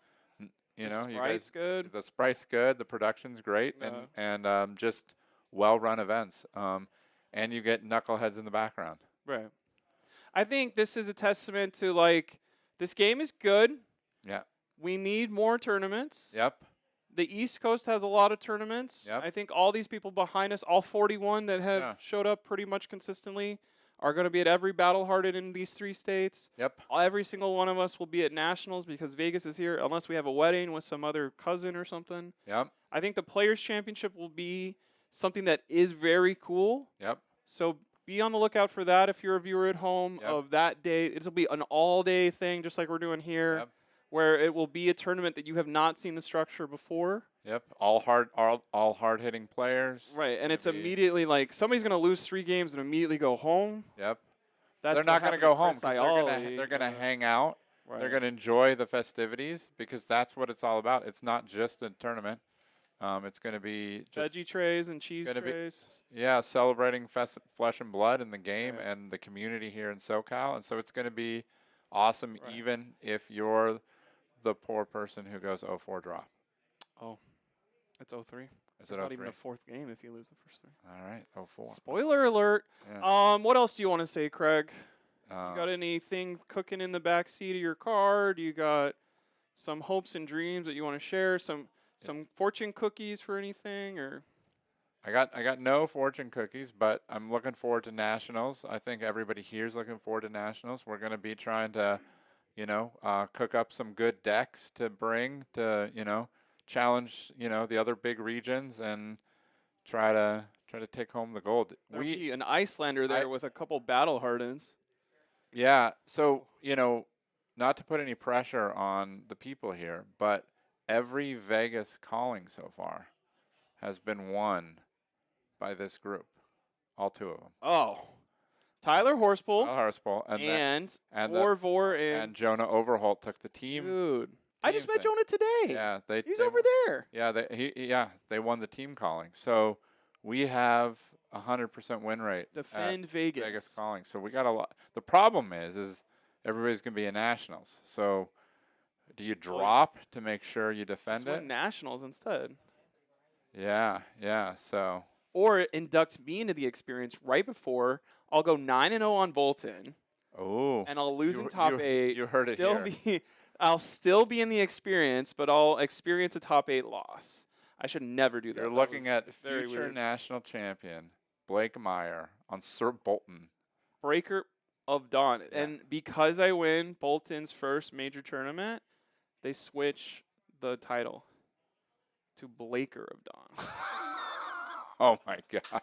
You The know, you sprite's guys, good. the sprite's good, the production's great, and just well-run events. And you get knuckleheads in the background. Right. I think this is a testament to like this game is good. Yeah. We need more tournaments. Yep. The East Coast has a lot of tournaments. Yep. I think all these people behind us, all 41 that have Yeah. showed up pretty much consistently, are going to be at every Battle Hardened in these 3 states. Yep. Every single one of us will be at Nationals because Vegas is here, unless we have a wedding with some other cousin or something. Yep. I think the Players' Championship will be something that is very cool. Yep. So be on the lookout for that if you're a viewer at home Yep. of that day. It'll be an all-day thing, just like we're doing here, Yep. where it will be a tournament that you have not seen the structure before. Yep. All hard-hitting players. Right, and it's Gonna be- immediately like somebody's going to lose 3 games and immediately go home. Yep. That's They're not going to go home 'cause Psyops. they're gonna hang out. Right. They're gonna enjoy the festivities because that's what it's all about. It's not just a tournament. It's gonna be just veggie trays and cheese gonna be- trays. celebrating flesh and blood in the game Right. and the community here in SoCal, and so it's gonna be awesome Right. even if you're the poor person who goes 0-4 draw. It's 0-3. Is It's it not 0-3? even a 4th game if you lose the first 3. All right, 0-4. Spoiler alert. Yeah. What else do you want to say, Craig? You Um, got anything cooking in the back seat of your car? Do you got some hopes and dreams that you want to share? Some fortune cookies for anything or I got no fortune cookies, but I'm looking forward to nationals. I think everybody here's looking forward to nationals. We're going to be trying to, cook up some good decks to bring to, challenge, the other big regions and try to take home the gold. there'll be an Icelander there with a couple battle hardens? Yeah. So, not to put any pressure on the people here, but every Vegas calling so far has been won by this group. All 2 of them. Oh. Tyler Horspool Harspel and and Vor and Jonah Overholt took the team. dude. I just team met thing. Jonah today. Yeah, He's they over there. Yeah, they won the team calling. So we have 100% win rate. Defend at Vegas. Vegas calling. So we got a lot. The problem is everybody's gonna be in nationals. So do you drop to make sure you defend Just it? win nationals instead. Yeah. So Or induct me into the experience right before. I'll go 9-0 on Bolton, oh, and I'll lose You- in top you- 8. you heard it still here. I'll still be in the experience, but I'll experience a top 8 loss. I should never do that. you're That looking was at very future weird. national champion Blake Meyer on Sir Bolton. Breaker of Dawn. And because I win Bolton's first major tournament, they switch the title to Blaker of Dawn. Oh my God.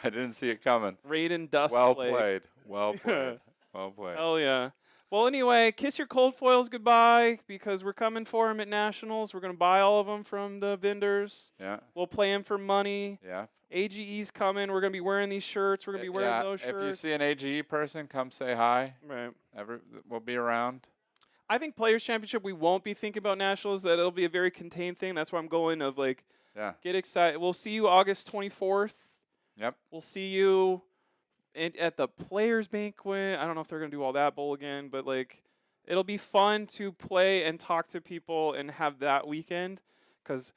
I didn't see it coming. Raiden Dust Well Blake. played. Well played. Well played. Hell yeah. Well, anyway, kiss your cold foils goodbye because we're coming for them at Nationals. We're going to buy all of them from the vendors. Yeah. We'll play them for money. Yeah. AGE's coming. We're going to be wearing these shirts. We're going to be wearing those shirts. If you see an AGE person, come say hi. Right. We'll be around. I think Players Championship, we won't be thinking about Nationals. That it'll be a very contained thing. That's why I'm going of like, Yeah. get excited. We'll see you August 24th. Yep. We'll see you at the Players Banquet. I don't know if they're going to do all that bowl again, but like it'll be fun to play and talk to people and have that weekend because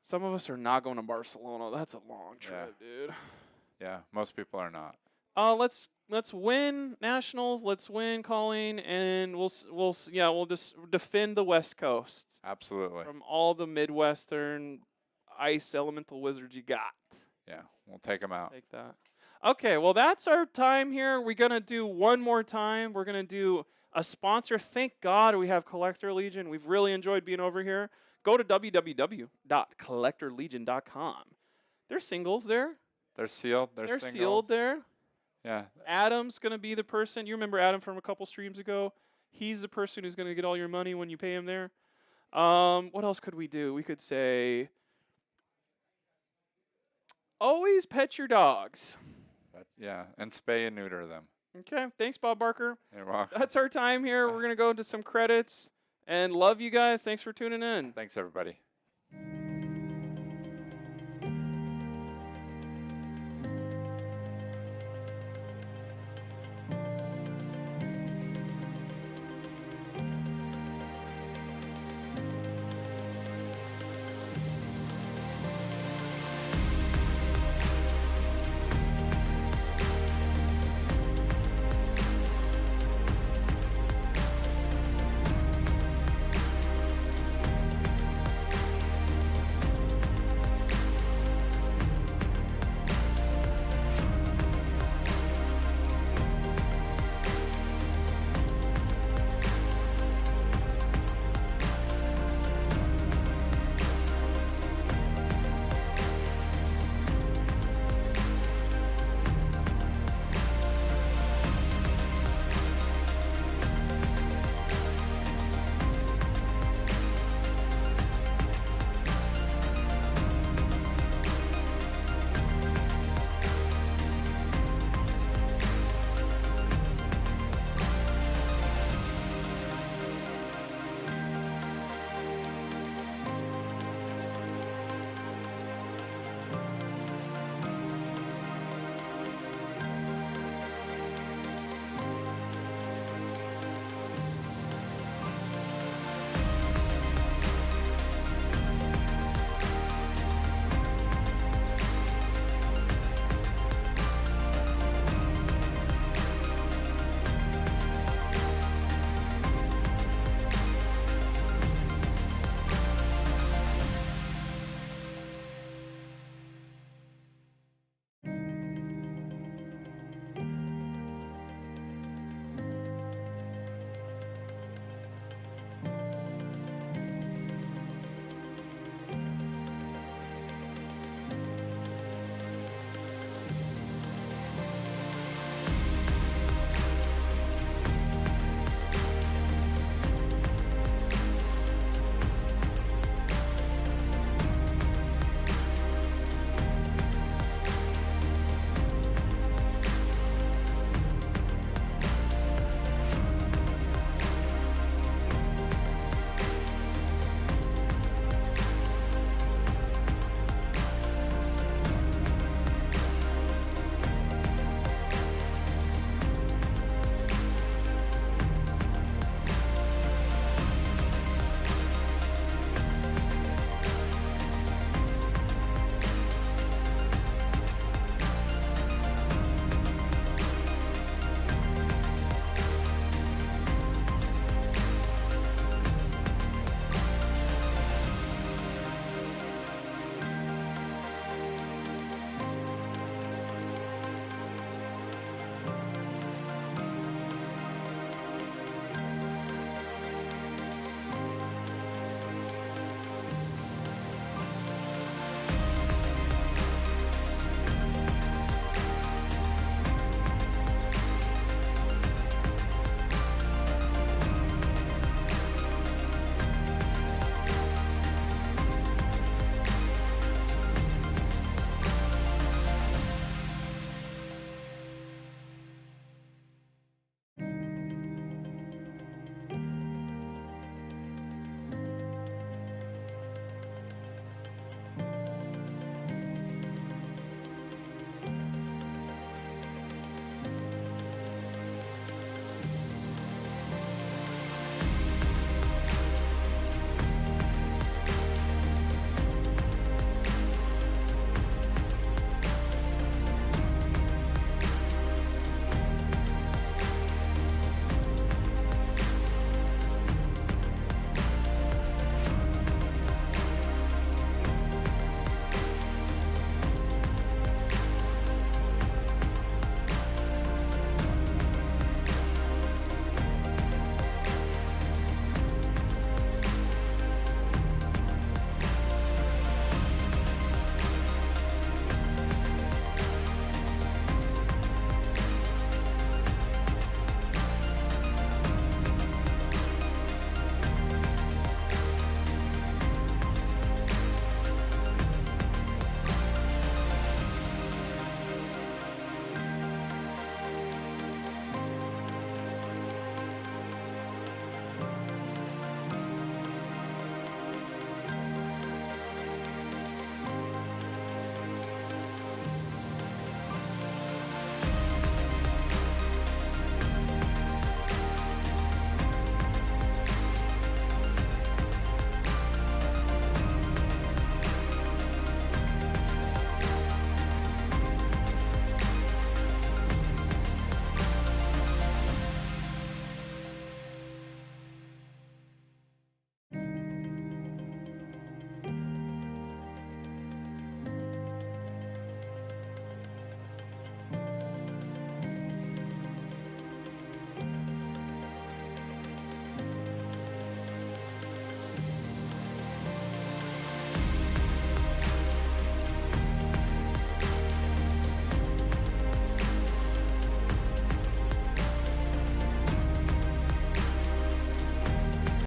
some of us are not going to Barcelona. That's a long trip, dude. Yeah. Most people are not. Let's win Nationals. Let's win calling, and we'll just defend the West Coast Absolutely. from all the Midwestern ice elemental wizards you got. Yeah. We'll take them out. Take that. Okay, well, that's our time here. We're going to do one more time. We're going to do a sponsor. Thank God we have Collector Legion. We've really enjoyed being over here. Go to www.collectorlegion.com. There's singles there. They're sealed. They're singles. sealed there. Yeah. Adam's going to be the person. You remember Adam from a couple streams ago? He's the person who's going to get all your money when you pay him there. What else could we do? We could say, always pet your dogs. Yeah. And spay and neuter them. Okay, thanks, Bob Barker. You're welcome. That's our time here. We're going to go into some credits. And love you guys. Thanks for tuning in. Thanks, everybody.